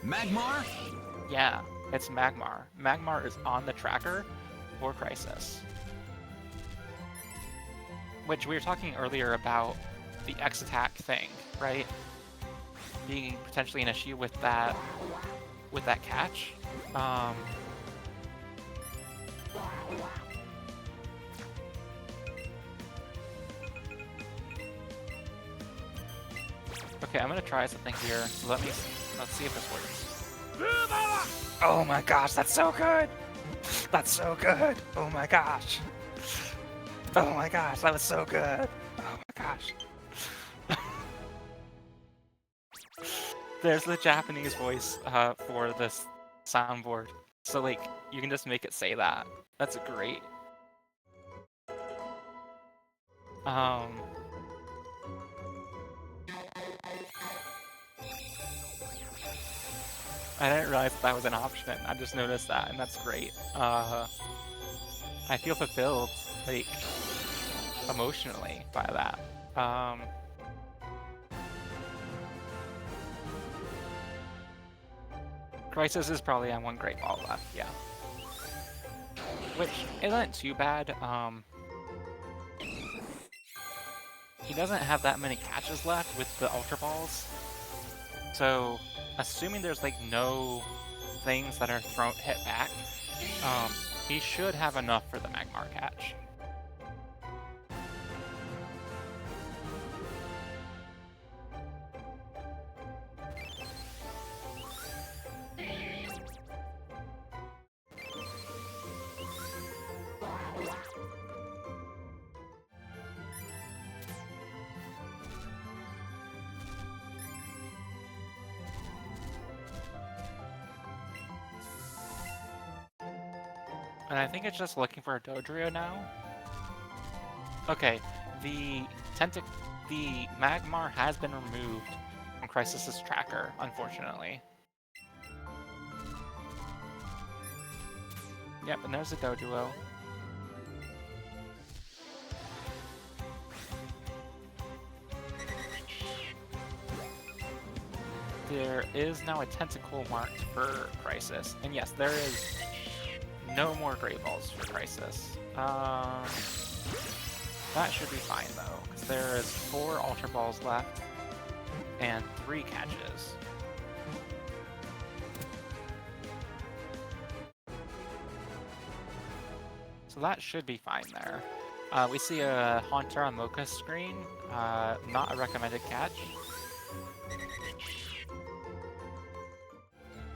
[SPEAKER 2] Magmar?
[SPEAKER 1] Yeah, it's Magmar. Magmar is on the tracker for Crisis. Which we were talking earlier about the X-Attack thing, right? Being potentially an issue with that catch. Okay, I'm gonna try something here. Let's see if this works. Oh my gosh, that's so good! That's so good! Oh my gosh! Oh my gosh, that was so good! Oh my gosh. There's the Japanese voice for this soundboard. So, like, you can just make it say that. That's great. I didn't realize that was an option. I just noticed that, and that's great. I feel fulfilled, like, emotionally by that. Crisis is probably on one Great Ball left, yeah. Which isn't too bad. He doesn't have that many catches left with the Ultra Balls. So, assuming there's like no things that are hit back, he should have enough for the Magmar catch. And I think it's just looking for a Dodrio now. Okay, the Magmar has been removed from Crisis's tracker, unfortunately. Yep, and there's a Doduo. There is now a Tentacle marked for Crisis. And yes, there is no more Great Balls for Crisis. That should be fine though, because there is 4 Ultra Balls left and 3 catches. So that should be fine there. We see a Haunter on Mocha's screen, not a recommended catch.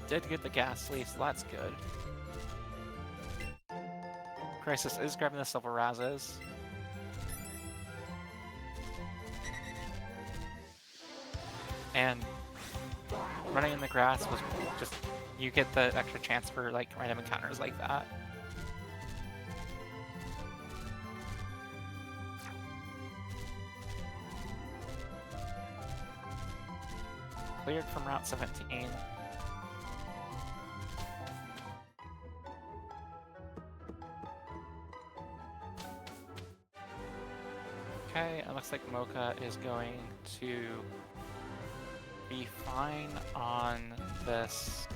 [SPEAKER 1] Did get the Ghastly, so that's good. Crisis is grabbing the Silver Razzes. And running in the grass was just, you get the extra chance for like random encounters like that. Cleared from Route 17. Okay, it looks like Mocha is going to be fine on this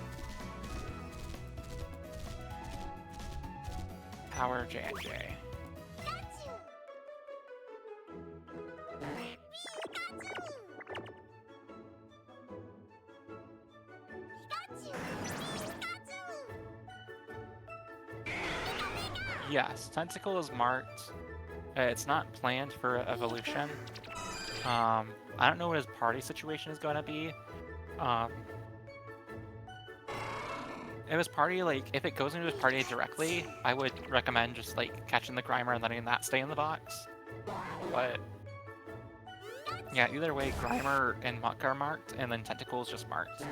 [SPEAKER 1] Power J&J. Yes, Tentacle is marked. It's not planned for evolution. I don't know what his party situation is gonna be. If his party, like, if it goes into his party directly, I would recommend just, like, catching the Grimer and letting that stay in the box. But, yeah, either way, Grimer and Muck are marked, and then Tentacle is just marked.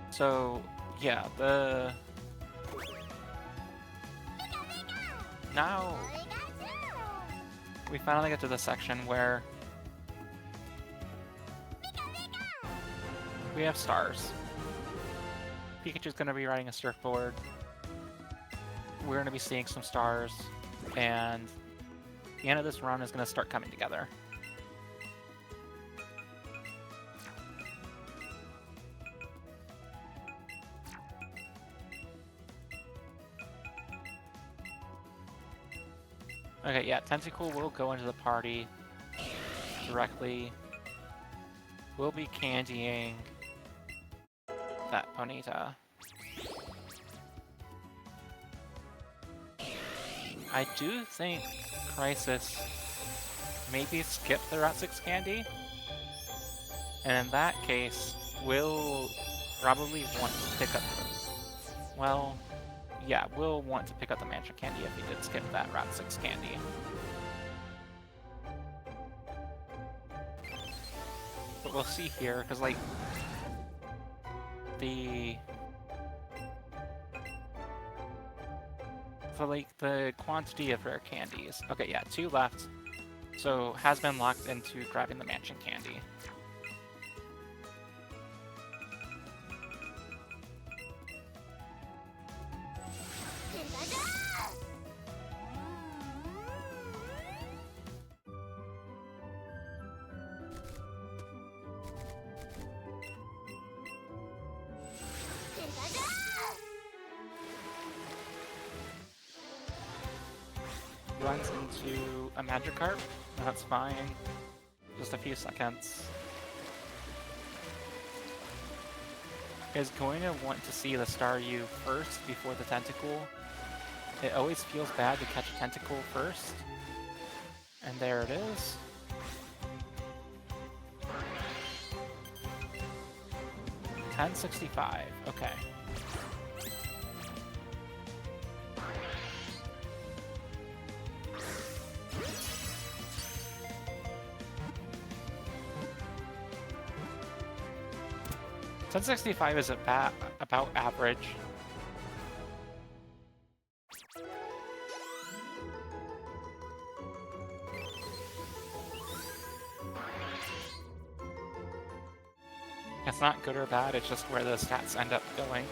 [SPEAKER 1] So, yeah, now we finally get to the section where we have stars. Pikachu's gonna be riding a surfboard. We're gonna be seeing some stars, and the end of this run is gonna start coming together. Okay, yeah, Tentacool will go into the party directly. We'll be candying that Ponyta. I do think Crisis maybe skipped the Route 6 candy, and in that case, we'll probably want to pick up well, yeah, we'll want to pick up the Mansion candy if he did skip that Route 6 candy. But we'll see here, because, like, the quantity of rare candies. Okay, yeah, 2 left. So has been locked into grabbing the Mansion candy. Runs into a Magikarp. That's fine. Just a few seconds. Is going to want to see the Staryu first before the Tentacool. It always feels bad to catch a Tentacool first. And there it is. $10.65. Okay. $10.65 is about average. It's not good or bad, it's just where the stats end up going.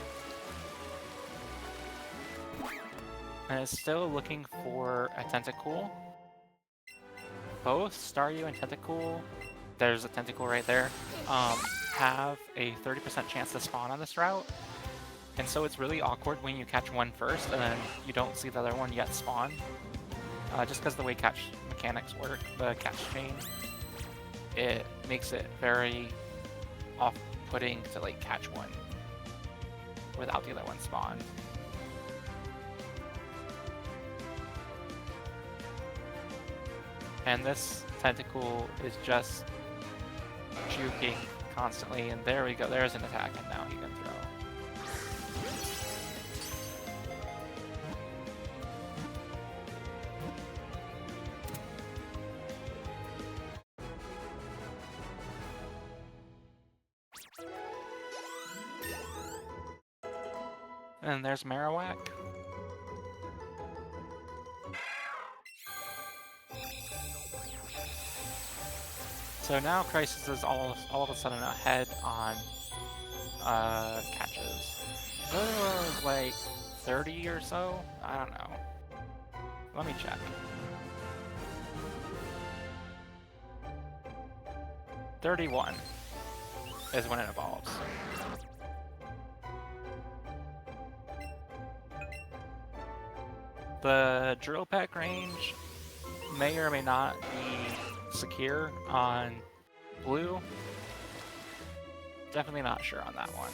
[SPEAKER 1] And it's still looking for a Tentacool. Both Staryu and Tentacool, there's a Tentacool right there, have a 30% chance to spawn on this route. And so it's really awkward when you catch one first and then you don't see the other one yet spawn. Just because the way catch mechanics work, the catch chain, it makes it very off-putting to like catch one without the other one spawned. And this Tentacool is just juking constantly, and there we go, there's an attack, and now he can throw. And there's Marowak. So now Crisis is all of a sudden ahead on catches. There was like 30 or so? I don't know. Let me check. 31 is when it evolves. The drill peck range may or may not be secure on blue. Definitely not sure on that one.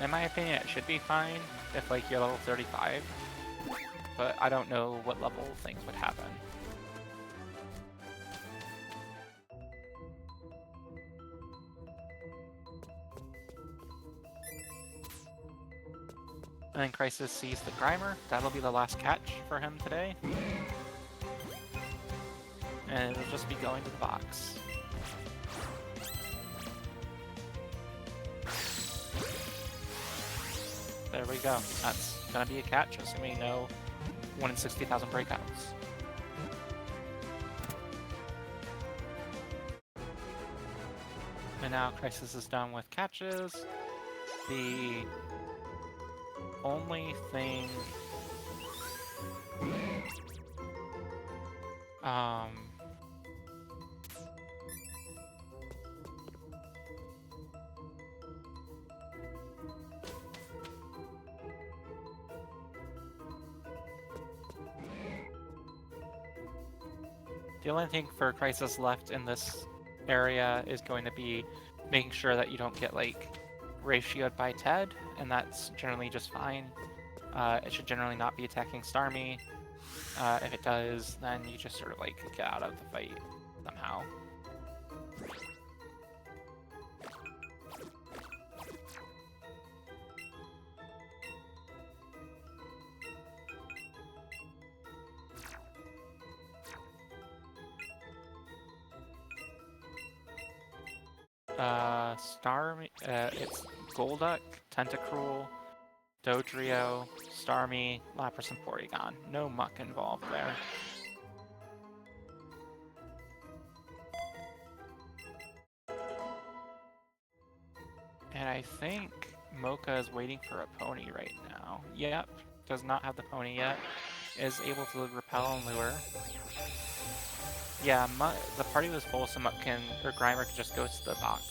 [SPEAKER 1] In my opinion, it should be fine if like you're level 35, but I don't know what level things would happen. And then Crisis sees the Grimer. That'll be the last catch for him today. And it'll just be going to the box. There we go. That's gonna be a catch, assuming no 1 in 60,000 breakouts. And now Crisis is done with catches. The only thing... the only thing for Crisis left in this area is going to be making sure that you don't get, like, ratioed by Ted, and that's generally just fine. It should generally not be attacking Starmie. If it does, then you just sort of, like, get out of the fight somehow. Starmie, it's Golduck, Tentacruel, Dodrio, Starmie, Lapras, and Porygon. No muck involved there. And I think Mocha is waiting for a pony right now. Yep, does not have the pony yet. Is able to repel and lure. Yeah, the party was full, so Muck can, or Grimer can just go to the box.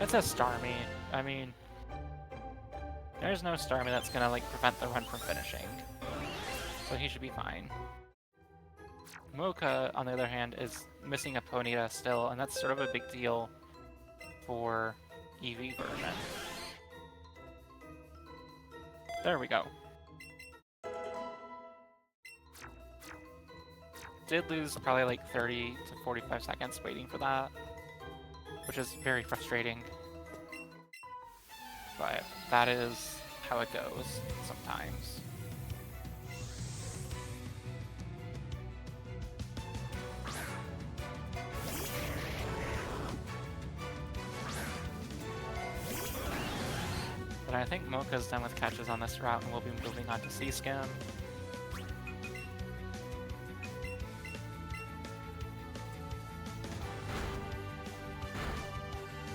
[SPEAKER 1] It's a Starmie. I mean, there's no Starmie that's gonna, like, prevent the run from finishing. So he should be fine. Mocha, on the other hand, is missing a Ponyta still, and that's sort of a big deal for EV version. There we go. Did lose probably like 30 to 45 seconds waiting for that, which is very frustrating. But that is how it goes sometimes. But I think Mocha's done with catches on this route, and we'll be moving on to C-Skim.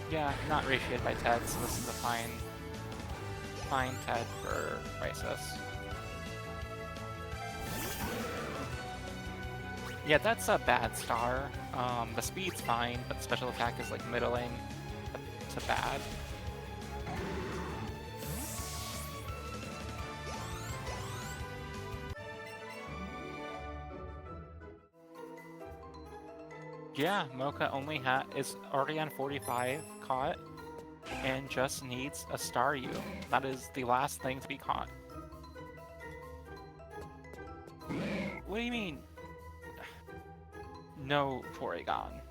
[SPEAKER 1] Yeah, not ratioed by Ted, so this is a fine Ted for Crisis. Yeah, that's a bad star. The speed's fine, but the special attack is like middling to bad. Yeah, Mocha only is already on 45 caught and just needs a Staryu. That is the last thing to be caught. What do you mean? No Porygon.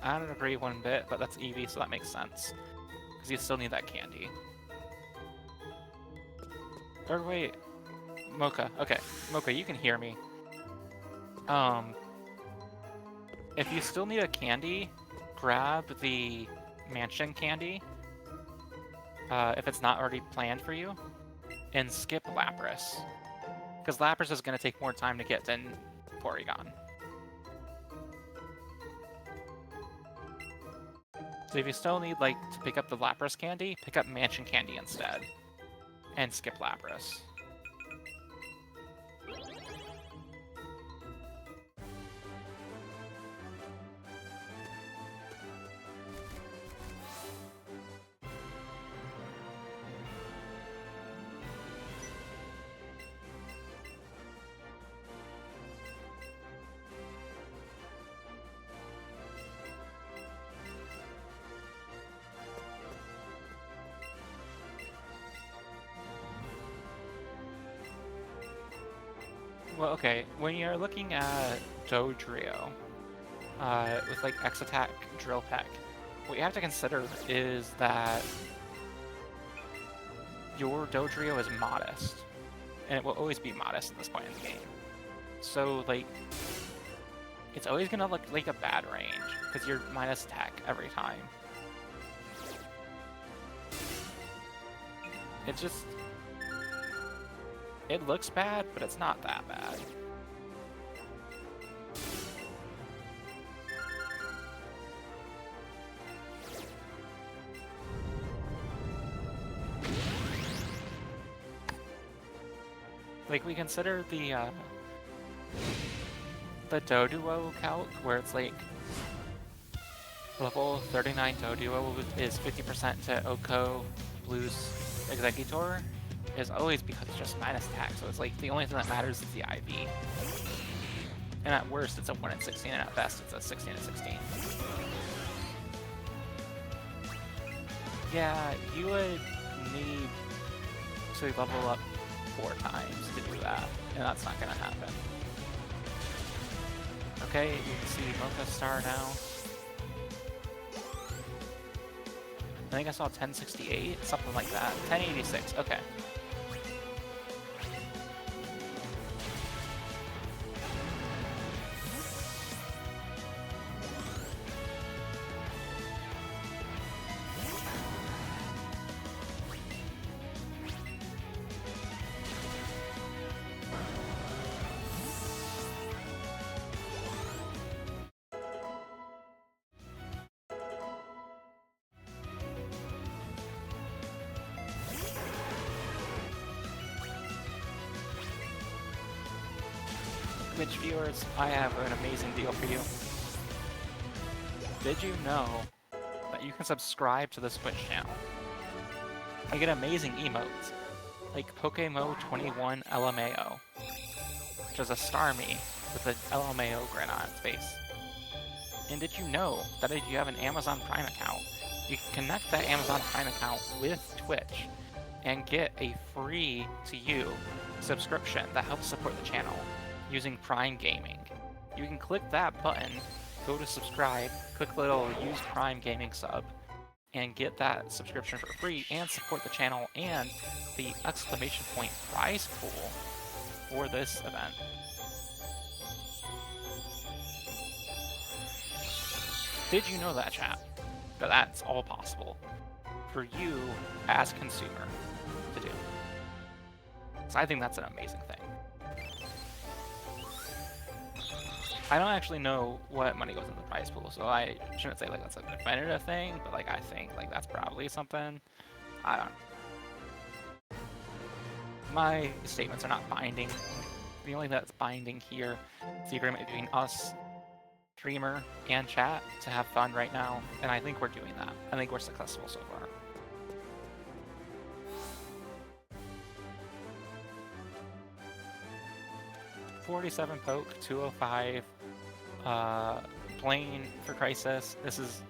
[SPEAKER 1] I don't agree one bit, but that's Eevee, so that makes sense. Because you still need that candy. Or wait, Mocha. Okay, Mocha, you can hear me. If you still need a candy, grab the mansion candy, if it's not already planned for you, and skip Lapras. Because Lapras is going to take more time to get than Porygon. So if you still need, like, to pick up the Lapras candy, pick up Mansion Candy instead. And skip Lapras. Well, okay, when you're looking at Dodrio, with like X Attack, Drill Peck, what you have to consider is that your Dodrio is modest, and it will always be modest at this point in the game. So, like, it's always gonna look like a bad range, because you're minus attack every time. It's just... it looks bad, but it's not that bad. Like, we consider the Doduo calc, where it's like level 39 Doduo is 50% to Oko Blue's Executor, is always because it's just minus attack, so it's like the only thing that matters is the IV. And at worst, it's a 1 in 16, and at best, it's a 16 in 16. Yeah, you would need to level up 4 times to do that, and that's not gonna happen. Okay, you can see Mocha Star now. I think I saw 1068, something like that. 1086, okay. Twitch viewers, I have an amazing deal for you. Did you know that you can subscribe to this Twitch channel and get amazing emotes like Pokémon 21 LMAO, which is a Starmie with an LMAO grin on its face? And did you know that if you have an Amazon Prime account, you can connect that Amazon Prime account with Twitch and get a free-to-you subscription that helps support the channel using Prime Gaming? You can click that button, go to subscribe, click the little use Prime Gaming sub, and get that subscription for free and support the channel and the exclamation point prize pool for this event. Did you know that, chat? That that's all possible for you as a consumer to do. So I think that's an amazing thing. I don't actually know what money goes in the prize pool, so I shouldn't say like that's a definitive thing, but like I think like that's probably something. I don't know. My statements are not binding. The only thing that's binding here is the agreement between us, streamer, and chat to have fun right now, and I think we're doing that. I think we're successful so far. $47 poke, 205 playing for Crisis. This is,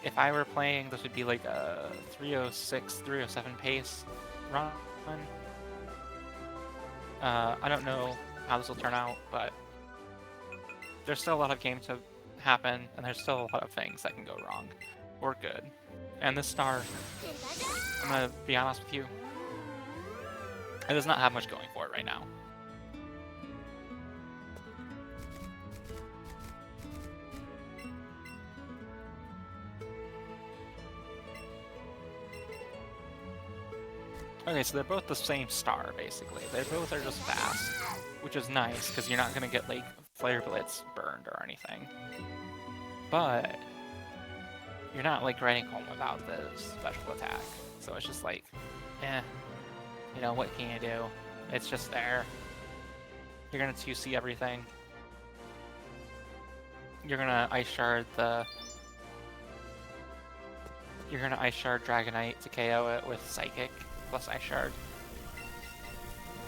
[SPEAKER 1] if I were playing, this would be like a 306, 307 pace run. I don't know how this will turn out, but there's still a lot of game to happen, and there's still a lot of things that can go wrong or good. And this star, I'm gonna be honest with you, it does not have much going for it right now. Okay, so they're both the same star, basically. They both are just fast, which is nice, because you're not going to get, like, Flare Blitz burned or anything. But you're not, like, riding home without the special attack. So it's just like, eh, you know, what can you do? It's just there. You're going to 2C everything. You're going to Ice Shard the... You're going to Ice Shard Dragonite to KO it with Psychic plus Ice Shard.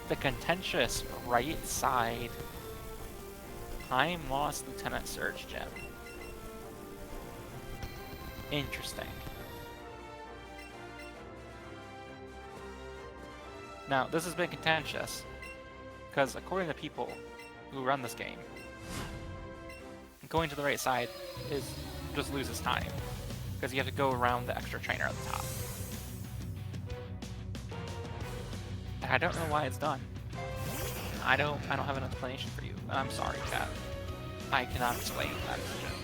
[SPEAKER 1] The contentious right side Time Lost Lieutenant Surge Gem. Interesting. Now, this has been contentious, Because according to people who run this game, going to the right side is just loses time. Because you have to go around the extra trainer at the top. And I don't know why it's done. I don't have an explanation for you. I'm sorry, chat. I cannot explain that decision.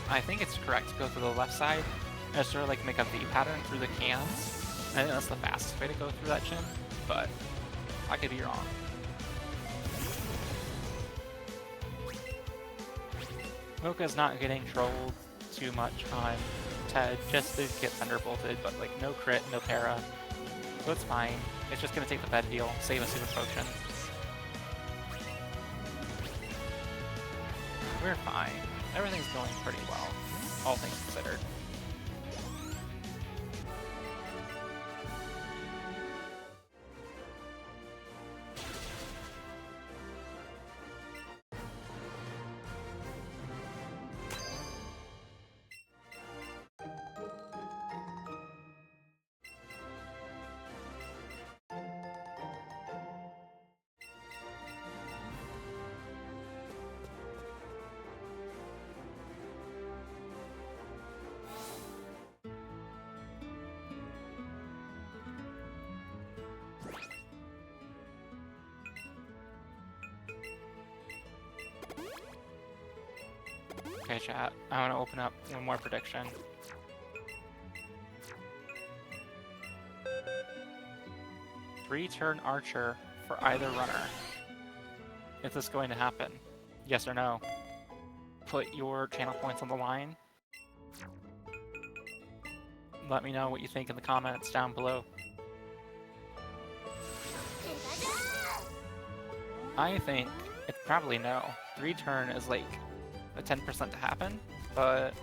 [SPEAKER 1] I think it's correct to go to the left side and sort of like make a V pattern through the cans. I think that's the fastest way to go through that gym, but I could be wrong. Mocha's not getting trolled too much on Ted, just to get thunderbolted, but like no crit, no para, so it's fine. It's just gonna take the bed heal, save a super potion. We're fine. Everything's going pretty well, all things considered. Okay, chat, I want to open up one more prediction. Three-turn archer for either runner. Is this going to happen? Yes or no? Put your channel points on the line. Let me know what you think in the comments down below. I think it's probably no. 3-turn is like a 10% to happen, but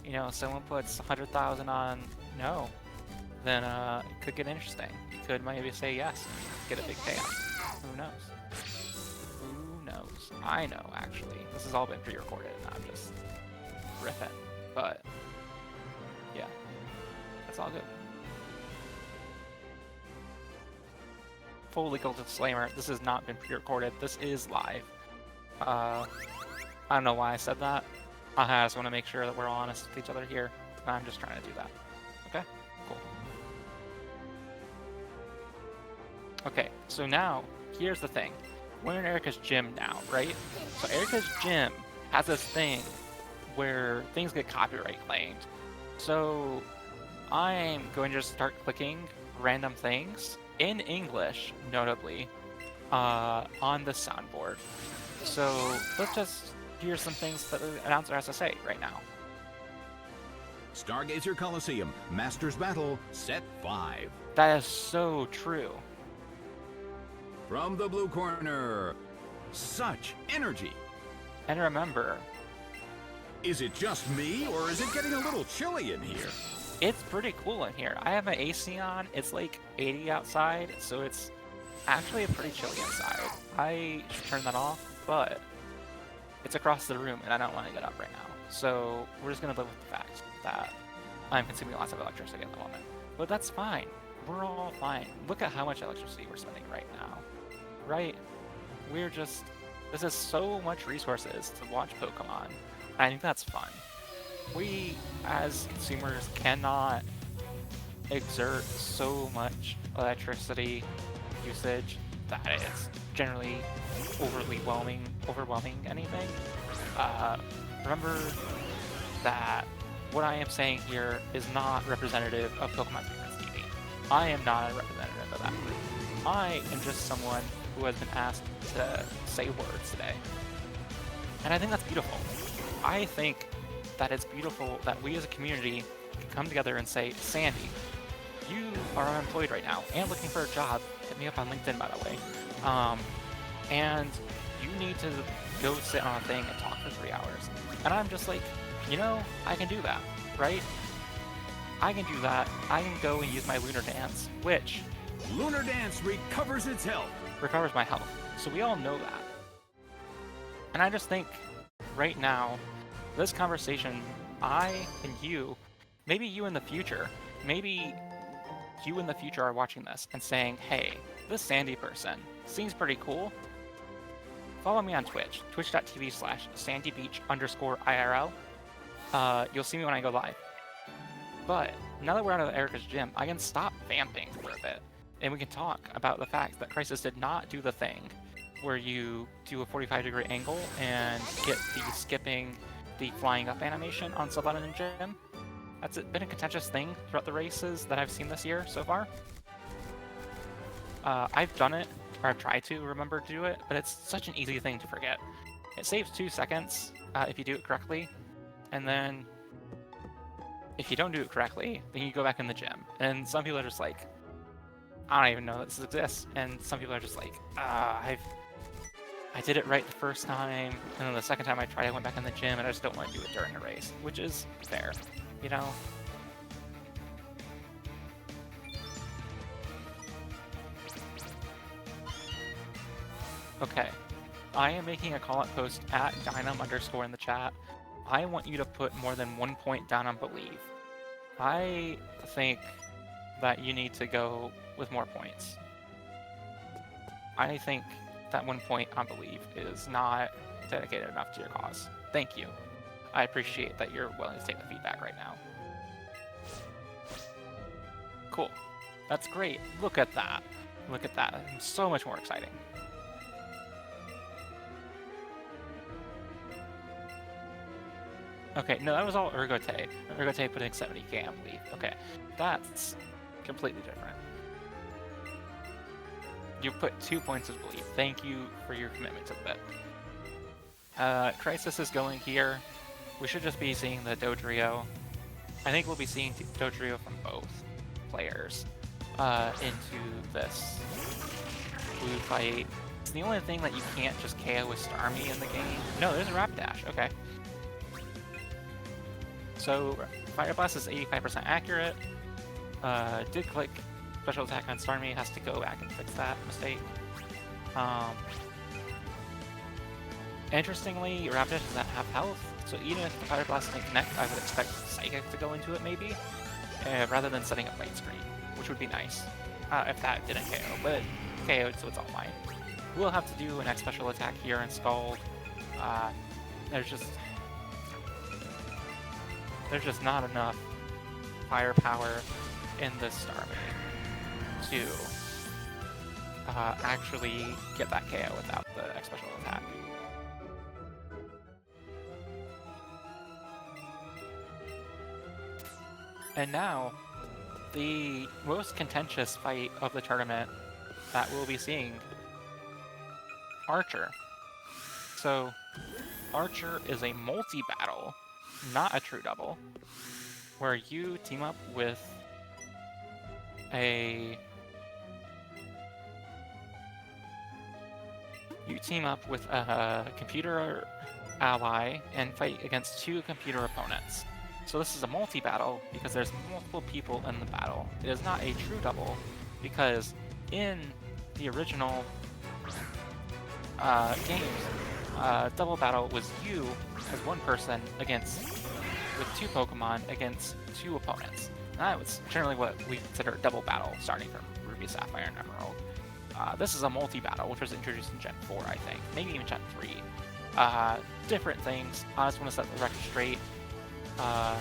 [SPEAKER 1] you know, someone puts 100,000 on no, then it could get interesting. You could maybe say yes, get a big payout. Who knows? Who knows? I know, actually. This has all been pre-recorded, and I'm just riffing. But yeah, that's all good. Full legal disclaimer: this has not been pre-recorded. This is live. I don't know why I said that. I just want to make sure that we're honest with each other here. I'm just trying to do that. Okay? Cool. Okay, so now, here's the thing. We're in Erica's gym now, right? So Erica's gym has this thing where things get copyright claimed. So I'm going to just start clicking random things, in English, notably, on the soundboard. So let's just hear some things that the announcer has to say right now.
[SPEAKER 2] Stargazer Coliseum, Masters Battle, Set 5.
[SPEAKER 1] That is so true.
[SPEAKER 2] From the blue corner, such energy.
[SPEAKER 1] And remember,
[SPEAKER 2] Is it just me, or is it getting a little chilly in here?
[SPEAKER 1] it's pretty cool in here. I have my AC on. It's like 80 outside, so it's actually pretty chilly inside. I should turn that off, but it's across the room and I don't want to get up right now. So we're just going to live with the fact that I'm consuming lots of electricity at the moment. But that's fine. We're all fine. Look at how much electricity we're spending right now. Right? We're just... This is so much resources to watch Pokemon. I think that's fun. We, as consumers, cannot exert so much electricity usage that it's generally overwhelming anything. Remember that what I am saying here is not representative of Pokemon Speedruns TV. I am not a representative of that group. I am just someone who has been asked to say words today. And I think that's beautiful. I think that it's beautiful that we as a community can come together and say, Sandy, you are unemployed right now and looking for a job. Hit me up on LinkedIn, by the way. And you need to go sit on a thing and talk for 3 hours. And I'm just like, you know, I can do that, right? I can do that. I can go and use my Lunar Dance, which
[SPEAKER 2] Lunar Dance recovers its health.
[SPEAKER 1] recovers my health. So we all know that. And I just think right now, this conversation, I and you, maybe you in the future, maybe you in the future are watching this and saying, hey, this Sandy person seems pretty cool, follow me on Twitch, twitch.tv/sandybeach_IRL. You'll see me when I go live. But now that we're out of Erica's gym, I can stop vamping for a bit, and we can talk about the fact that Crisis did not do the thing where you do a 45-degree angle and get the skipping the flying up animation on Sylvana and Gym. That's been a contentious thing throughout the races that I've seen this year so far. I've done it, or I've tried to remember to do it, but it's such an easy thing to forget. It saves 2 seconds if you do it correctly, and then if you don't do it correctly, then you go back in the gym. And some people are just like, I don't even know this exists. And some people are just like, I did it right the first time, and then the second time I tried, I went back in the gym, and I just don't want to do it during a race, which is fair, you know? Okay, I am making a call-out post at Dynam_ in the chat. I want you to put more than 1 point down on Believe. I think that you need to go with more points. I think that 1 point on Believe is not dedicated enough to your cause. Thank you. I appreciate that you're willing to take the feedback right now. Cool. That's great. Look at that. Look at that. So much more exciting. Okay, no, that was all Ergote. Ergote putting 70k on Believe. Okay, that's completely different. You put 2 points of Believe. Thank you for your commitment to the bit. Crisis is going here. We should just be seeing the Dodrio. I think we'll be seeing Dodrio from both players into this blue fight. It's the only thing that you can't just KO with Starmie in the game. No, there's a Rapid Dash. Okay. So, Fire Blast is 85% accurate. Did click special attack on Starmie, has to go back and fix that mistake. Interestingly, Rapid Dash does not have health, so even if the Fire Blast didn't connect, I would expect Psychic to go into it maybe, rather than setting up Light Screen, which would be nice if that didn't KO, but it KO'd, so it's all fine. We'll have to do an X special attack here in Scald. There's just not enough firepower in this Starmie to actually get that KO without the X special attack. And now, the most contentious fight of the tournament that we'll be seeing, Archer. So, Archer is a multi-battle, not a true double, where you team up with a computer ally and fight against 2 computer opponents. So this is a multi-battle because there's multiple people in the battle. It is not a true double because in the original games, double battle was you as one person with 2 Pokemon against 2 opponents. And that was generally what we consider a double battle starting from Ruby, Sapphire, and Emerald. This is a multi-battle, which was introduced in Gen 4, I think. Maybe even Gen 3. Different things. I just want to set the record straight.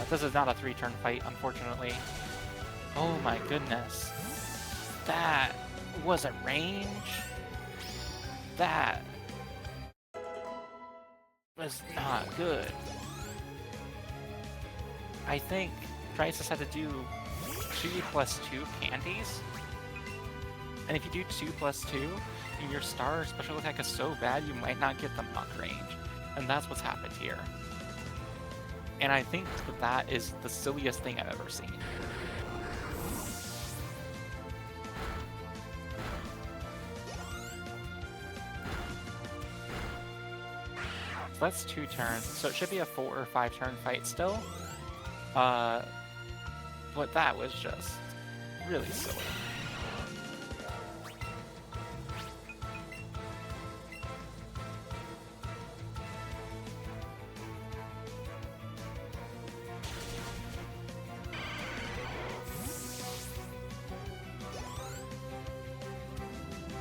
[SPEAKER 1] This is not a 3-turn fight, unfortunately. Oh my goodness. That was a range? That was not good. I think Crisis had to do 2+2 candies. And if you do 2+2, and your star special attack is so bad you might not get the muck range. And that's what's happened here. And I think that is the silliest thing I've ever seen. So that's 2 turns, so it should be a 4 or 5 turn fight still. But that was just really silly.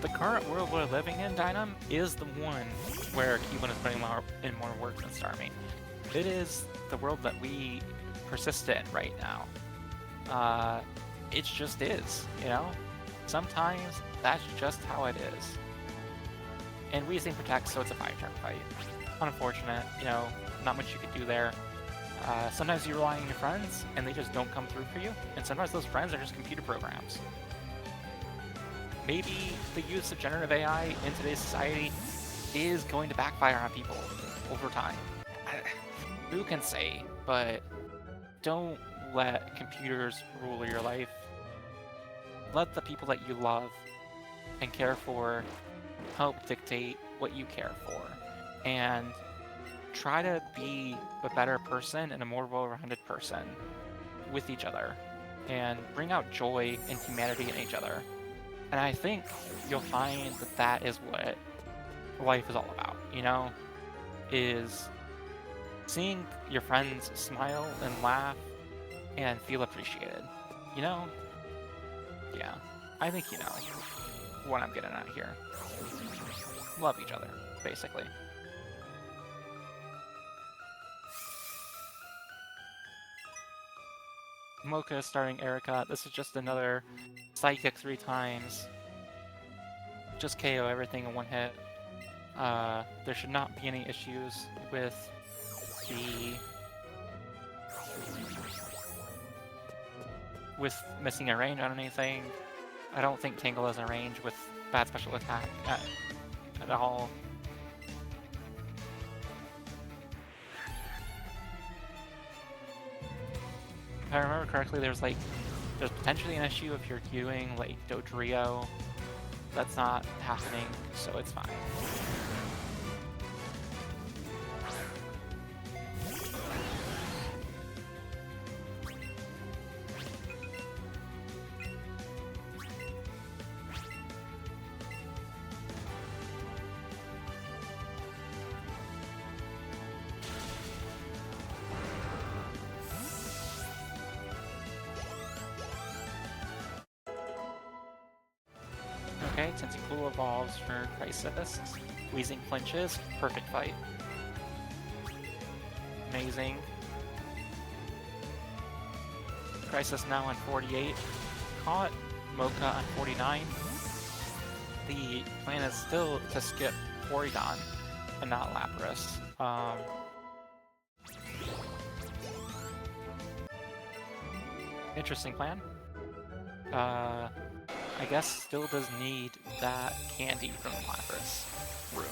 [SPEAKER 1] the current world we're living in, Dynam, is the one where Cubone is putting in more work than Starmie. It is the world that we persist in right now. It just is, you know? Sometimes that's just how it is. And Weezing protects, so it's a 5-turn fight. Unfortunate, you know, not much you could do there. Sometimes you rely on your friends, and they just don't come through for you, and sometimes those friends are just computer programs. Maybe the use of generative AI in today's society is going to backfire on people over time. Who can say, but don't let computers rule your life. Let the people that you love and care for help dictate what you care for. And try to be a better person and a more well-rounded person with each other. And bring out joy and humanity in each other. And I think you'll find that that is what life is all about, you know? Is seeing your friends smile and laugh and feel appreciated. You know? Yeah. I think you know what I'm getting at here. Love each other, basically. Mocha starting Erica. This is just another Psychic 3 times. Just KO everything in one hit. There should not be any issues with missing a range on anything. I don't think Tangle is in range with bad special attack at all. If I remember correctly, there's potentially an issue if you're queuing like Dodrio. That's not happening, so it's fine. Okay, Tentacool evolves for Crisis. Weezing flinches. Perfect fight. Amazing. Crisis now on 48. Caught. Mocha on 49. The plan is still to skip Porygon and not Lapras. Interesting plan. I guess still does need that candy from the Lapras room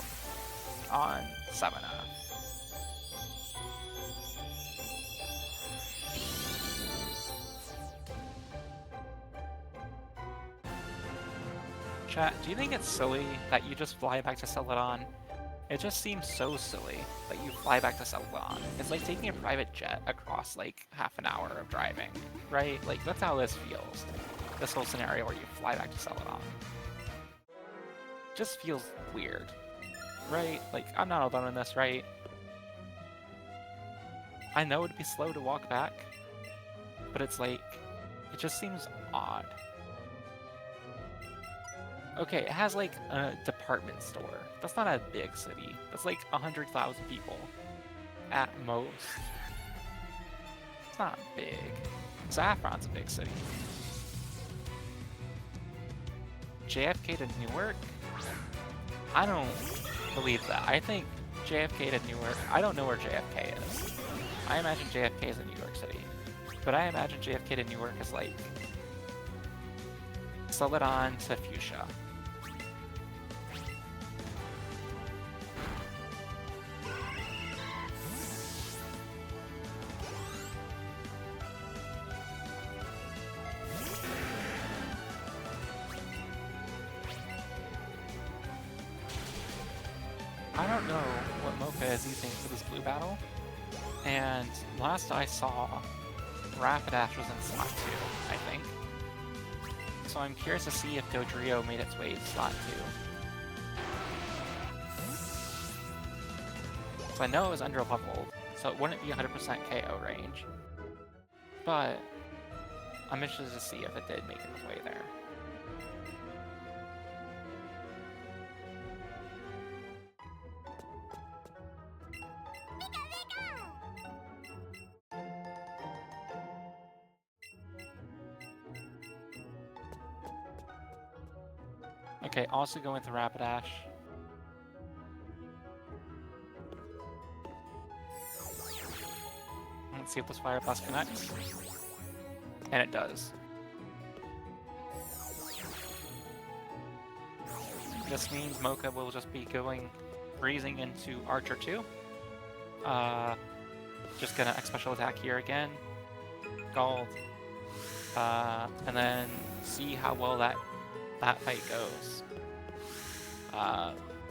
[SPEAKER 1] on 7F. Chat, do you think it's silly that you just fly back to Celadon? It just seems so silly that you fly back to Celadon. It's like taking a private jet across like half an hour of driving, right? Like that's how this feels. This whole scenario where you fly back to Celadon. Just feels weird, right? Like, I'm not alone in this, right? I know it'd be slow to walk back, but it's like, it just seems odd. Okay, it has like a department store. That's not a big city. That's like 100,000 people at most. It's not big. Saffron's a big city. JFK to Newark? I don't believe that. I think JFK to Newark, I don't know where JFK is. I imagine JFK is in New York City. But I imagine JFK to Newark is like Celadon to Fuchsia. I don't know what Mocha is using for this blue battle, and last I saw, Rapidash was in slot 2, I think. So I'm curious to see if Dodrio made its way to slot 2. So I know it was under leveled, so it wouldn't be 100% KO range. But I'm interested to see if it did make its way there. Okay, also going with the Rapidash. Let's see if this Fire Blast connects. And it does. This means Mocha will just be going freezing into Archer 2. Just gonna X special attack here again. Scald. And then see how well that fight goes.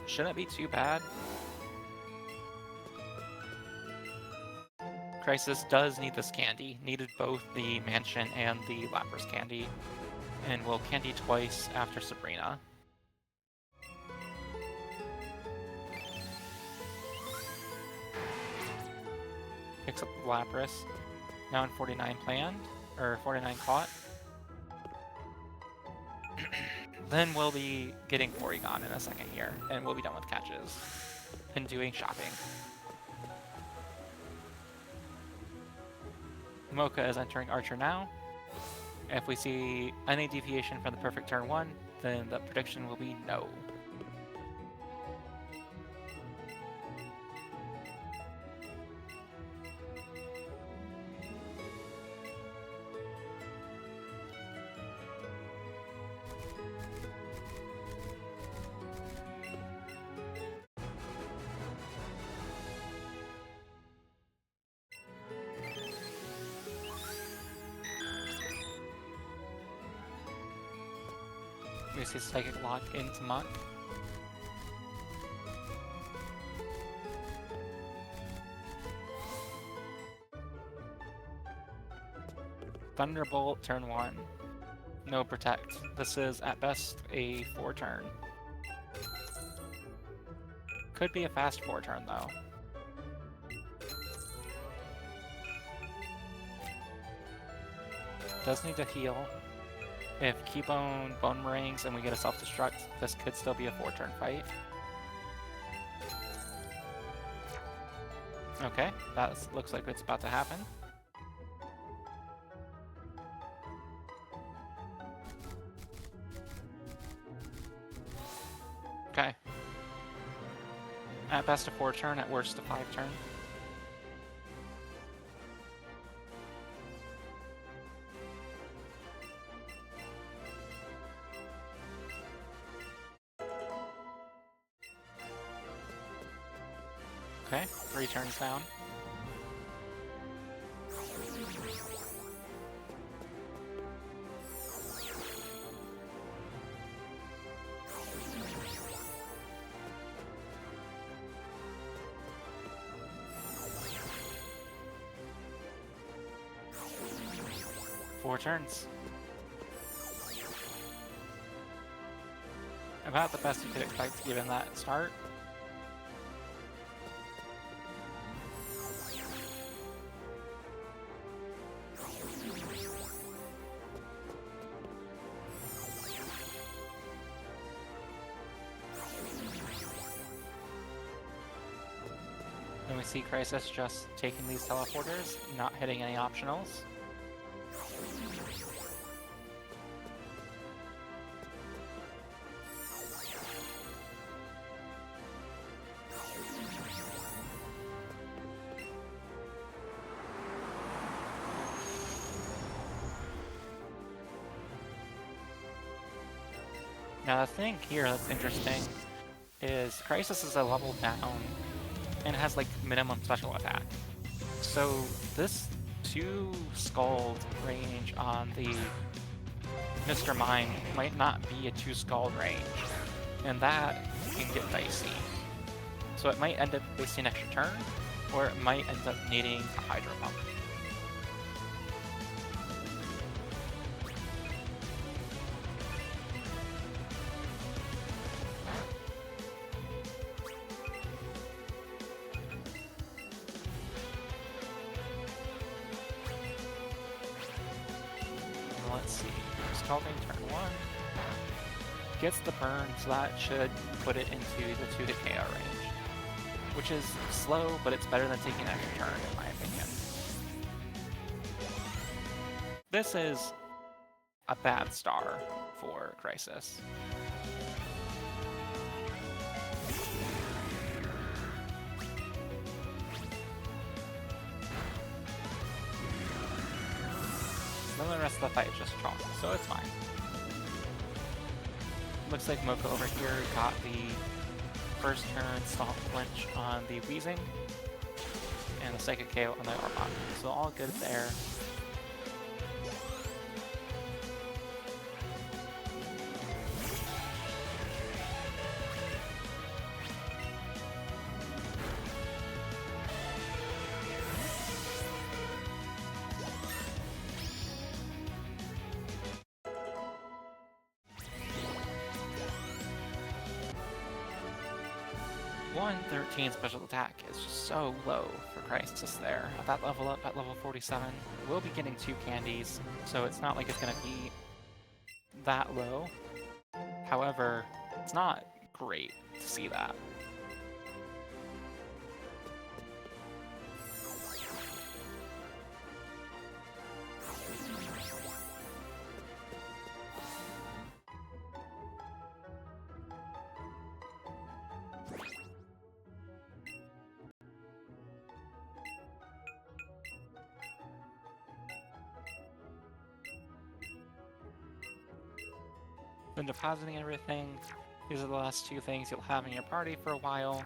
[SPEAKER 1] Shouldn't be too bad. Crisis does need this candy. Needed both the Mansion and the Lapras candy. And will candy twice after Sabrina. Picks up the Lapras. Now in 49 planned, or 49 caught. Then we'll be getting Porygon in a second here, and we'll be done with catches and doing shopping. Mocha is entering Archer now. If we see any deviation from the perfect turn 1, then the prediction will be no. We see Psychic Lock into Muck. Thunderbolt turn 1. No Protect. This is at best a 4-turn. Could be a fast 4-turn though. Does need to heal. If Keybone Boomerangs and we get a self-destruct, this could still be a 4-turn fight. Okay, that looks like it's about to happen. Okay. At best a 4-turn, at worst a 5-turn. Okay, 3 turns down. Four turns. About the best you could expect given that start. Then we see Crisis just taking these teleporters, not hitting any optionals. Now the thing here that's interesting is Crisis is a level down and has like minimum special attack. So this 2 Scald range on the Mr. Mime might not be a 2 Scald range, and that can get dicey. So it might end up wasting an extra turn, or it might end up needing a Hydro Pump. Let's see, Scalding turn 1. Gets the burn, so that should put it into the 2 to KO range. Which is slow, but it's better than taking an extra turn, in my opinion. This is a bad star for Crisis. rest of the fight is just chalk, so it's fine. Looks like Moko over here got the first turn stomp flinch on the Weezing, and the Psychic KO on the Arbok, so all good there. .113 special attack is just so low for Crisis there. At that level up, at level 47, we'll be getting 2 candies, so it's not like it's going to be that low. However, it's not great to see that. Then depositing everything. These are the last 2 things you'll have in your party for a while.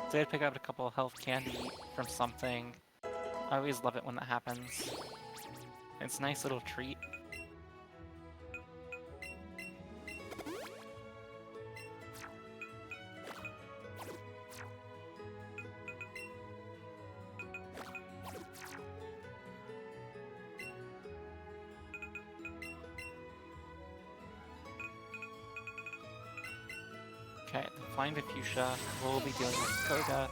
[SPEAKER 1] Did pick up a couple of health candy from something. I always love it when that happens. It's a nice little treat. Okay, Flying Diffusia, we'll be dealing with Koga.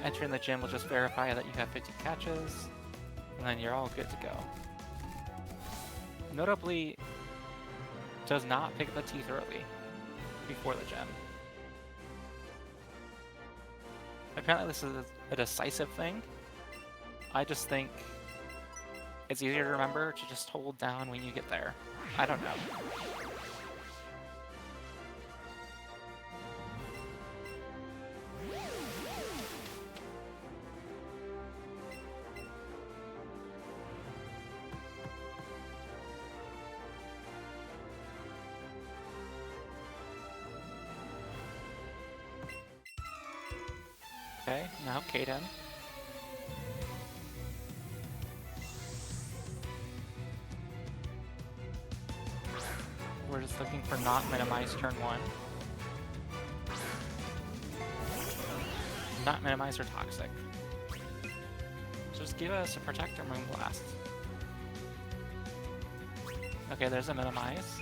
[SPEAKER 1] Entering the gym will just verify that you have 50 catches, and then you're all good to go. Notably, does not pick up the teeth early before the gym. Apparently this is a decisive thing. I just think it's easier to remember to just hold down when you get there. I don't know. Okay, now Kaden. We're just looking for not minimize turn 1. Not minimize or toxic. Just give us a protector Moonblast. Okay, there's a minimize.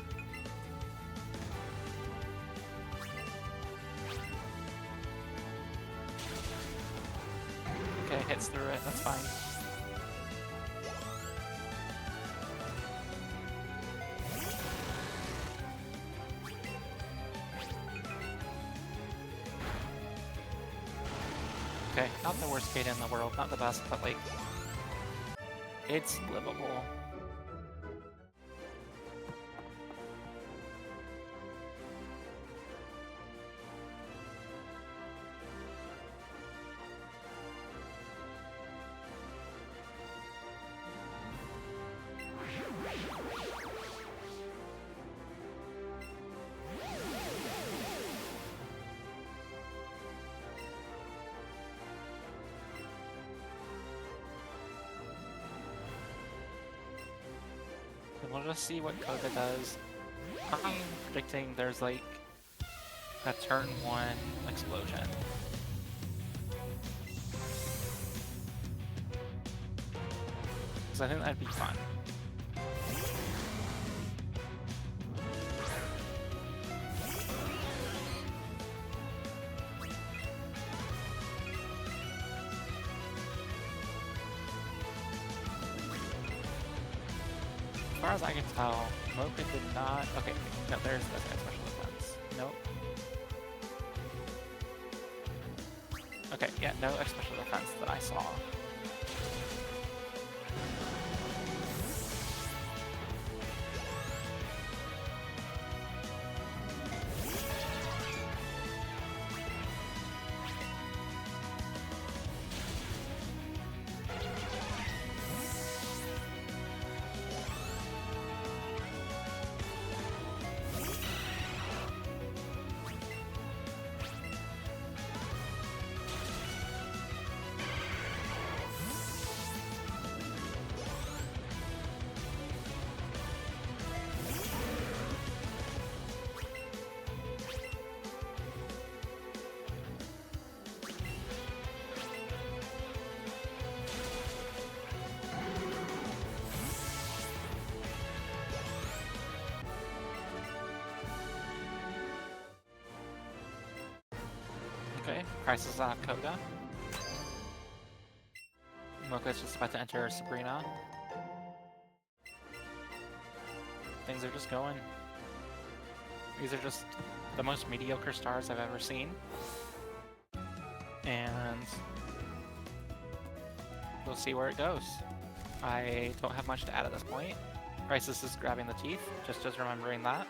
[SPEAKER 1] Okay, hits through it, that's fine. Okay, not the worst Kata in the world, not the best, but like, it's livable. And we'll just see what Koga does. I'm predicting there's like a turn 1 explosion. Because I think that'd be fun. As far as I can tell, Mocha did not... Okay, no, there's this guy's special defense. Nope. Okay, yeah, no special defense that I saw. Okay, Crisis off Koga. Mocha's just about to enter Sabrina. Things are just going. These are just the most mediocre stars I've ever seen. And we'll see where it goes. I don't have much to add at this point. Crisis is grabbing the teeth, just as remembering that.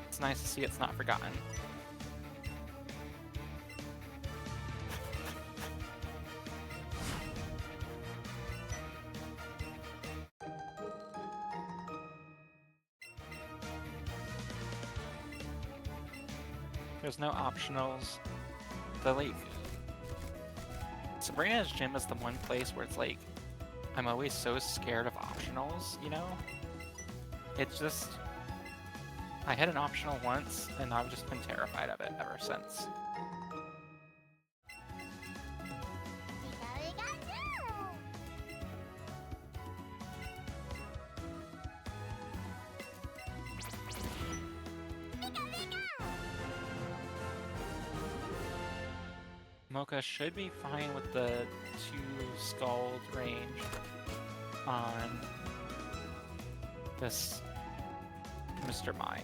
[SPEAKER 1] It's nice to see it's not forgotten. There's no optionals. The like Sabrina's gym is the one place where it's like I'm always so scared of optionals, you know? It's just I had an optional once and I've just been terrified of it ever since. Mocha should be fine with the 2 Scald range on this Mr. Mime.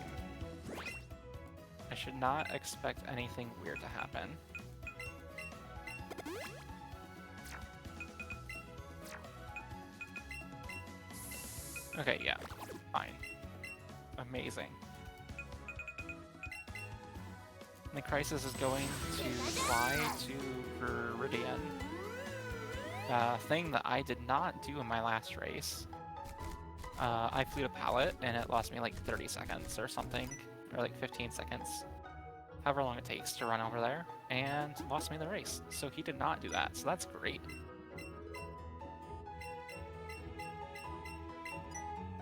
[SPEAKER 1] I should not expect anything weird to happen. Okay, yeah, fine. Amazing. The Crisis is going to fly to Viridian. Thing that I did not do in my last race. I flew to Pallet and it lost me like 30 seconds or something, or like 15 seconds, however long it takes to run over there, and lost me the race. So he did not do that, so that's great.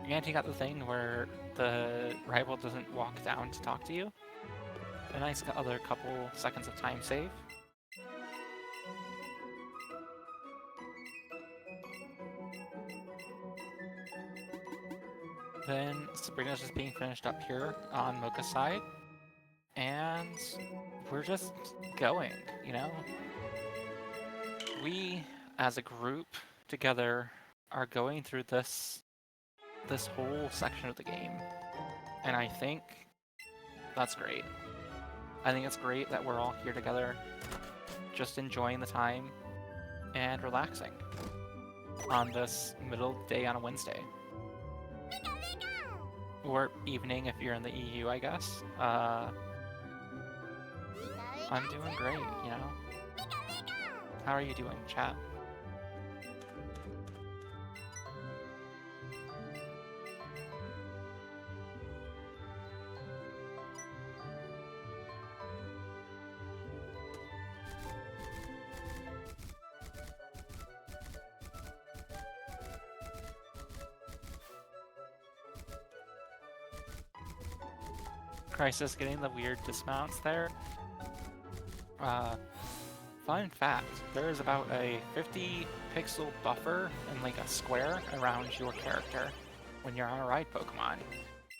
[SPEAKER 1] And he got the thing where the rival doesn't walk down to talk to you. A nice other couple seconds of time save. Then Sabrina's just being finished up here on Mocha's side. And we're just going, you know? We, as a group, together, are going through this whole section of the game. And I think that's great. I think it's great that we're all here together, just enjoying the time and relaxing on this middle day on a Wednesday. Or evening if you're in the EU, I guess. I'm doing great, you know? How are you doing, chat? Crisis getting the weird dismounts there. Fun fact, there is about a 50 pixel buffer and like a square around your character when you're on a ride Pokemon,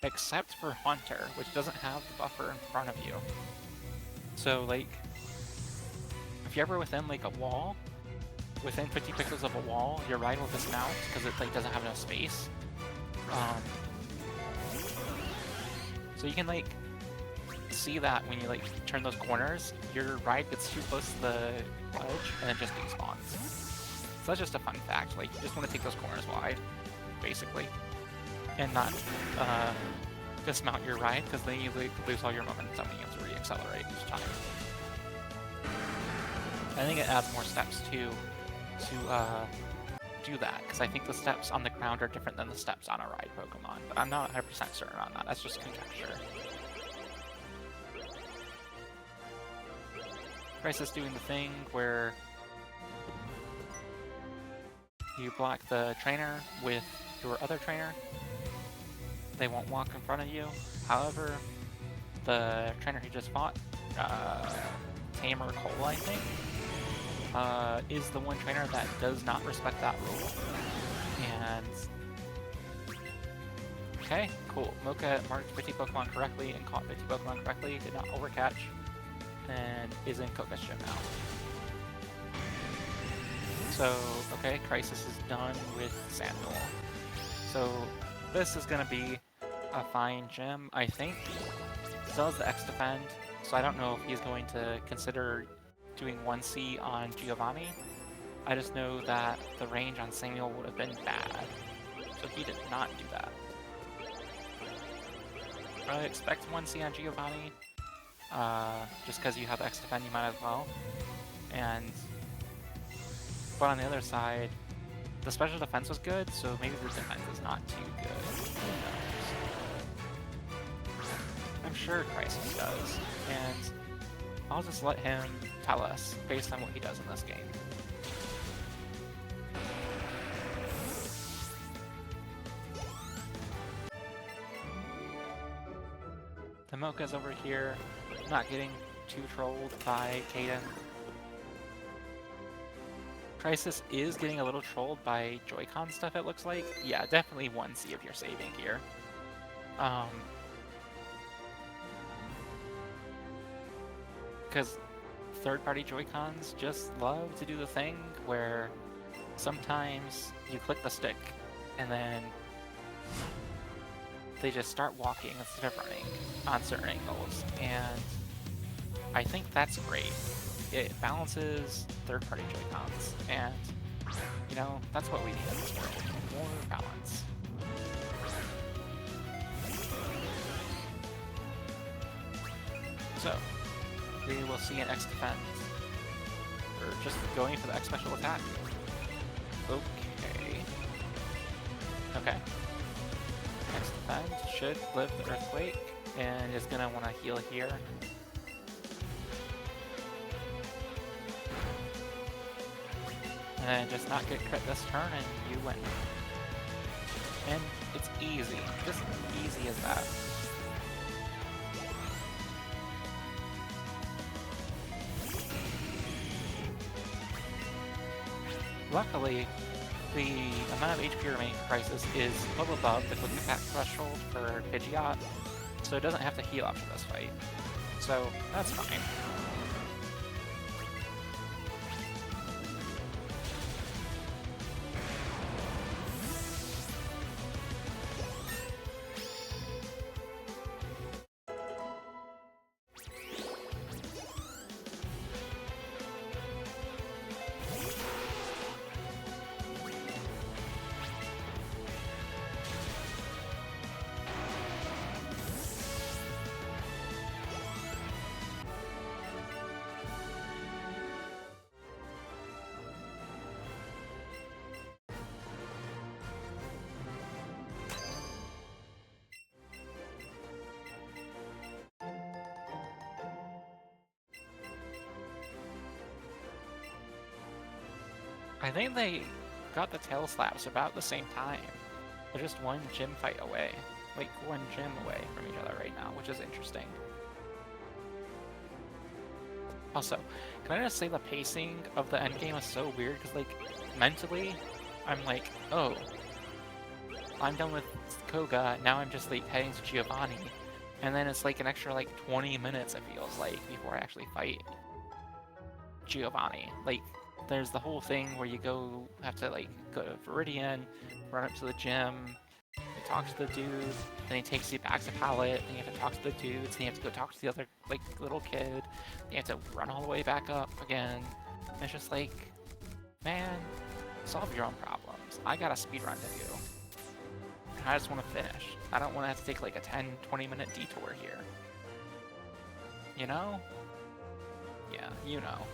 [SPEAKER 1] except for Haunter, which doesn't have the buffer in front of you. So like, if you're ever within like a wall, within 50 pixels of a wall, your ride will dismount because it like doesn't have enough space. So you can like see that when you like turn those corners, your ride gets too close to the edge and it just despawns. So that's just a fun fact. Like, you just want to take those corners wide, basically, and not dismount your ride, because then you like, lose all your momentum and you have to re-accelerate each time. I think it adds more steps too to do that, because I think the steps on the ground are different than the steps on a ride Pokemon, but I'm not 100% certain on that. That's just conjecture. Crisis doing the thing where you block the trainer with your other trainer. They won't walk in front of you. However, the trainer who just fought, Tamer Cole, I think, is the one trainer that does not respect that rule. And Okay, cool. Mocha marked 50 Pokemon correctly and caught 50 Pokemon correctly, did not overcatch, and is in Koga's gym now. So, okay, Crisis is done with Samuel. So, this is going to be a fine gym, I think. So is the X-Defend, so I don't know if he's going to consider doing 1C on Giovanni. I just know that the range on Samuel would have been bad, so he did not do that. I expect 1C on Giovanni, just because you have X-Defend, you might as well. But on the other side, the special defense was good, so maybe the defense is not too good. Who knows? I'm sure Crisis does, and I'll just let him tell us based on what he does in this game. The Mocha's over here, not getting too trolled by Caden. Crisis is getting a little trolled by Joy-Con stuff, it looks like. Yeah, definitely 1C if you're saving here. Because third-party Joy-Cons just love to do the thing where sometimes you click the stick and then they just start walking instead of running on certain angles, and I think that's great. It balances third-party Joy-Cons, and, you know, that's what we need in this world. More balance. So, we will see an X-Defend. Or just going for the X-Special attack. Okay. Okay. X-Defend should live the Earthquake, and is gonna want to heal here. And then just not get crit this turn, and you win. And it's easy. Just easy as that. Luckily, the amount of HP remaining for Crisis is well above the quick attack threshold for Pidgeot, so it doesn't have to heal after this fight. So, that's fine. I think they got the tail slaps about the same time. They're just one gym fight away. Like, one gym away from each other right now, which is interesting. Also, can I just say the pacing of the endgame is so weird, because, like, mentally, I'm like, oh, I'm done with Koga, now I'm just, like, heading to Giovanni. And then it's, like, an extra, like, 20 minutes, it feels like, before I actually fight Giovanni. Like, there's the whole thing where you have to, like, go to Viridian, run up to the gym, you talk to the dude, then he takes you back to Pallet, then you have to talk to the dudes, then you have to go talk to the other, like, little kid, then you have to run all the way back up again. And it's just like, man, solve your own problems. I got a speedrun to do. And I just want to finish. I don't want to have to take, like, a 10-20 minute detour here. You know? Yeah, you know.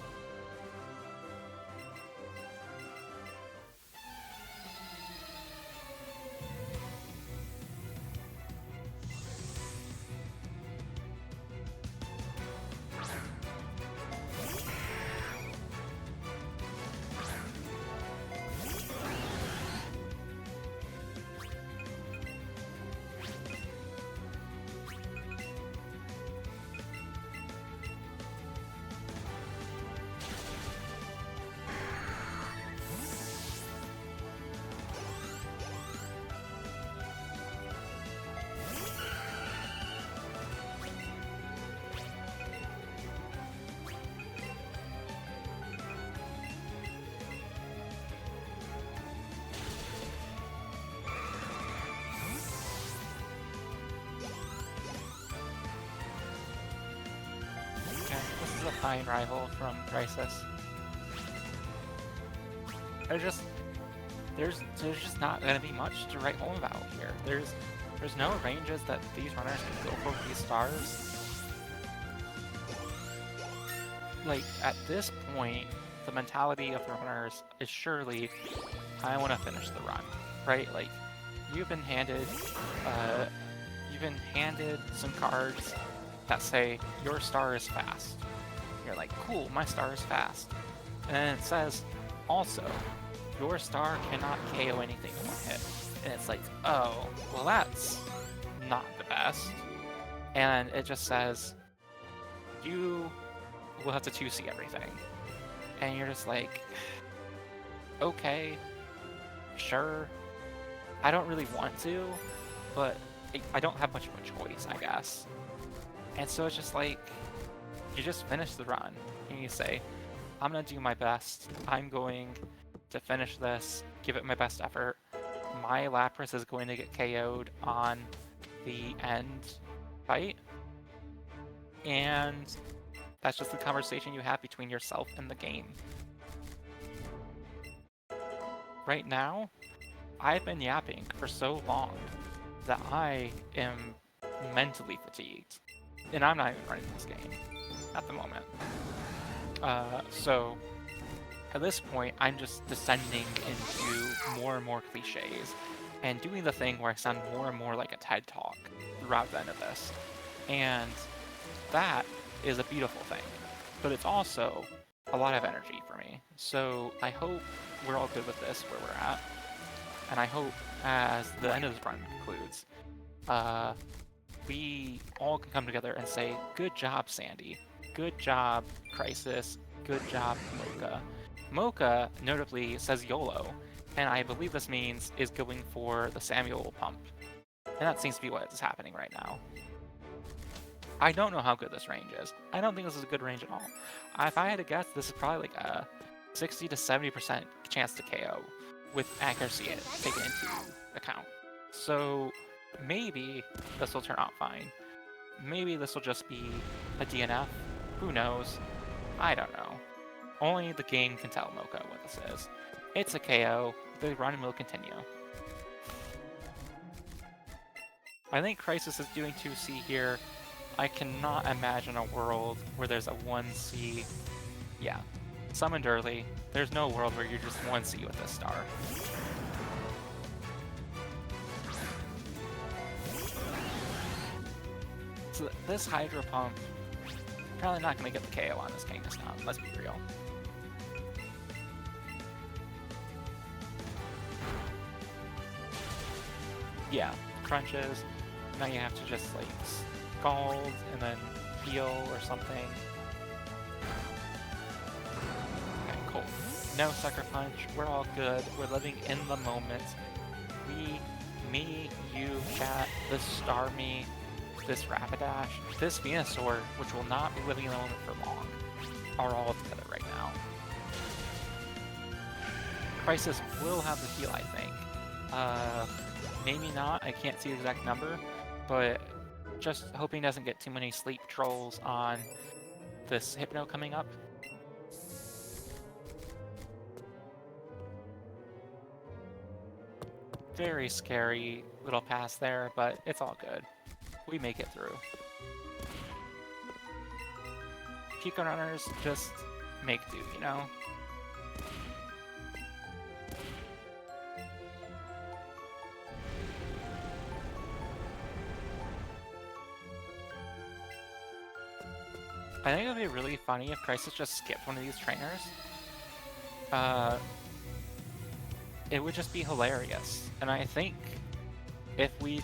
[SPEAKER 1] a fine rival from Crisis. There's just not gonna be much to write home about here. There's no ranges that these runners can go for with these stars. Like, at this point, the mentality of the runners is surely, I want to finish the run, right? Like, you've been handed some cards that say your star is fast. You're like, cool, my star is fast. And then it says, also, your star cannot KO anything in one hit. And it's like, oh, well, that's not the best. And it just says, you will have to 2C everything. And you're just like, okay, sure. I don't really want to, but I don't have much of a choice, I guess. And so it's just like, you just finish the run, and you say, I'm gonna do my best. I'm going to finish this, give it my best effort. My Lapras is going to get KO'd on the end fight. And that's just the conversation you have between yourself and the game. Right now, I've been yapping for so long that I am mentally fatigued. And I'm not even running this game at the moment. So at this point, I'm just descending into more and more cliches and doing the thing where I sound more and more like a TED Talk throughout the end of this. And that is a beautiful thing, but it's also a lot of energy for me. So I hope we're all good with this where we're at. And I hope as the end of this run concludes, we all can come together and say, good job, Sandy. Good job, Crisis. Good job, Mocha. Mocha, notably, says YOLO, and I believe this means is going for the Samuel pump. And that seems to be what is happening right now. I don't know how good this range is. I don't think this is a good range at all. If I had to guess, this is probably like a 60 to 70% chance to KO with accuracy taken into account. So maybe this will turn out fine. Maybe this will just be a DNF. Who knows? I don't know. Only the game can tell Mocha what this is. It's a KO. The run will continue. I think Crisis is doing 2C here. I cannot imagine a world where there's a 1C. Yeah, summoned early. There's no world where you're just 1C with this star. So this Hydro Pump, probably not going to get the KO on this Kangaskhan, let's be real. Yeah, crunches. Now you have to just like scald and then heal or something. Okay, cool. No Sucker Punch. We're all good. We're living in the moment. Me, you, chat, this Star Me, this Rapidash, this Venusaur, which will not be living in the moment for long, are all together right now. Crisis will have the heal, I think. Maybe not. I can't see the exact number, but just hoping doesn't get too many sleep trolls on this Hypno coming up. Very scary little pass there, but it's all good. We make it through. Pico runners just make do, you know? I think it would be really funny if Crisis just skipped one of these trainers. It would just be hilarious. And I think if we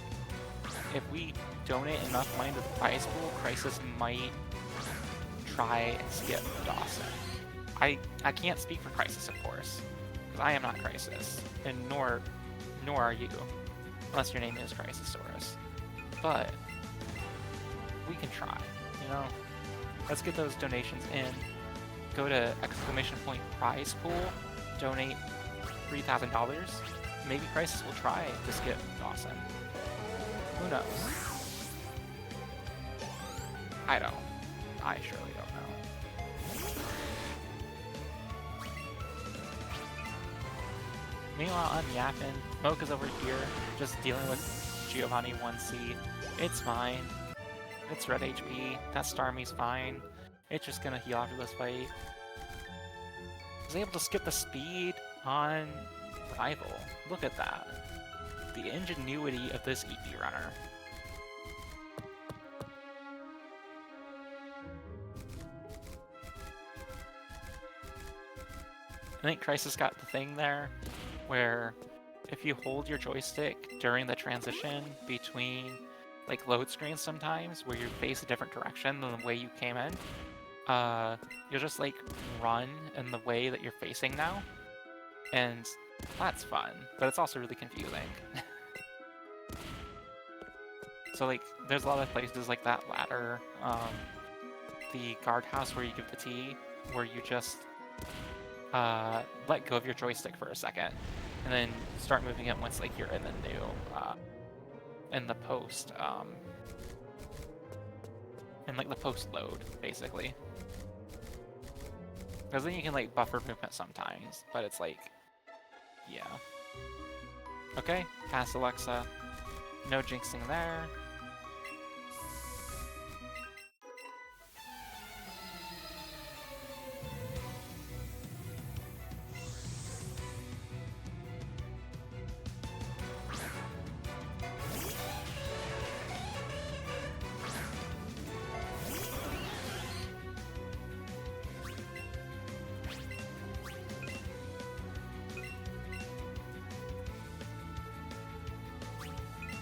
[SPEAKER 1] donate enough money to the prize pool, Crisis might try and skip Dawson. I can't speak for Crisis, of course, because I am not Crisis, and nor are you, unless your name is Crisasaurus. But we can try, you know? Let's get those donations in. Go to !prize pool, donate $3,000. Maybe Crisis will try to skip Dawson. Who knows? I surely don't know. Meanwhile, I'm yapping. Mocha's over here, just dealing with Giovanni 1C. It's fine. It's red HP. That Starmie's fine. It's just gonna heal after this fight. I was able to skip the speed on Rival. Look at that. The ingenuity of this EP runner. I think Crisis got the thing there where if you hold your joystick during the transition between like load screens sometimes where you face a different direction than the way you came in, you'll just like run in the way that you're facing now. And that's fun, but it's also really confusing. So like there's a lot of places like that ladder, the guardhouse where you give the T, where you just let go of your joystick for a second, and then start moving it once like you're in the new, in the post, in like the post load, basically. Because then you can like buffer movement sometimes, but it's like, yeah. Okay, past Alexa. No jinxing there.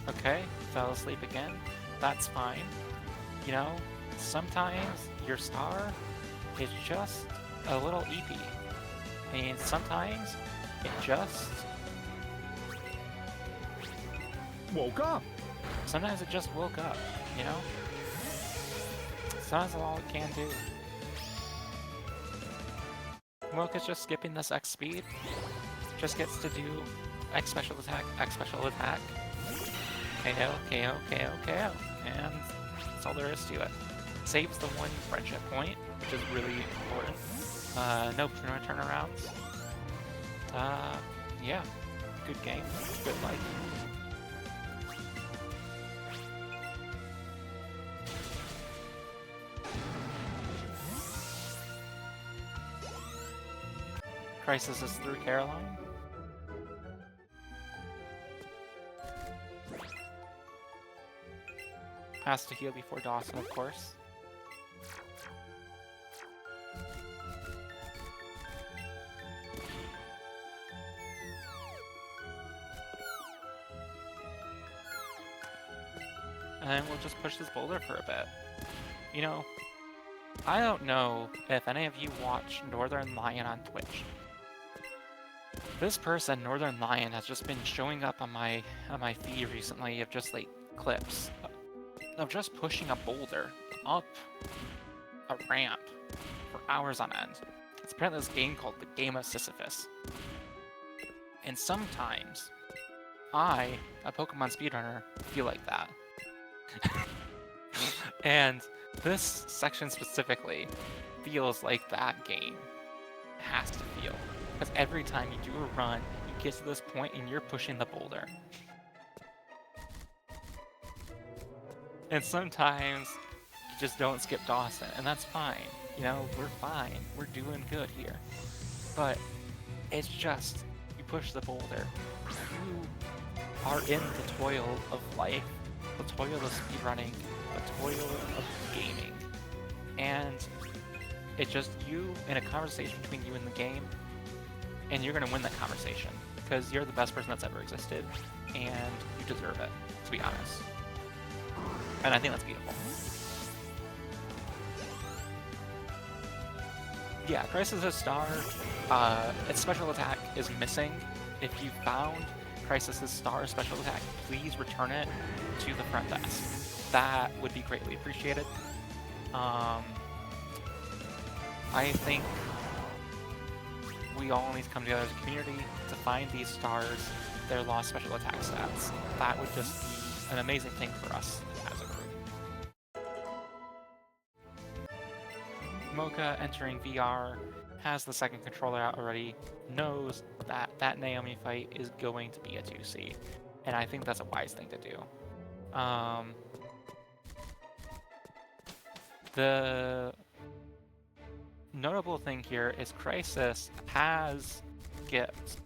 [SPEAKER 1] Okay, fell asleep again. That's fine. You know, sometimes your star is just a little EP. And sometimes it just
[SPEAKER 2] Woke up.
[SPEAKER 1] Sometimes it just woke up, you know? Sometimes that's all it can do. Mocha's just skipping this X speed. Just gets to do X special attack, X special attack. KO, KO, KO, KO. And that's all there is to it. Saves the one friendship point, which is really important. No turnarounds. Yeah. Good game. Good life. Crisis is through Caroline. Has to heal before Dawson, of course. And then we'll just push this boulder for a bit. You know, I don't know if any of you watch Northern Lion on Twitch. This person, Northern Lion, has just been showing up on my feed recently of just like clips of just pushing a boulder up a ramp for hours on end. It's apparently this game called the Game of Sisyphus. And sometimes I, a Pokemon speedrunner, feel like that. And this section specifically feels like that game has to feel. Because every time you do a run, you get to this point and you're pushing the boulder. And sometimes you just don't skip Dawson, and that's fine. You know, we're fine. We're doing good here. But it's just, you push the boulder. You are in the toil of life, the toil of speedrunning, the toil of gaming. And it's just you in a conversation between you and the game, and you're going to win that conversation because you're the best person that's ever existed, and you deserve it, to be honest. And I think that's beautiful. Yeah, Crisis' star, its special attack is missing. If you found Crisis' star special attack, please return it to the front desk. That would be greatly appreciated. I think we all need to come together as a community to find these stars, their lost special attack stats. That would just be an amazing thing for us as a group. Mocha entering VR has the second controller out already, knows that that Naomi fight is going to be a 2C. And I think that's a wise thing to do. The notable thing here is Crisis has Gift,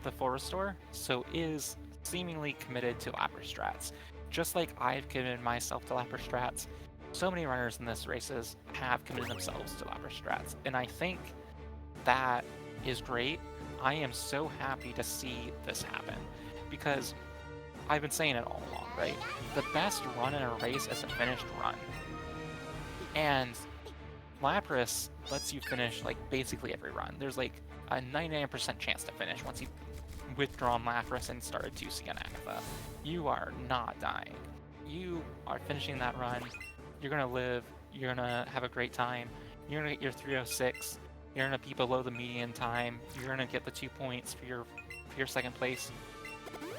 [SPEAKER 1] the full restore, so is seemingly committed to Lapper strats. Just like I've committed myself to Lapper strats, so many runners in this races have committed themselves to Lapper strats, and I think that is great. I am so happy to see this happen, because I've been saying it all along, right? The best run in a race is a finished run. And Lapras lets you finish like basically every run. There's like a 99% chance to finish once you've withdrawn Lapras and started 2C on Agatha. You are not dying. You are finishing that run. You're gonna live. You're gonna have a great time. You're gonna get your 306. You're gonna be below the median time. You're gonna get the 2 points for your second place.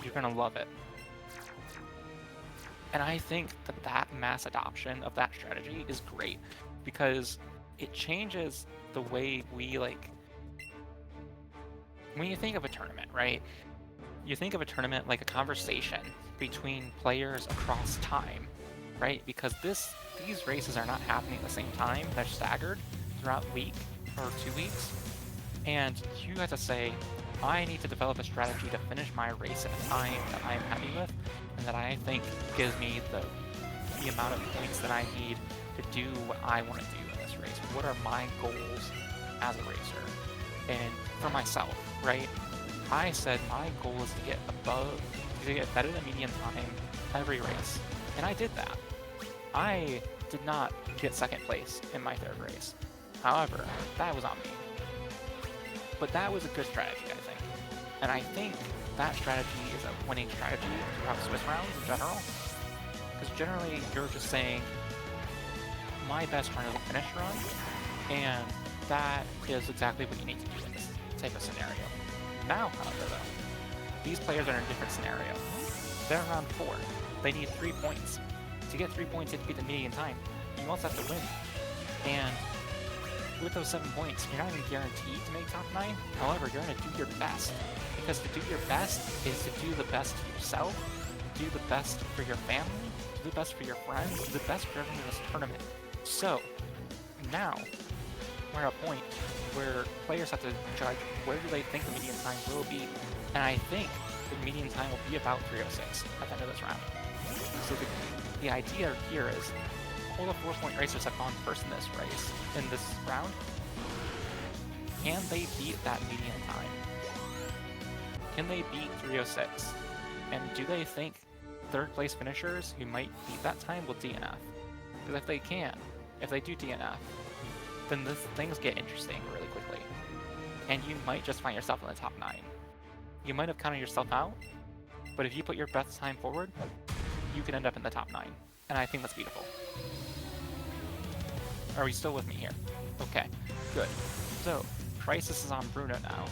[SPEAKER 1] You're gonna love it. And I think that mass adoption of that strategy is great because it changes the way we like. When you think of a tournament, right? You think of a tournament like a conversation between players across time, right? Because these races are not happening at the same time. They're staggered throughout a week or 2 weeks. And you have to say, I need to develop a strategy to finish my race at a time that I'm happy with and that I think gives me the amount of points that I need to do what I want to do in this race. What are my goals as a racer? And for myself, right? I said my goal is to get better than median time every race. And I did that. I did not get second place in my third race. However, that was on me. But that was a good strategy, I think. And I think that strategy is a winning strategy throughout Swiss rounds in general. Because generally, you're just saying, my best run is a finish run, and that is exactly what you need to do in this type of scenario. Now, however, though, these players are in a different scenario. They're in round 4. They need 3 points. To get 3 points, you have to beat the median time. You also have to win. And with those 7 points, you're not even guaranteed to make top 9. However, you're going to do your best. Because to do your best is to do the best for yourself, do the best for your family, do the best for your friends, do the best for everyone in this tournament. So, now, we're at a point where players have to judge where do they think the median time will be. And I think the median time will be about 306 at the end of this round. So the idea here is all the 4-point racers have gone first in this race, in this round. Can they beat that median time? Can they beat 306? And do they think third place finishers who might beat that time will DNF? Because if they can, if they do DNF, then things get interesting really quickly. And you might just find yourself in the top 9. You might have counted yourself out, but if you put your best time forward, you can end up in the top 9. And I think that's beautiful. Are we still with me here? Okay, good. So, Crisis is on Bruno now.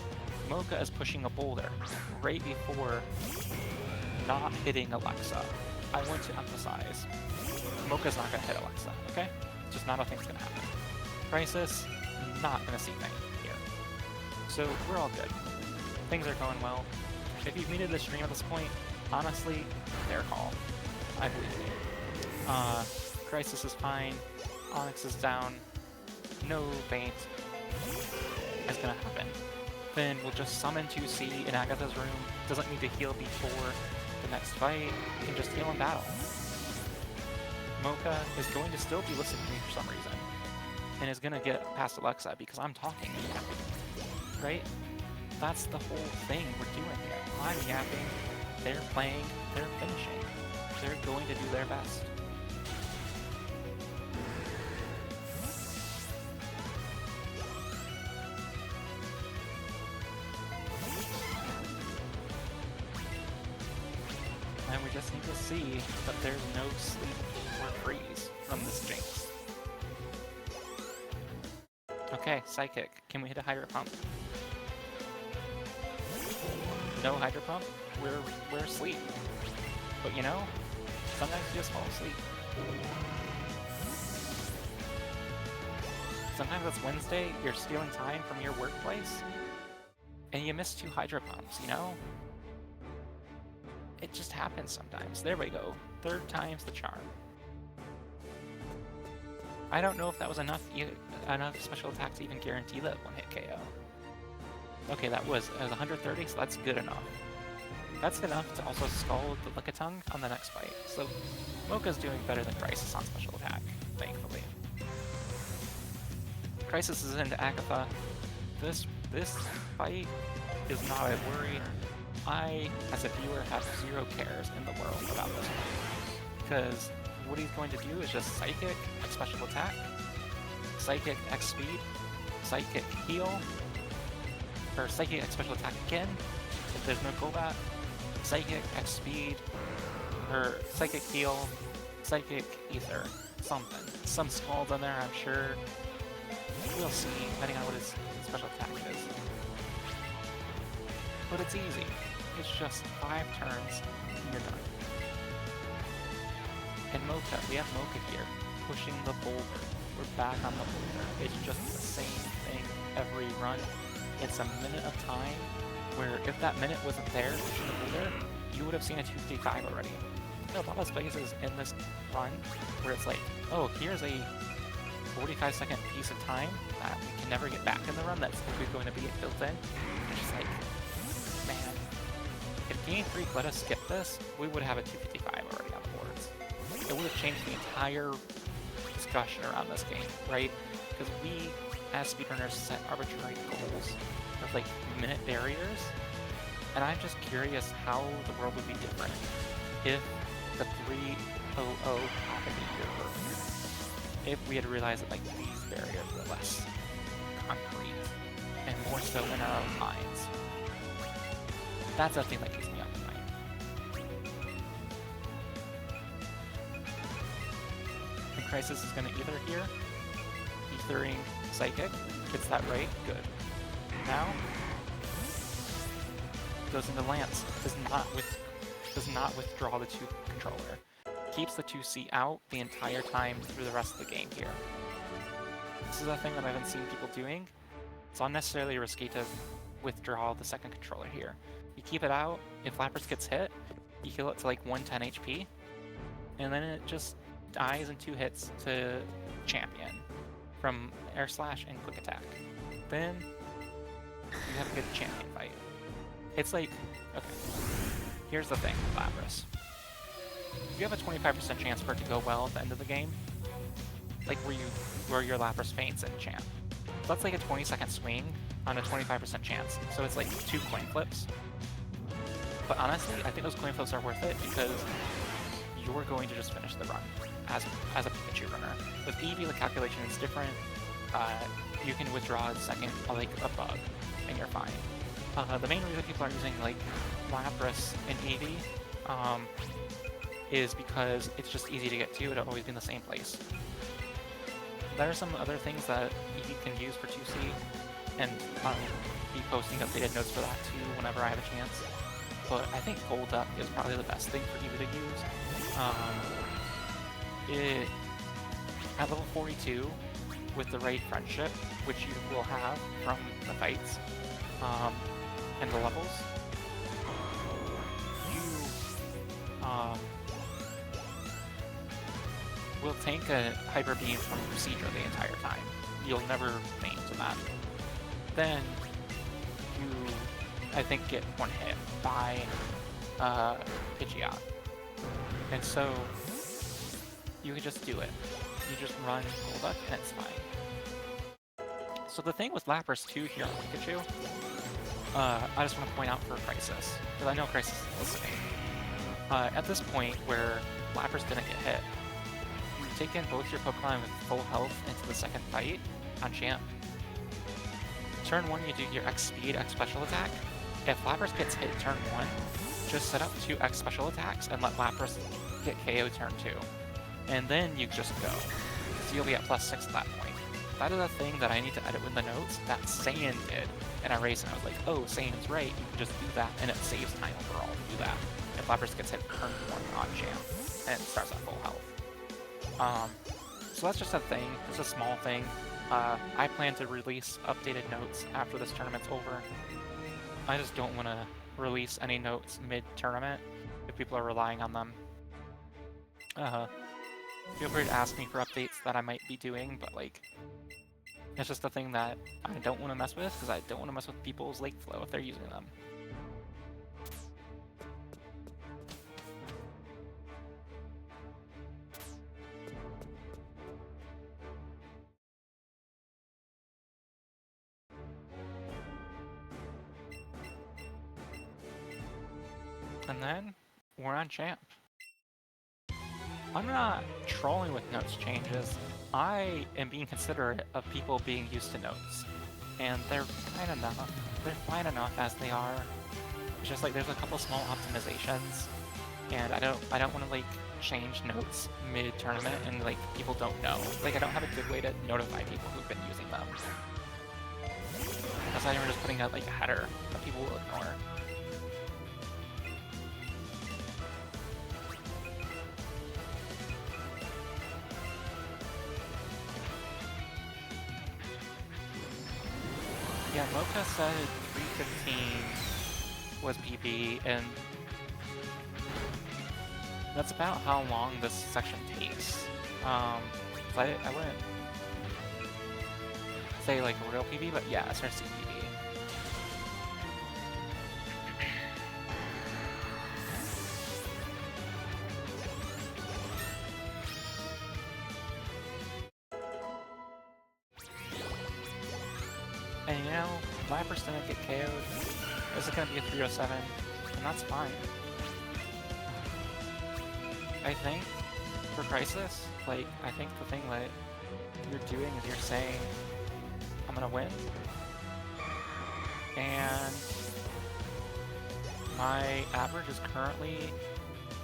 [SPEAKER 1] Mocha is pushing a boulder right before not hitting Alexa. I want to emphasize, Mocha's not going to hit Alexa, okay? It's just not a thing's going to happen. Crisis, not going to see thing here. So we're all good. Things are going well. If you've muted the stream at this point, honestly, their call. I believe you. Crisis is fine. Onyx is down. No faint is going to happen. Then we'll just summon 2C in Agatha's room. Doesn't need to heal before the next fight. You can just heal in battle. Mocha is going to still be listening to me for some reason. And is going to get past Alexa because I'm talking and yapping. Right? That's the whole thing we're doing here. I'm yapping, they're playing, they're finishing. They're going to do their best. And we just need to see that there's no sleep or freeze from this Jinx. Okay, Psychic. Can we hit a Hydro Pump? No Hydro Pump? We're asleep. But you know, sometimes you just fall asleep. Sometimes it's Wednesday, you're stealing time from your workplace, and you miss 2 hydro pumps, you know? It just happens sometimes. There we go. 3rd time's the charm. I don't know if that was enough special attack to even guarantee that 1-hit KO. Okay, it was 130, so that's good enough. That's enough to also scald the Lickitung on the next fight. So Mocha's doing better than Crisis on special attack, thankfully. Crisis is into Agatha. This fight is not a worry. I, as a viewer, have 0 cares in the world about this fight. Because what he's going to do is just Psychic at special attack, Psychic X speed, Psychic heal, or Psychic X special attack again, if there's no Golbat, Psychic X speed, or Psychic heal, Psychic ether, something. Some Scald in there, I'm sure. We'll see, depending on what his special attack is. But it's easy. It's just 5 turns, and you're done. And Mocha, we have Mocha here, pushing the boulder. We're back on the boulder. It's just the same thing every run. It's a minute of time, where if that minute wasn't there, pushing the boulder, you would have seen a 255 already. There are a lot of spaces in this run where it's like, oh, here's a 45-second piece of time that we can never get back in the run that's going to be built in. It's just like, man, if Game Freak let us skip this, we would have a 255 already on the boards. It would have changed the entire discussion around this game, right? Because we, as speedrunners, set arbitrary goals of like minute barriers, and I'm just curious how the world would be different if the 300 happened a year earlier. If we had realized that like these barriers were less concrete and more so in our own minds. That's the thing that keeps me up at night. And Crisis is going to either here, ethering Psychic, gets that right, good. Now, goes into Lance, does not withdraw the 2 controller. Keeps the 2C out the entire time through the rest of the game here. This is a thing that I've been seeing people doing. It's unnecessarily risky to withdraw the 2nd controller here. You keep it out, if Lapras gets hit, you heal it to like 110 HP, and then it just dies in 2 hits to Champion from Air Slash and Quick Attack. Then you have a good Champion fight. It's like, okay, here's the thing with Lapras. You have a 25% chance for it to go well at the end of the game, like where your Lapras faints in Champ. So that's like a 20-second swing on a 25% chance. So it's like 2 coin flips. But honestly, I think those coin flips are worth it because you're going to just finish the run as a Pikachu runner. With Eevee, the calculation is different. You can withdraw a 2nd, like a bug, and you're fine. The main reason people are using like Lapras and Eevee is because it's just easy to get to. It'll always be in the same place. There are some other things that Eevee can use for 2C, and I'll be posting updated notes for that too whenever I have a chance. But I think Gold Up is probably the best thing for Eevee to use. At level 42, with the right friendship, which you will have from the fights and the levels, you will tank a Hyper Beam from Procedure the entire time. You'll never main to that. Then you, I think, get 1 hit by Pidgeot. And so you can just do it. You just run Golduck and it's fine. So the thing with Lapras 2 here on Pikachu, I just want to point out for Crisis, because I know Crisis is listening. At this point where Lapras didn't get hit, you take in both your Pokemon with full health into the 2nd fight on Champ. Turn 1, you do your X speed, X special attack. If Lapras gets hit turn 1, just set up 2 X special attacks and let Lapras get KO turn 2. And then you just go, because you'll be at +6 at that point. That is a thing that I need to edit with the notes that Saiyan did in a race, and I was like, oh, Saiyan's right, you can just do that, and it saves time overall to do that. If Lapras gets hit turn 1 on Champ, and it starts at full health. So that's just a thing, it's a small thing. I plan to release updated notes after this tournament's over. I just don't want to release any notes mid-tournament if people are relying on them. Feel free to ask me for updates that I might be doing, but like, it's just a thing that I don't want to mess with because I don't want to mess with people's lake flow if they're using them. And then we're on champ. I'm not trolling with notes changes. I am being considerate of people being used to notes, and they're fine enough as they are. It's just like there's a couple small optimizations, and I don't want to like change notes mid-tournament and like people don't know. Like I don't have a good way to notify people who've been using them. Aside from just putting out like a header that people will ignore. Yeah, Mocha said 3:15 was PP, and that's about how long this section takes. I wouldn't say like real PB, but yeah, SRC PB. And you know, 5% get KO'd. This is gonna be a 307, and that's fine. I think for Crisis, like, I think the thing that you're doing is you're saying, I'm gonna win, and my average is currently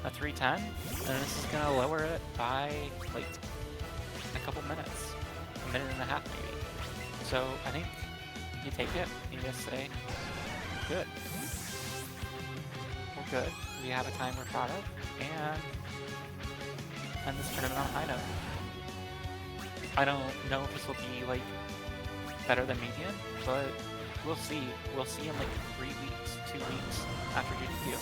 [SPEAKER 1] a 310, and this is gonna lower it by like a couple minutes, a minute and a half maybe. So I think you take it and you just say, good. We're good. We have a time we're proud of, and end this tournament on a high note. I don't know if this will be like better than median, but we'll see. We'll see in like 3 weeks, 2 weeks after GDQ.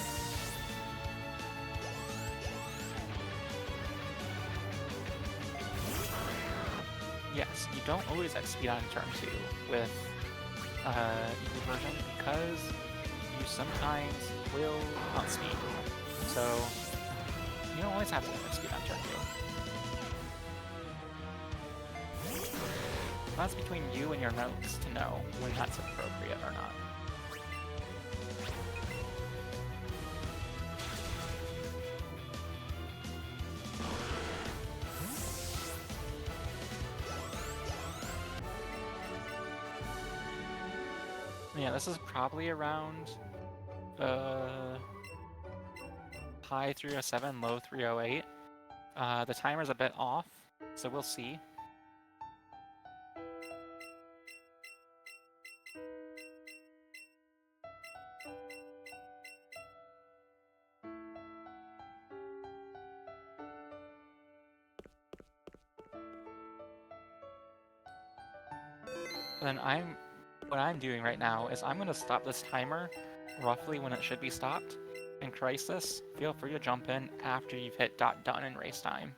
[SPEAKER 1] Yes, you don't always get speed on turn 2 with EV version because you sometimes will outspeed. So you don't always have to get speed on turn 2. That's between you and your notes to know when that's appropriate or not. Yeah, this is probably around high 307, low 308. The timer's a bit off, so we'll see. Then what I'm doing right now is I'm going to stop this timer roughly when it should be stopped. In Crisis, feel free to jump in after you've hit .done in race time.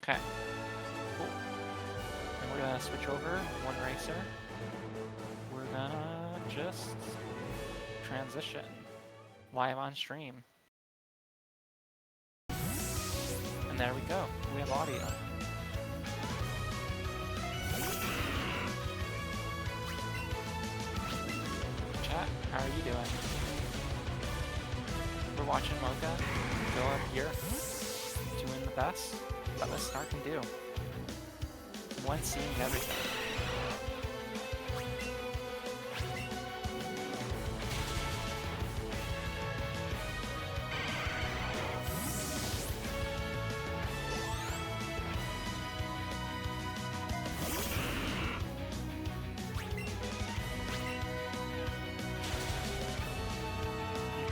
[SPEAKER 1] Okay, cool. And we're gonna switch over one racer. We're gonna just transition live on stream. And there we go, we have audio. Chat, how are you doing? We're watching Mocha go up here, doing the best that this star can do. One seeing everything.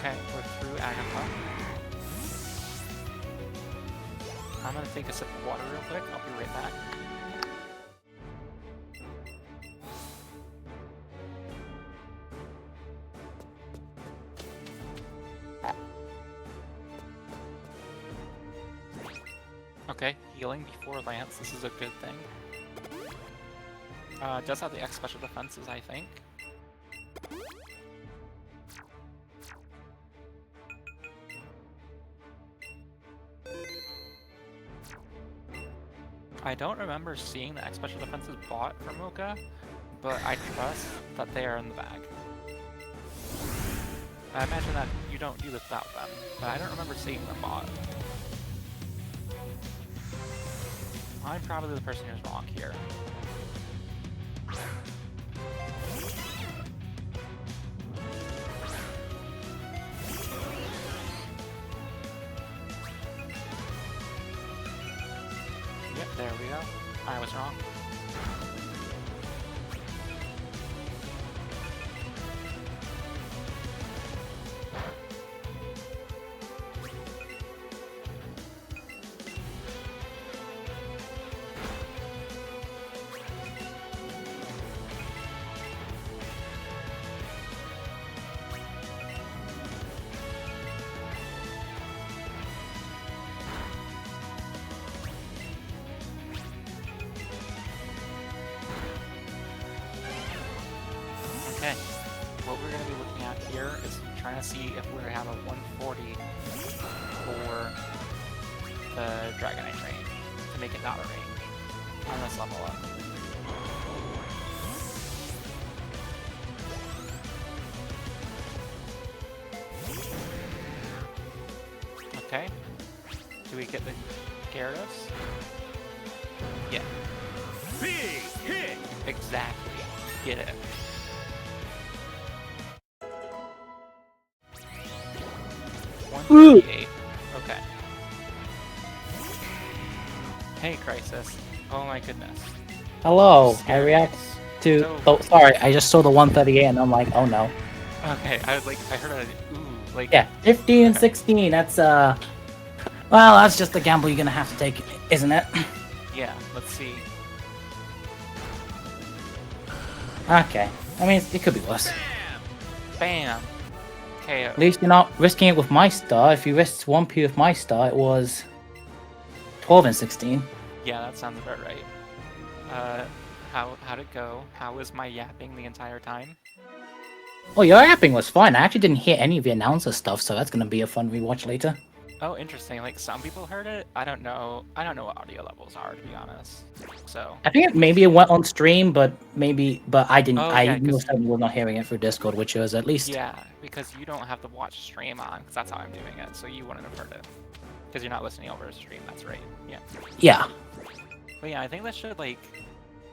[SPEAKER 1] Okay, we're through Agatha. I'm gonna take a sip of water real quick. I'll be right back. Okay, healing before Lance. This is a good thing. Does have the X special defenses, I think. I don't remember seeing the X special defenses bought for Mocha, but I trust that they are in the bag. I imagine that you don't do this without them, but I don't remember seeing them bought. I'm probably the person who's wrong here. Yep, there we go. I was wrong. Okay, what we're going to be looking at here is trying to see if we have a 140 for the Dragonite range to make it not a range on this level up. Okay, do we get the Gyarados? Yeah.
[SPEAKER 2] Big hit!
[SPEAKER 1] Exactly. Get it.
[SPEAKER 3] Ooh.
[SPEAKER 1] 138. Okay. Hey, Crisis. Oh my goodness.
[SPEAKER 3] Hello. I react to.
[SPEAKER 1] So-
[SPEAKER 3] Oh, sorry. I just saw the 138 and I'm like, oh no.
[SPEAKER 1] Okay, I heard a ooh, like.
[SPEAKER 3] Yeah, 15 and 16. That's well, that's just the gamble you're gonna have to take, isn't it?
[SPEAKER 1] Yeah, let's see.
[SPEAKER 3] Okay. I mean, it could be worse.
[SPEAKER 1] Bam! KO.
[SPEAKER 3] At least you're not risking it with my star. If you risked 1P with my star, it was 12 and 16.
[SPEAKER 1] Yeah, that sounds about right. How'd it go? How was my yapping the entire time?
[SPEAKER 3] Well, your apping was fine. I actually didn't hear any of the announcer stuff, so that's gonna be a fun rewatch later.
[SPEAKER 1] Oh, interesting. Like, some people heard it. I don't know what audio levels are, to be honest. So.
[SPEAKER 3] I think maybe it went on stream, but I didn't.
[SPEAKER 1] Oh,
[SPEAKER 3] I
[SPEAKER 1] yeah, 'cause-
[SPEAKER 3] most certainly was not hearing it through Discord, which was at least.
[SPEAKER 1] Yeah, because you don't have to watch stream on, because that's how I'm doing it. So you wouldn't have heard it. Because you're not listening over a stream. That's right. Yeah.
[SPEAKER 3] Yeah.
[SPEAKER 1] But yeah, I think this should, like,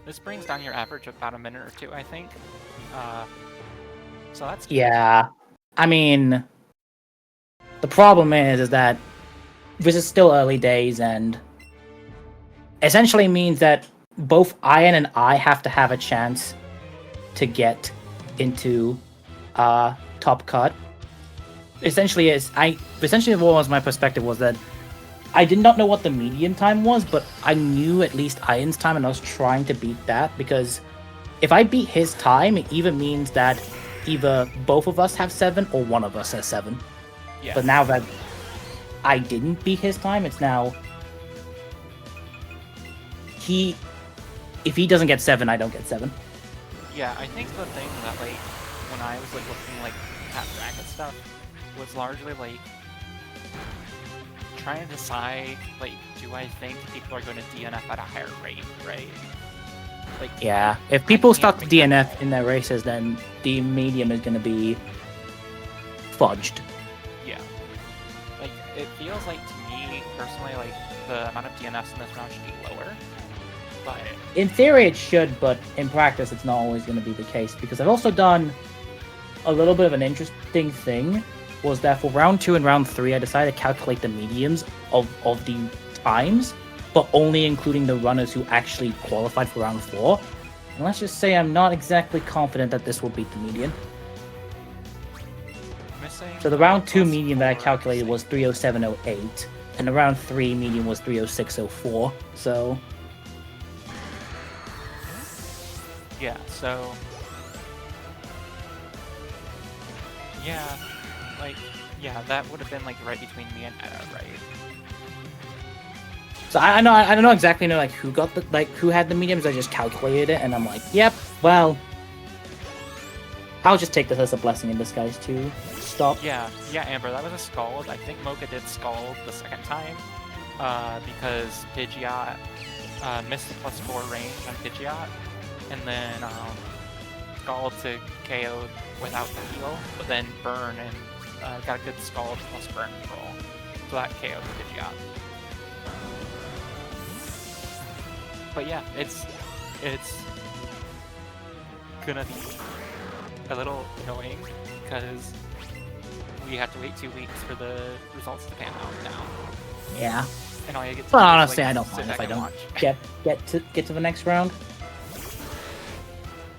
[SPEAKER 1] this brings down your average about a minute or two, I think. So that's good.
[SPEAKER 3] Yeah. I mean, the problem is that this is still early days, and essentially means that both Ian and I have to have a chance to get into top cut. Essentially, what was my perspective was that I did not know what the median time was, but I knew at least Ian's time, and I was trying to beat that, because if I beat his time, it either means that either both of us have 7 or one of us has 7.
[SPEAKER 1] Yeah.
[SPEAKER 3] But now that I didn't beat his time, it's now if he doesn't get 7, I don't get 7.
[SPEAKER 1] Yeah, I think the thing that, like, when I was, like, looking, like, at bracket stuff, was largely, like, trying to decide, like, do I think people are going to DNF at a higher rate, right? Like,
[SPEAKER 3] Yeah, if people
[SPEAKER 1] can't
[SPEAKER 3] start to
[SPEAKER 1] make that
[SPEAKER 3] DNF in their races, then the medium is going to be fudged.
[SPEAKER 1] Yeah. Like, it feels like, to me, personally, like, the amount of DNFs in this round should be lower. But,
[SPEAKER 3] In theory, it should, but in practice, it's not always going to be the case, because I've also done a little bit of an interesting thing, was that for round 2 and round 3, I decided to calculate the mediums of the times, but only including the runners who actually qualified for round 4. And let's just say I'm not exactly confident that this will beat the median.
[SPEAKER 1] missing.
[SPEAKER 3] So the
[SPEAKER 1] but
[SPEAKER 3] round 2
[SPEAKER 1] plus
[SPEAKER 3] medium that I
[SPEAKER 1] 4
[SPEAKER 3] calculated was
[SPEAKER 1] missing.
[SPEAKER 3] 307.08, and the round 3 medium was 306.04. So
[SPEAKER 1] Yeah, so yeah, like that would have been like right between me and Edda, right?
[SPEAKER 3] So I don't know exactly like who got the who had the mediums. I just calculated it, and I'm like, yep. Well, I'll just take this as a blessing in disguise to stop.
[SPEAKER 1] Yeah, Amber, that was a scald. I think Mocha did scald the second time, because Pidgeot missed the +4 range on Pidgeot, and then scald to KO without the heal, but then burn and got a good scald plus burn control, so that KO'd Pidgeot. But yeah, it's gonna be a little annoying because we have to wait 2 weeks for the results to pan out now,
[SPEAKER 3] Yeah.
[SPEAKER 1] and all you get to
[SPEAKER 3] But
[SPEAKER 1] do
[SPEAKER 3] honestly,
[SPEAKER 1] is, like,
[SPEAKER 3] I don't
[SPEAKER 1] sit
[SPEAKER 3] mind if
[SPEAKER 1] back
[SPEAKER 3] I
[SPEAKER 1] and
[SPEAKER 3] don't
[SPEAKER 1] watch.
[SPEAKER 3] get to the next round.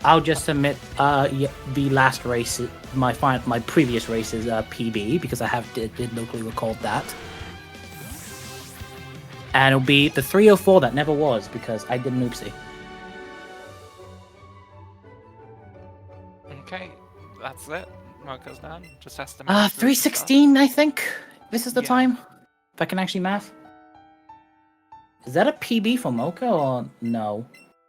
[SPEAKER 3] I'll just submit the last race, my previous race's PB, because I did locally record that. And it'll be the 304 that never was, because I did an oopsie.
[SPEAKER 1] Okay, that's it. Mocha's done. Just has to manage through some stuff.
[SPEAKER 3] 316, I think. This is the
[SPEAKER 1] Yeah.
[SPEAKER 3] time. If I can actually math. Is that a PB for Mocha or no?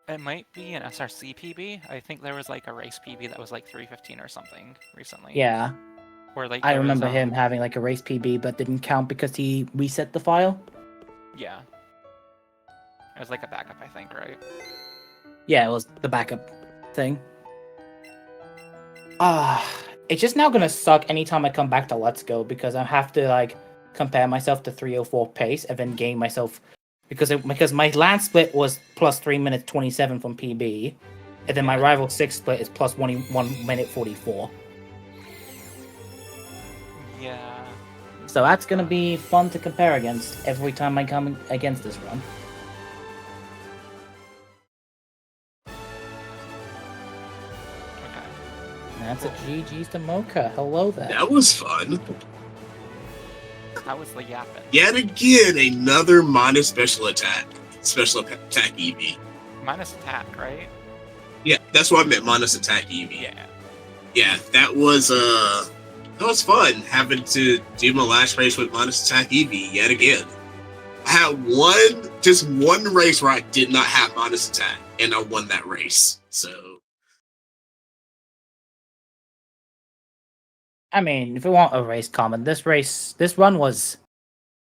[SPEAKER 1] It might be an SRC PB. I think there was like a race PB that was like 315 or something recently.
[SPEAKER 3] Yeah.
[SPEAKER 1] Where like
[SPEAKER 3] I
[SPEAKER 1] there
[SPEAKER 3] remember
[SPEAKER 1] was,
[SPEAKER 3] him having like a race PB, but didn't count because he reset the file.
[SPEAKER 1] Yeah. It was like a backup, I think, right?
[SPEAKER 3] Yeah, it was the backup thing. It's just now gonna suck anytime I come back to Let's Go, because I have to like compare myself to 304 pace and then gain myself because my land split was plus 3 minutes 27 from PB, and then my
[SPEAKER 1] Yeah.
[SPEAKER 3] rival 6 split is plus 1 minute 44.
[SPEAKER 1] Yeah.
[SPEAKER 3] So that's gonna be fun to compare against every time I come against this run.
[SPEAKER 1] Okay.
[SPEAKER 3] And that's a GG's to Mocha. Hello there.
[SPEAKER 4] That was fun.
[SPEAKER 1] How was the yapping?
[SPEAKER 4] Yet again, another minus special attack. Special attack EV.
[SPEAKER 1] Minus attack, right?
[SPEAKER 4] Yeah, that's what I meant, minus attack EV.
[SPEAKER 1] Yeah.
[SPEAKER 4] Yeah, that was fun having to do my last race with minus attack EV yet again. I had just one race where I did not have minus attack, and I won that race. So
[SPEAKER 3] I mean, if we want a race comment, this run was,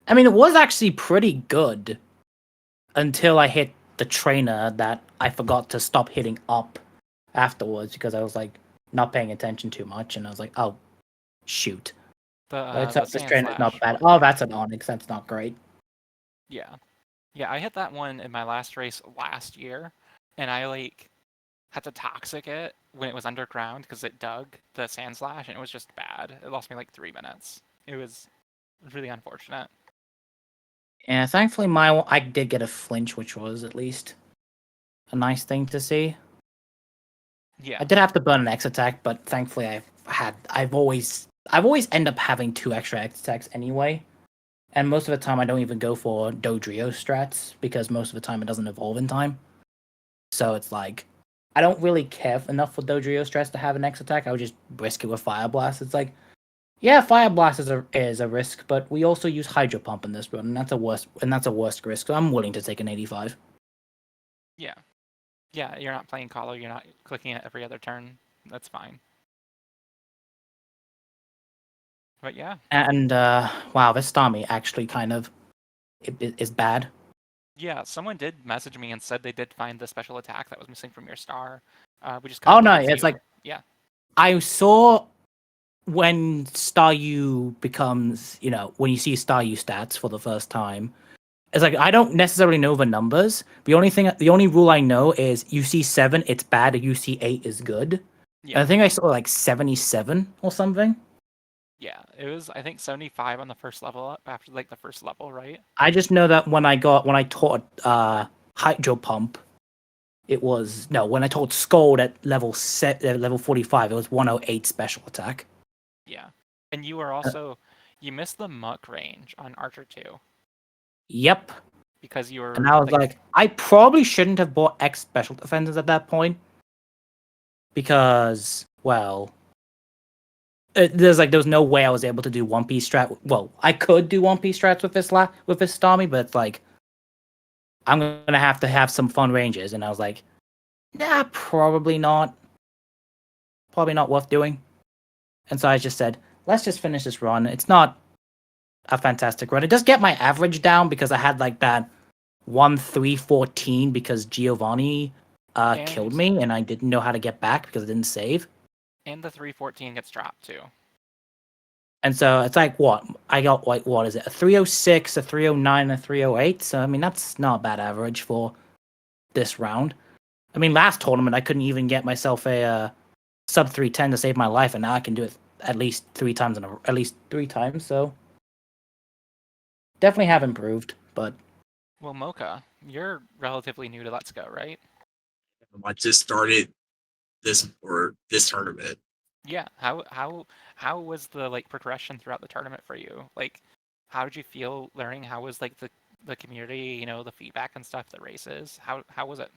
[SPEAKER 3] I mean, it was actually pretty good until I hit the trainer that I forgot to stop hitting up afterwards because I was like not paying attention too much, and I was like, oh, shoot. This
[SPEAKER 1] Sand
[SPEAKER 3] trainer's not
[SPEAKER 1] Slash.
[SPEAKER 3] bad. Oh, that's an Onyx. That's not great.
[SPEAKER 1] Yeah. Yeah, I hit that one in my last race last year, and I like had to toxic it when it was underground because it dug the Sand Slash, and it was just bad. It lost me like 3 minutes. It was really unfortunate.
[SPEAKER 3] Yeah, thankfully I did get a flinch, which was at least a nice thing to see.
[SPEAKER 1] Yeah.
[SPEAKER 3] I did have to burn an X attack, but thankfully I've always end up having 2 extra X attacks anyway. And most of the time I don't even go for Dodrio strats because most of the time it doesn't evolve in time. So it's like I don't really care enough for Dodrio strats to have an X attack. I would just risk it with Fire Blast. It's like, yeah, Fire Blast is a risk, but we also use Hydro Pump in this run, and that's a worse risk. So I'm willing to take an 85.
[SPEAKER 1] Yeah. Yeah, you're not playing Collar, you're not clicking it every other turn. That's fine. But yeah.
[SPEAKER 3] And wow, this Starmie actually kind of is bad.
[SPEAKER 1] Yeah, someone did message me and said they did find the special attack that was missing from your star. We just
[SPEAKER 3] Oh
[SPEAKER 1] couldn't
[SPEAKER 3] no,
[SPEAKER 1] give it to
[SPEAKER 3] it's
[SPEAKER 1] you.
[SPEAKER 3] like
[SPEAKER 1] Yeah.
[SPEAKER 3] I saw when Star U becomes, when you see Star U stats for the first time. It's like I don't necessarily know the numbers. The only rule I know is you see 7, it's bad, and you see 8 is good.
[SPEAKER 1] Yeah.
[SPEAKER 3] And I think I saw like 77 or something.
[SPEAKER 1] Yeah, it was I think 75 on the first level up after like the first level, right?
[SPEAKER 3] I just know that when I taught Hydro Pump, when I taught Scold at level 45, it was 108 special attack.
[SPEAKER 1] Yeah. And you were also you missed the muck range on Archer 2
[SPEAKER 3] Yep.
[SPEAKER 1] because you were
[SPEAKER 3] And I was like, I probably shouldn't have bought X special defenders at that point because, well, there was no way I was able to do One Piece strat. Well, I could do One Piece strats with this Starmie, but it's like I'm gonna have to have some fun ranges, and I was like, nah, probably not. Probably not worth doing. And so I just said, let's just finish this run. It's not a fantastic run. It does get my average down because I had like that 1-3-14 because Giovanni killed me and I didn't know how to get back because I didn't save.
[SPEAKER 1] And the 314 gets dropped too.
[SPEAKER 3] And so it's like what? I got like what is it? A 306, a 309, and a 308. So I mean that's not a bad average for this round. I mean last tournament I couldn't even get myself a sub 310 to save my life, and now I can do it at least three times, so definitely have improved, but
[SPEAKER 1] Well, Mocha, you're relatively new to Let's Go, right?
[SPEAKER 4] I just started this tournament.
[SPEAKER 1] Yeah. How was the like progression throughout the tournament for you? Like, how did you feel learning? How was like the community, you know, the feedback and stuff, the races? How was it?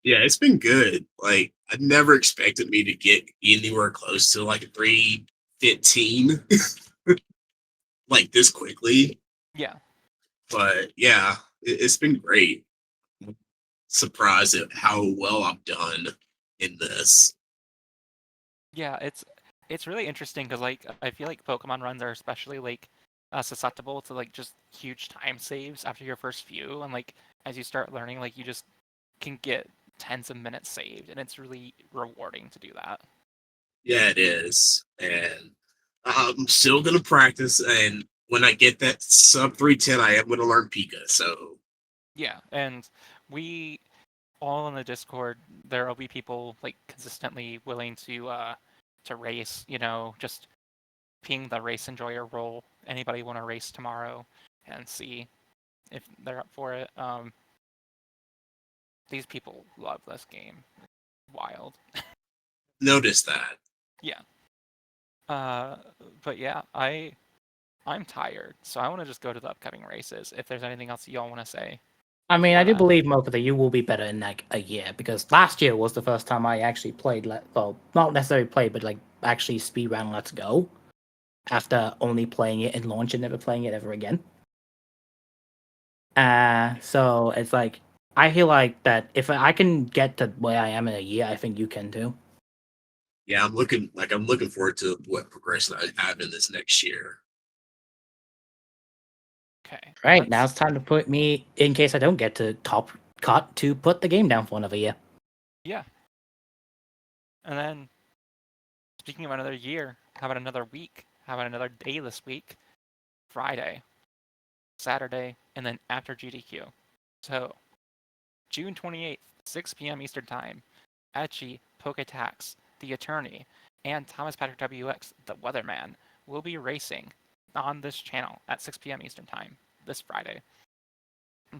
[SPEAKER 4] Yeah, it's been good. Like I never expected me to get anywhere close to like 315 like this quickly.
[SPEAKER 1] Yeah.
[SPEAKER 4] But yeah, it's been great. I'm surprised at how well I've done in this.
[SPEAKER 1] Yeah, it's really interesting because like I feel like Pokemon runs are especially like susceptible to like just huge time saves after your first few, and like as you start learning, like you just can get tens of minutes saved, and it's really rewarding to do that.
[SPEAKER 4] Yeah, it is. And I'm still gonna practice, and when I get that sub 310, I am gonna learn Pika. So
[SPEAKER 1] Yeah, and we all in the Discord, there will be people like consistently willing to race, you know, just ping the race enjoyer role. Anybody want to race tomorrow and see if they're up for it. These people love this game. Wild.
[SPEAKER 4] notice that.
[SPEAKER 1] Yeah. Uh, but yeah, I'm tired, so I want to just go to the upcoming races. If there's anything else y'all want to say
[SPEAKER 3] I mean, I
[SPEAKER 1] before
[SPEAKER 3] do
[SPEAKER 1] that.
[SPEAKER 3] believe, Mocha, that you will be better in like a year because last year was the first time I actually played. Well, not necessarily played, but like actually speedrun Let's Go after only playing it in launch and never playing it ever again. So it's like I feel like that if I can get to where I am in a year, I think you can too.
[SPEAKER 4] Yeah, I'm looking forward to what progression I have in this next year.
[SPEAKER 1] Okay.
[SPEAKER 3] Right, now it's time to put me in case I don't get to top cut to put the game down for another year.
[SPEAKER 1] Yeah. And then, speaking of another year, how about another week? How about another day this week? Friday, Saturday, and then after GDQ. So, June 28th, 6 p.m. Eastern Time, Etchy, Poketax, The Attorney, and Thomas Patrick WX, the Weatherman, will be racing on this channel at 6 p.m. Eastern Time this Friday.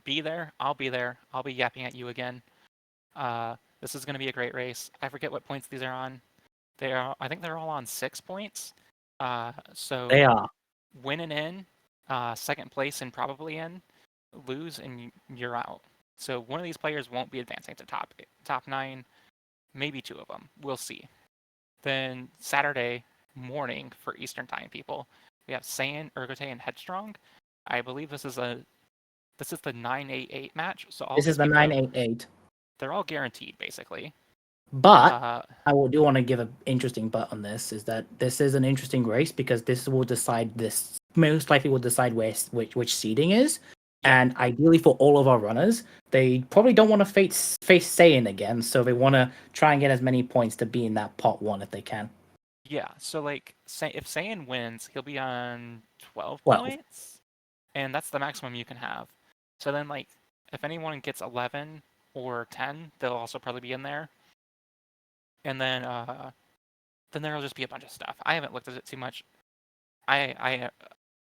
[SPEAKER 1] Be there. I'll be there. I'll be yapping at you again. This is going to be a great race. I forget what points these are on. I think they're all on 6 points. So
[SPEAKER 3] They are.
[SPEAKER 1] win and in, second place and probably in, lose and you're out. So one of these players won't be advancing to top 9, maybe 2 of them. We'll see. Then Saturday morning for Eastern Time people, we have Saiyan, Urgote, and Headstrong. I believe this is the 988 match. So all
[SPEAKER 3] This is
[SPEAKER 1] these
[SPEAKER 3] the
[SPEAKER 1] people
[SPEAKER 3] 988.
[SPEAKER 1] they're all guaranteed basically.
[SPEAKER 3] But
[SPEAKER 1] Uh,
[SPEAKER 3] do want to give an interesting but on this is that this is an interesting race because this most likely will decide which seeding is.
[SPEAKER 1] Yeah.
[SPEAKER 3] And ideally for all of our runners, they probably don't want to face Saiyan again, so they want to try and get as many points to be in that pot 1 if they can.
[SPEAKER 1] Yeah, so like if Saiyan wins, he'll be on 12
[SPEAKER 3] Well,
[SPEAKER 1] points, and that's the maximum you can have. So then like if anyone gets 11 or 10, they'll also probably be in there. And then there'll just be a bunch of stuff. I haven't looked at it too much. I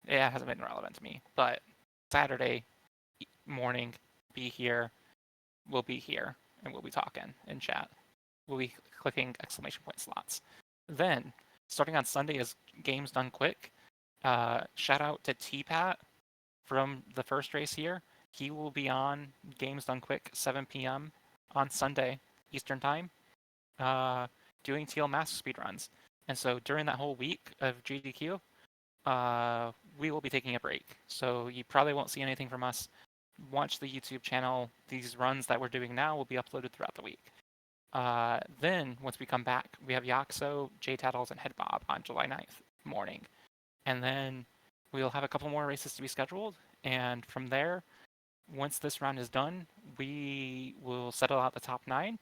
[SPEAKER 1] it hasn't been relevant to me, but Saturday morning, be here, we'll be here, and we'll be talking in chat. We'll be clicking exclamation point slots. Then starting on Sunday is Games Done Quick. Shout out to T-Pat from the first race here. He will be on Games Done Quick 7 p.m. on Sunday Eastern Time, doing TL Master speedruns. And so during that whole week of GDQ, we will be taking a break. So you probably won't see anything from us. Watch the YouTube channel. These runs that we're doing now will be uploaded throughout the week. Then, once we come back, we have Yaxo, J-Tattles, and Headbob on July 9th morning. And then we'll have a couple more races to be scheduled. And from there, once this round is done, we will settle out the top 9.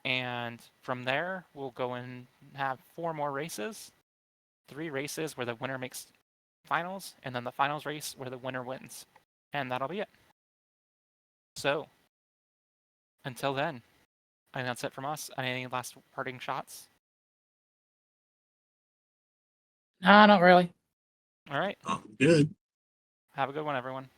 [SPEAKER 1] And from there, we'll go and have 4 more races. 3 races where the winner makes finals, and then the finals race where the winner wins. And that'll be it. So, until then, I think that's it from us. Any last parting shots?
[SPEAKER 3] Nah, not really.
[SPEAKER 1] All right.
[SPEAKER 4] Oh, good.
[SPEAKER 1] Have a good one, everyone.